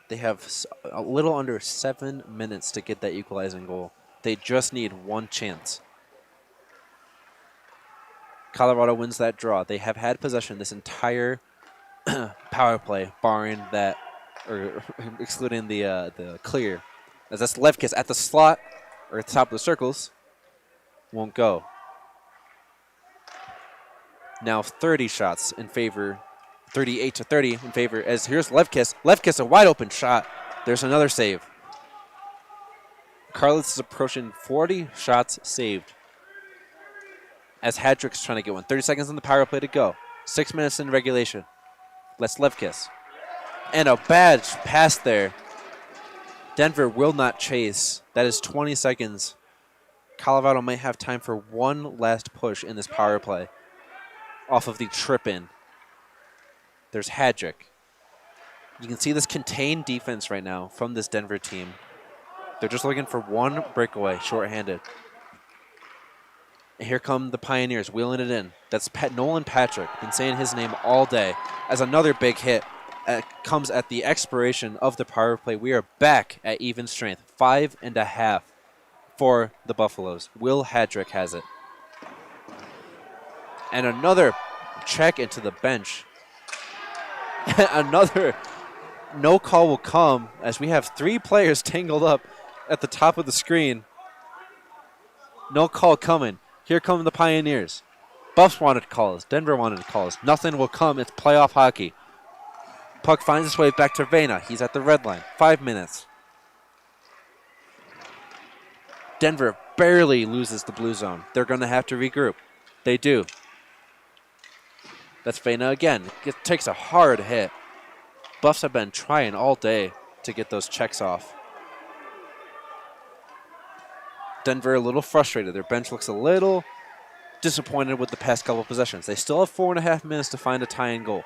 Speaker 7: They have a little under 7 minutes to get that equalizing goal. They just need one chance. Colorado wins that draw. They have had possession this entire power play, barring that, or excluding the clear. As that's Levkis at the slot, or at the top of the circles, won't go. Now 30 shots in favor, 38 to 30 in favor, as here's Levkis. Levkis, a wide open shot. There's another save. Carlitz is approaching 40 shots saved. As Hadrick's trying to get one. 30 seconds on the power play to go. 6 minutes in regulation. Let's Levkis. And a bad pass there. Denver will not chase. That is 20 seconds. Colorado might have time for one last push in this power play. Off of the trip in. There's Hadrick. You can see this contained defense right now from this Denver team. They're just looking for one breakaway, shorthanded. And here come the Pioneers wheeling it in. That's Nolan Patrick. Been saying his name all day. As another big hit comes at the expiration of the power play. We are back at even strength. 5.5 for the Buffaloes. Will Hadrick has it. And another check into the bench. Another no call will come as we have 3 players tangled up at the top of the screen. No call coming. Here come the Pioneers. Buffs wanted calls. Denver wanted calls. Nothing will come. It's playoff hockey. Puck finds its way back to Vena. He's at the red line. 5 minutes. Denver barely loses the blue zone. They're going to have to regroup. They do. That's Vena again. It takes a hard hit. Buffs have been trying all day to get those checks off. Denver a little frustrated. Their bench looks a little disappointed with the past couple possessions. They still have 4.5 minutes to find a tying goal.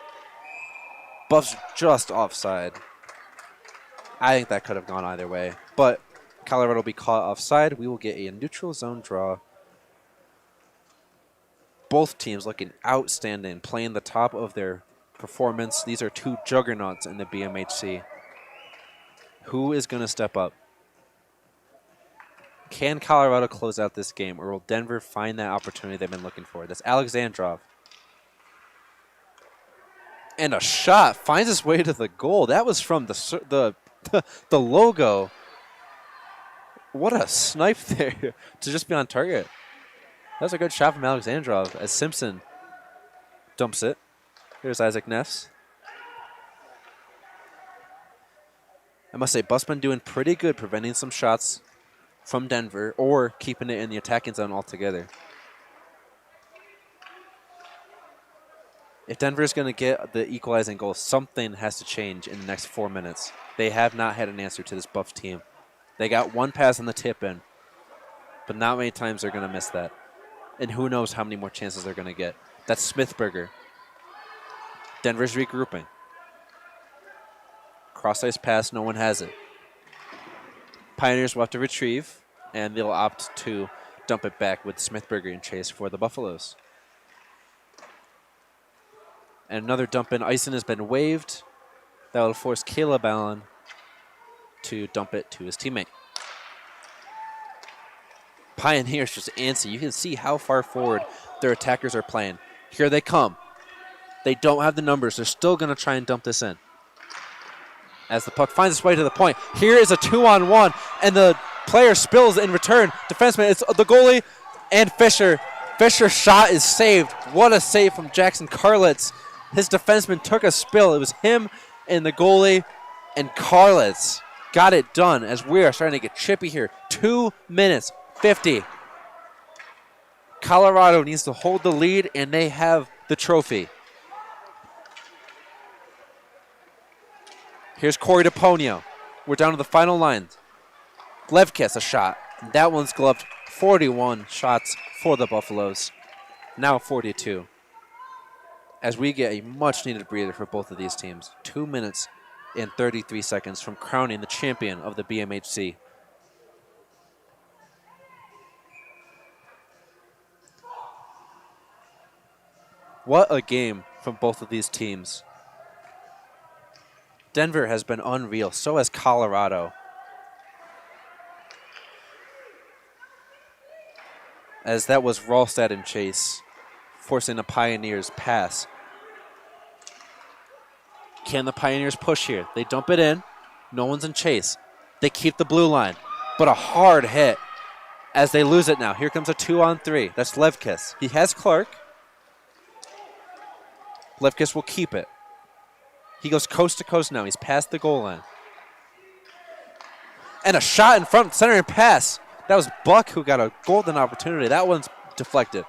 Speaker 7: Buffs just offside. I think that could have gone either way. But Colorado will be caught offside. We will get a neutral zone draw. Both teams looking outstanding, playing the top of their performance. These are 2 juggernauts in the BMHC. Who is going to step up? Can Colorado close out this game, or will Denver find that opportunity they've been looking for? That's Alexandrov. And a shot finds its way to the goal. That was from the logo. What a snipe there to just be on target. That was a good shot from Alexandrov as Simpson dumps it. Here's Isaac Ness. I must say, Buff's been doing pretty good preventing some shots from Denver or keeping it in the attacking zone altogether. If Denver's going to get the equalizing goal, something has to change in the next 4 minutes. They have not had an answer to this Buffs team. They got one pass on the tip-in, but not many times they're going to miss that. And who knows how many more chances they're going to get. That's Smithberger. Denver's regrouping. Cross-ice pass, no one has it. Pioneers will have to retrieve, and they'll opt to dump it back with Smithberger in chase for the Buffaloes. And another dump in. Icing has been waived. That will force Caleb Allen to dump it to his teammate. Pioneers just antsy. You can see how far forward their attackers are playing. Here they come. They don't have the numbers. They're still going to try and dump this in. As the puck finds its way to the point. Here is a 2-on-1, and the player spills in return. Defenseman, it's the goalie and Fisher. Fisher's shot is saved. What a save from Jackson Carlitz. His defenseman took a spill. It was him and the goalie, and Carlitz got it done as we are starting to get chippy here. 2 minutes 50. Colorado needs to hold the lead, and they have the trophy. Here's Corey DePonio. We're down to the final line. Levkis, a shot. That one's gloved. 41 shots for the Buffaloes. Now 42. As we get a much-needed breather for both of these teams. 2 minutes and 33 seconds from crowning the champion of the BMHC. What a game from both of these teams. Denver has been unreal. So has Colorado. As that was Ralstad in chase, forcing the Pioneers pass. Can the Pioneers push here? They dump it in. No one's in chase. They keep the blue line, but a hard hit as they lose it now. Here comes a 2-on-3. That's Levkis. He has Clark. Levkis will keep it. He goes coast to coast now. He's past the goal line. And a shot in front, center and pass. That was Buck who got a golden opportunity. That one's deflected.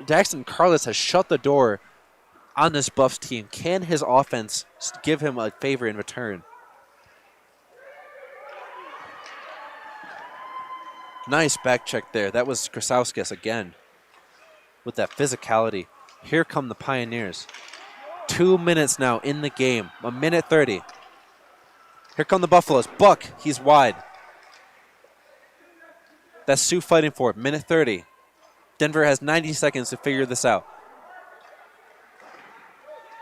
Speaker 7: Jackson Carlitz has shut the door on this Buffs team. Can his offense give him a favor in return? Nice back check there. That was Krasauskas again with that physicality. Here come the Pioneers. 2 minutes now in the game. 1:30. Here come the Buffaloes. Buck, he's wide. That's Sioux fighting for it. 1:30. Denver has 90 seconds to figure this out.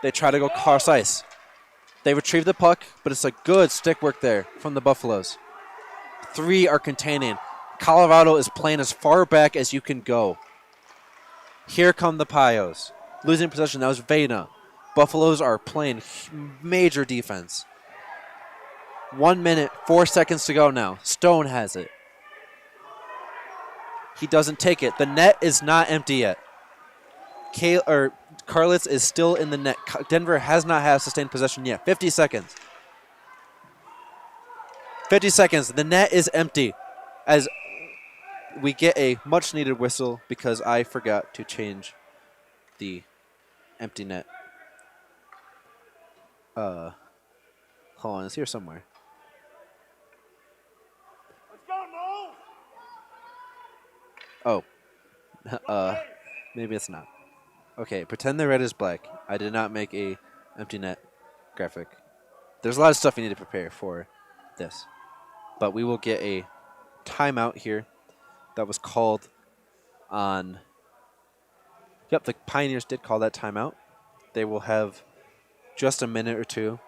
Speaker 7: They try to go cross ice. They retrieve the puck, but it's a good stick work there from the Buffaloes. 3 are containing. Colorado is playing as far back as you can go. Here come the Pios. Losing possession, that was Vena. Buffaloes are playing major defense. 1 minute, 4 seconds to go now. Stone has it. He doesn't take it. The net is not empty yet. Carlitz is still in the net. Denver has not had sustained possession yet. 50 seconds. 50 seconds. The net is empty as we get a much-needed whistle because I forgot to change the empty net. Hold on. It's here somewhere. Oh. Maybe it's not. Okay, pretend the red is black. I did not make a empty net graphic. There's a lot of stuff you need to prepare for this. But we will get a timeout here that was called on... Yep, the Pioneers did call that timeout. They will have just a minute or two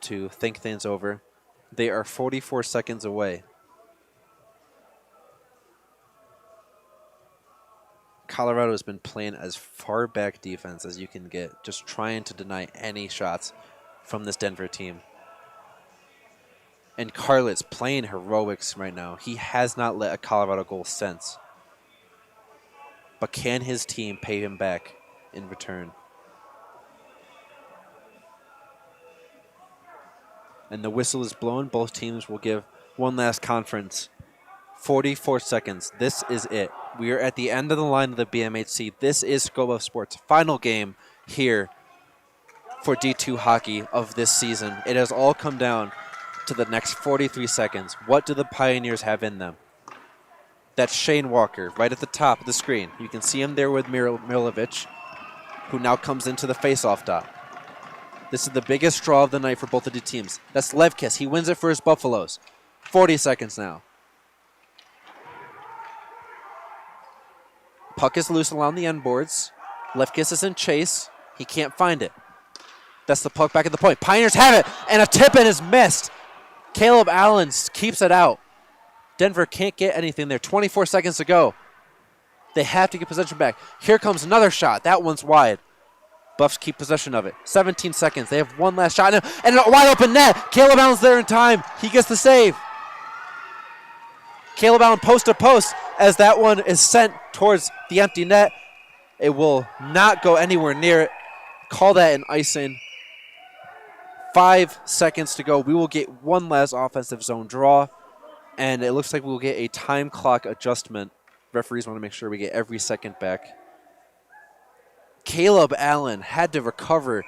Speaker 7: to think things over. They are 44 seconds away. Colorado has been playing as far back defense as you can get, just trying to deny any shots from this Denver team. And Carlitz playing heroics right now. He has not let a Colorado goal since. But can his team pay him back in return? And the whistle is blown. Both teams will give one last conference. 44 seconds. This is it. We are at the end of the line of the BMHC. This is Scope of Sports' final game here for D2 hockey of this season. It has all come down to the next 43 seconds. What do the Pioneers have in them? That's Shane Walker right at the top of the screen. You can see him there with Mirovic, who now comes into the faceoff dot. This is the biggest draw of the night for both of the teams. That's Levkis. He wins it for his Buffaloes. 40 seconds now. Puck is loose along the end boards. Levkis is in chase. He can't find it. That's the puck back at the point. Pioneers have it, and a tip-in is missed. Caleb Allen keeps it out. Denver can't get anything there. 24 seconds to go. They have to get possession back. Here comes another shot. That one's wide. Buffs keep possession of it. 17 seconds. They have one last shot, and a wide open net. Caleb Allen's there in time. He gets the save. Caleb Allen post to post as that one is sent towards the empty net. It will not go anywhere near it. Call that an icing. 5 seconds to go. We will get one last offensive zone draw, and it looks like we will get a time clock adjustment. Referees want to make sure we get every second back. Caleb Allen had to recover,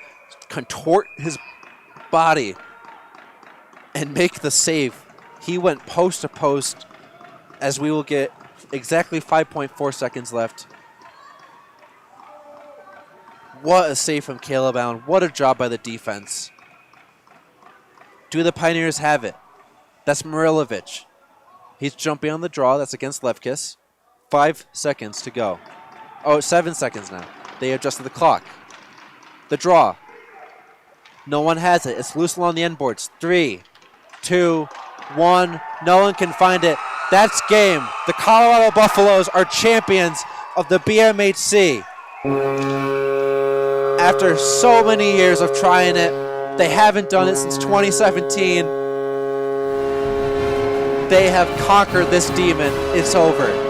Speaker 7: contort his body, and make the save. He went post to post as we will get exactly 5.4 seconds left. What a save from Caleb Allen. What a job by the defense. Do the Pioneers have it? That's Mirilovic. He's jumping on the draw. That's against Levkis. 5 seconds to go. Oh, 7 seconds now. They adjusted the clock. The draw. No one has it. It's loose along the end boards. 3, 2, 1. No one can find it. That's game. The Colorado Buffaloes are champions of the BMHC. After so many years of trying it, they haven't done it since 2017. They have conquered this demon. It's over.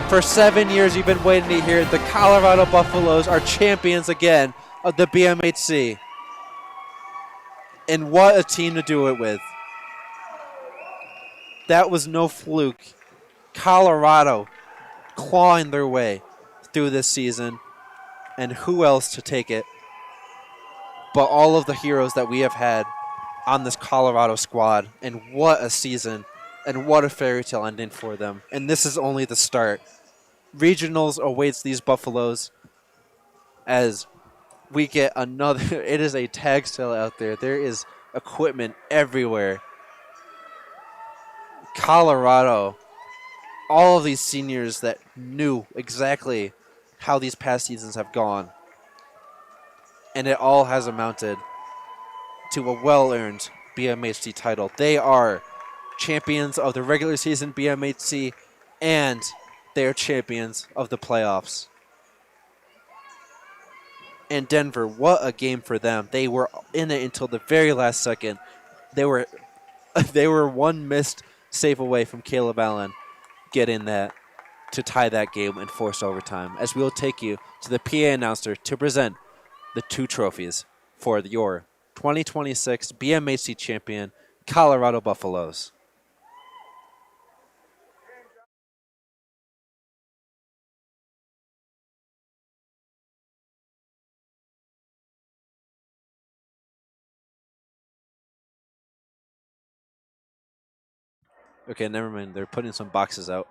Speaker 7: For 7 years you've been waiting to hear it. The Colorado Buffaloes are champions again of the BMHC. And what a team to do it with. That was no fluke. Colorado clawing their way through this season. And who else to take it but all of the heroes that we have had on this Colorado squad. And what a season. And what a fairy tale ending for them. And this is only the start. Regionals awaits these Buffaloes as we get another. It is a tag sale out there. There is equipment everywhere. Colorado, all of these seniors that knew exactly how these past seasons have gone. And it all has amounted to a well-earned BMHC title. They are champions of the regular season BMHC, and they are champions of the playoffs. And Denver, what a game for them. They were in it until the very last second. They were one missed save away from Caleb Allen getting that to tie that game and force overtime. As we will take you to the PA announcer to present the 2 trophies for your 2026 BMHC champion, Colorado Buffaloes. Okay, never mind. They're putting some boxes out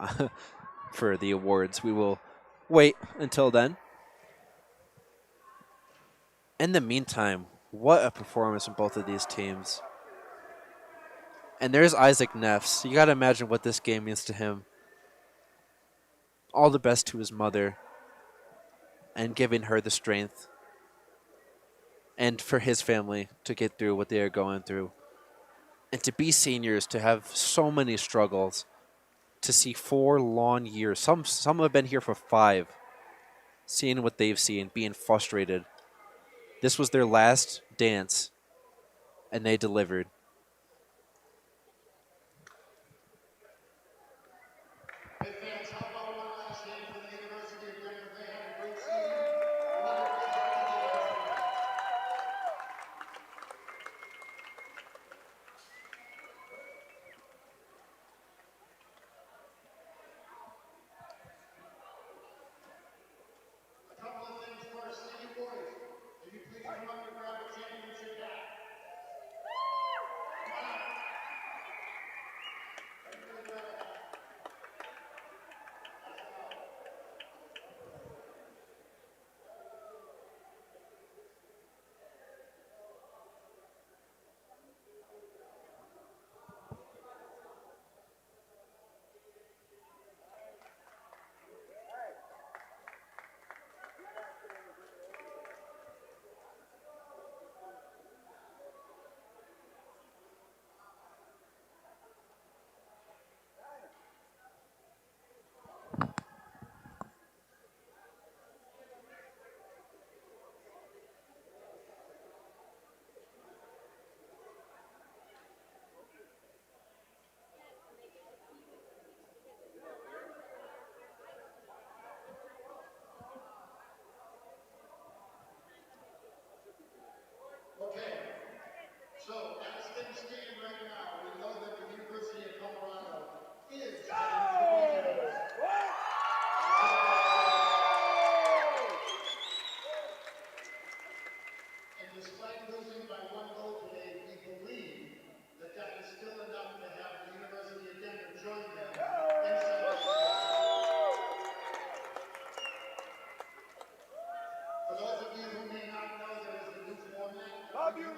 Speaker 7: for the awards. We will wait until then. In the meantime, what a performance from both of these teams. And there's Isaac Neffs. You got to imagine what this game means to him. All the best to his mother and giving her the strength. And for his family to get through what they are going through. And to be seniors, to have so many struggles, to see 4 long years. Some have been here for 5. Seeing what they've seen, being frustrated. This was their last dance, and they delivered.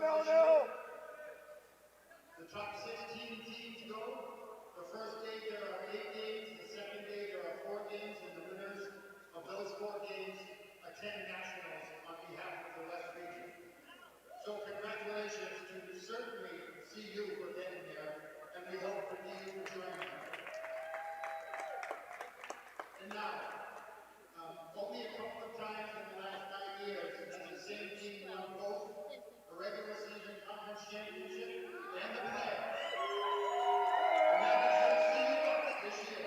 Speaker 13: The top 16 teams go. The first day there are 8 games, the second day there are 4 games, and the winners of those 4 games attend nationals on behalf of the West region. So congratulations to certainly CU for getting there, and we hope for you for joining us. And now, only a couple of times in the last 9 years has the same team won both the regular season conference championship and the playoffs. And that is what CU wants this year.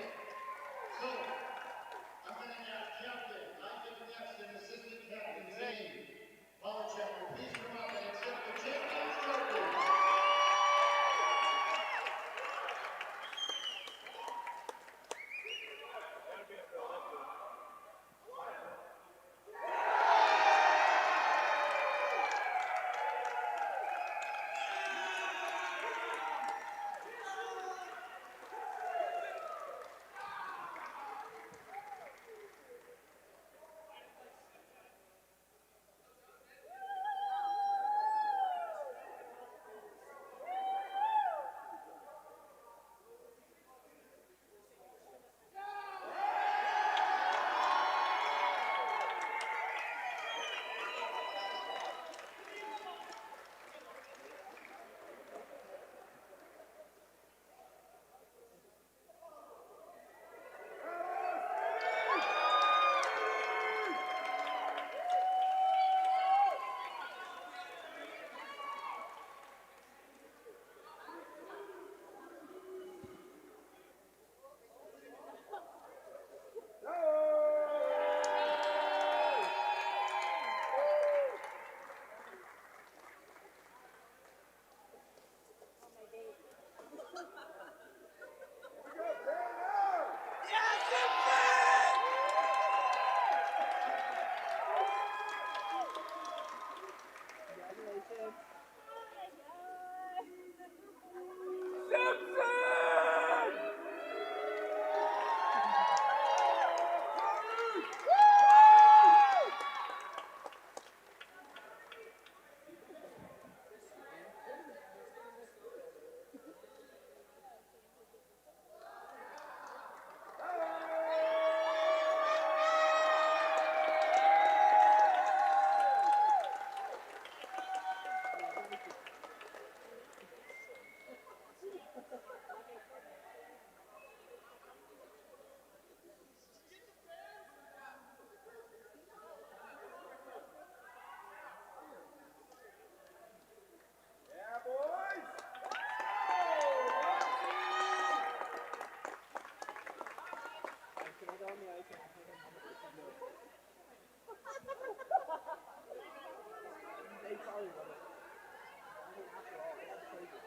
Speaker 13: So, I'm going to ask Captain, Tabitha Bettson, and Assistant Captain Zane Polachek to please come up and accept the champion's trophy.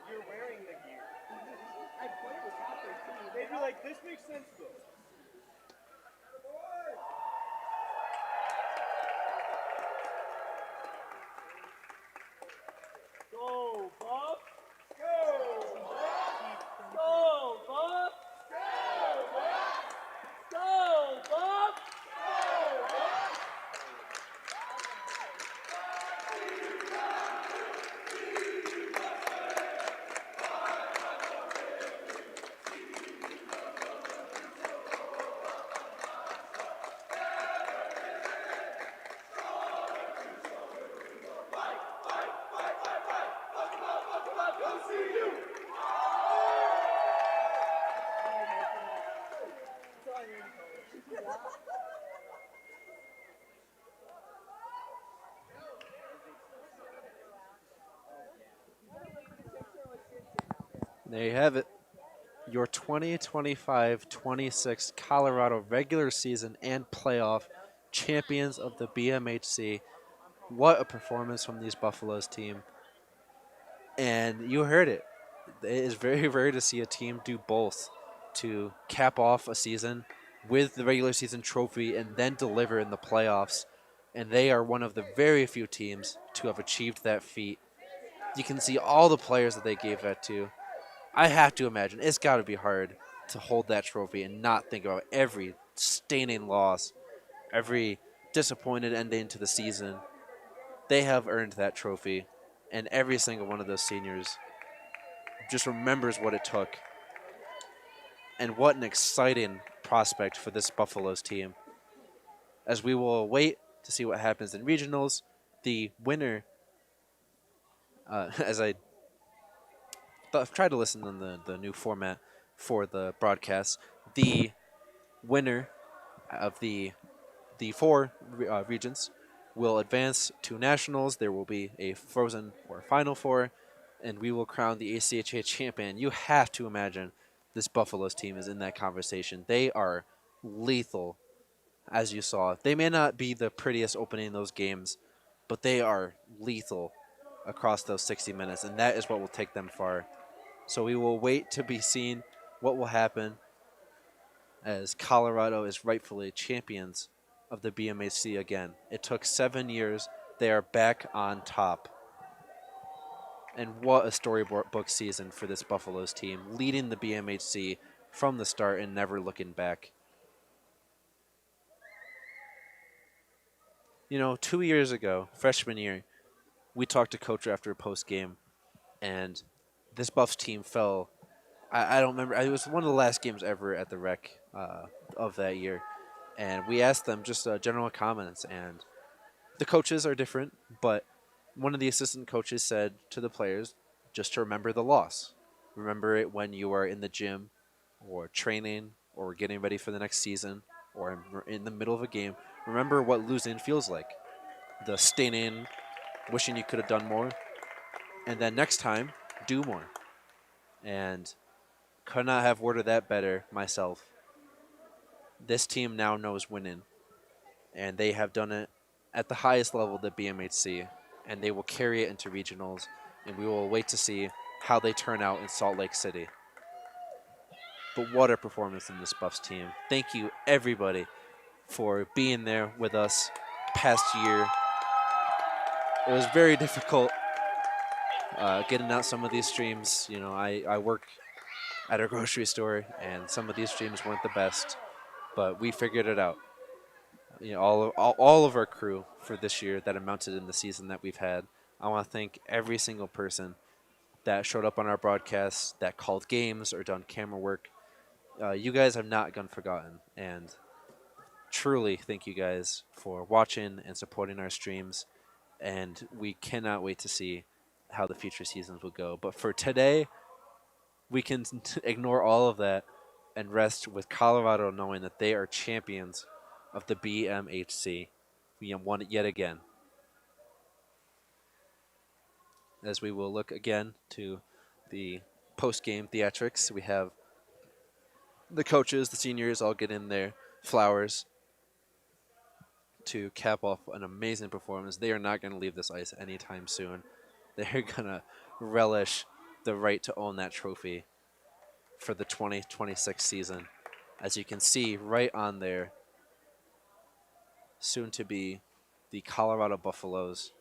Speaker 14: You're wearing the gear. I played with soccer too. They'd be like, this makes sense though. Go, Buff! Go, Buff! Go, Buff! Go, Buff! Go, Buff! Go, Buff!
Speaker 7: There you have it. Your 2025-26 Colorado regular season and playoff champions of the BMHC. What a performance from these Buffaloes team. And you heard it. It is very rare to see a team do both, to cap off a season with the regular season trophy and then deliver in the playoffs. And they are one of the very few teams to have achieved that feat. You can see all the players that they gave that to. I have to imagine it's got to be hard to hold that trophy and not think about every staining loss, every disappointed ending to the season. They have earned that trophy. And every single one of those seniors just remembers what it took. And what an exciting prospect for this Buffaloes team. As we will wait to see what happens in regionals, the winner, as I tried to listen on the new format for the broadcast, the winner of the four regions will advance to nationals. There will be a Frozen or Final Four, and we will crown the ACHA champion. You have to imagine this Buffaloes team is in that conversation. They are lethal, as you saw. They may not be the prettiest opening those games, but they are lethal across those 60 minutes, and that is what will take them far. So we will wait to be seen what will happen as Colorado is rightfully champions of the BMHC again. It took 7 years. They are back on top. And what a storybook season for this Buffaloes team, leading the BMHC from the start and never looking back. You know, 2 years ago, freshman year, we talked to Coach after a post game, and this Buffs team fell. I don't remember. It was one of the last games ever at the rec of that year, and we asked them just general comments. And the coaches are different, but one of the assistant coaches said to the players just to remember the loss. Remember it when you are in the gym or training or getting ready for the next season or in the middle of a game. Remember what losing feels like. The stinging, wishing you could have done more. And then next time, do more. And could not have worded that better myself. This team now knows winning. And they have done it at the highest level of the BMHC. And they will carry it into regionals. And we will wait to see how they turn out in Salt Lake City. But what a performance from this Buffs team. Thank you, everybody, for being there with us past year. It was very difficult getting out some of these streams. You know, I work at a grocery store, and some of these streams weren't the best, but we figured it out. You know, all of our crew for this year that amounted in the season that we've had. I want to thank every single person that showed up on our broadcasts, that called games or done camera work. You guys have not gone forgotten, and truly thank you guys for watching and supporting our streams, and we cannot wait to see how the future seasons will go. But for today, we can ignore all of that and rest with Colorado knowing that they are champions of the BMHC. We have won it yet again. As we will look again to the post-game theatrics, we have the coaches, the seniors, all get in their flowers to cap off an amazing performance. They are not going to leave this ice anytime soon. They're going to relish the right to own that trophy for the 2026 season. As you can see right on there, soon to be the Colorado Buffaloes,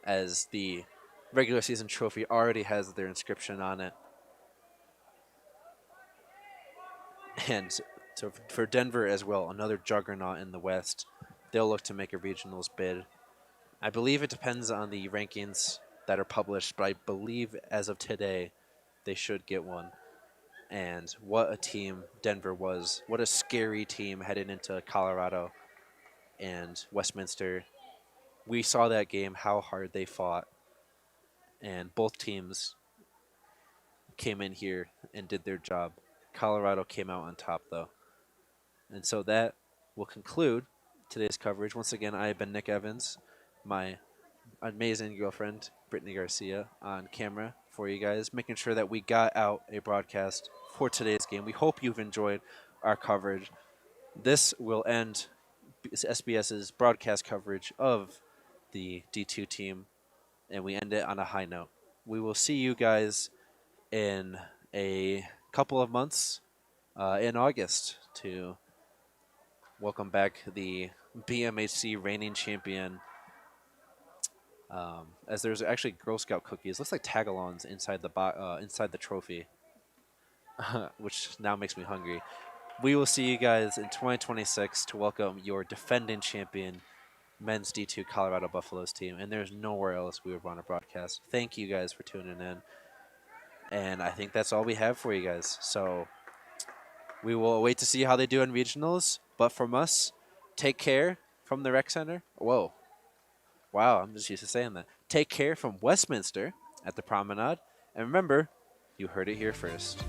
Speaker 7: as the regular season trophy already has their inscription on it. And so for Denver as well, another juggernaut in the West, they'll look to make a regionals bid. I believe it depends on the rankings that are published, but I believe as of today, they should get one. And what a team Denver was. What a scary team heading into Colorado and Westminster. We saw that game, how hard they fought. And both teams came in here and did their job. Colorado came out on top, though. And so that will conclude today's coverage. Once again, I have been Nick Evans, my amazing girlfriend, Brittany Garcia, on camera for you guys, making sure that we got out a broadcast for today's game. We hope you've enjoyed our coverage. This will end SBS's broadcast coverage of the D2 team, and we end it on a high note. We will see you guys in a couple of months in August to welcome back the BMHC reigning champion. As there's actually Girl Scout cookies, looks like tagalongs inside the trophy, which now makes me hungry. We will see you guys in 2026 to welcome your defending champion, men's D2 Colorado Buffaloes team, and there's nowhere else we would want to broadcast. Thank you guys for tuning in. And I think that's all we have for you guys. So we will wait to see how they do in regionals. But from us, take care from the rec center. Whoa. Wow, I'm just used to saying that. Take care from Westminster at the Promenade. And remember, you heard it here first.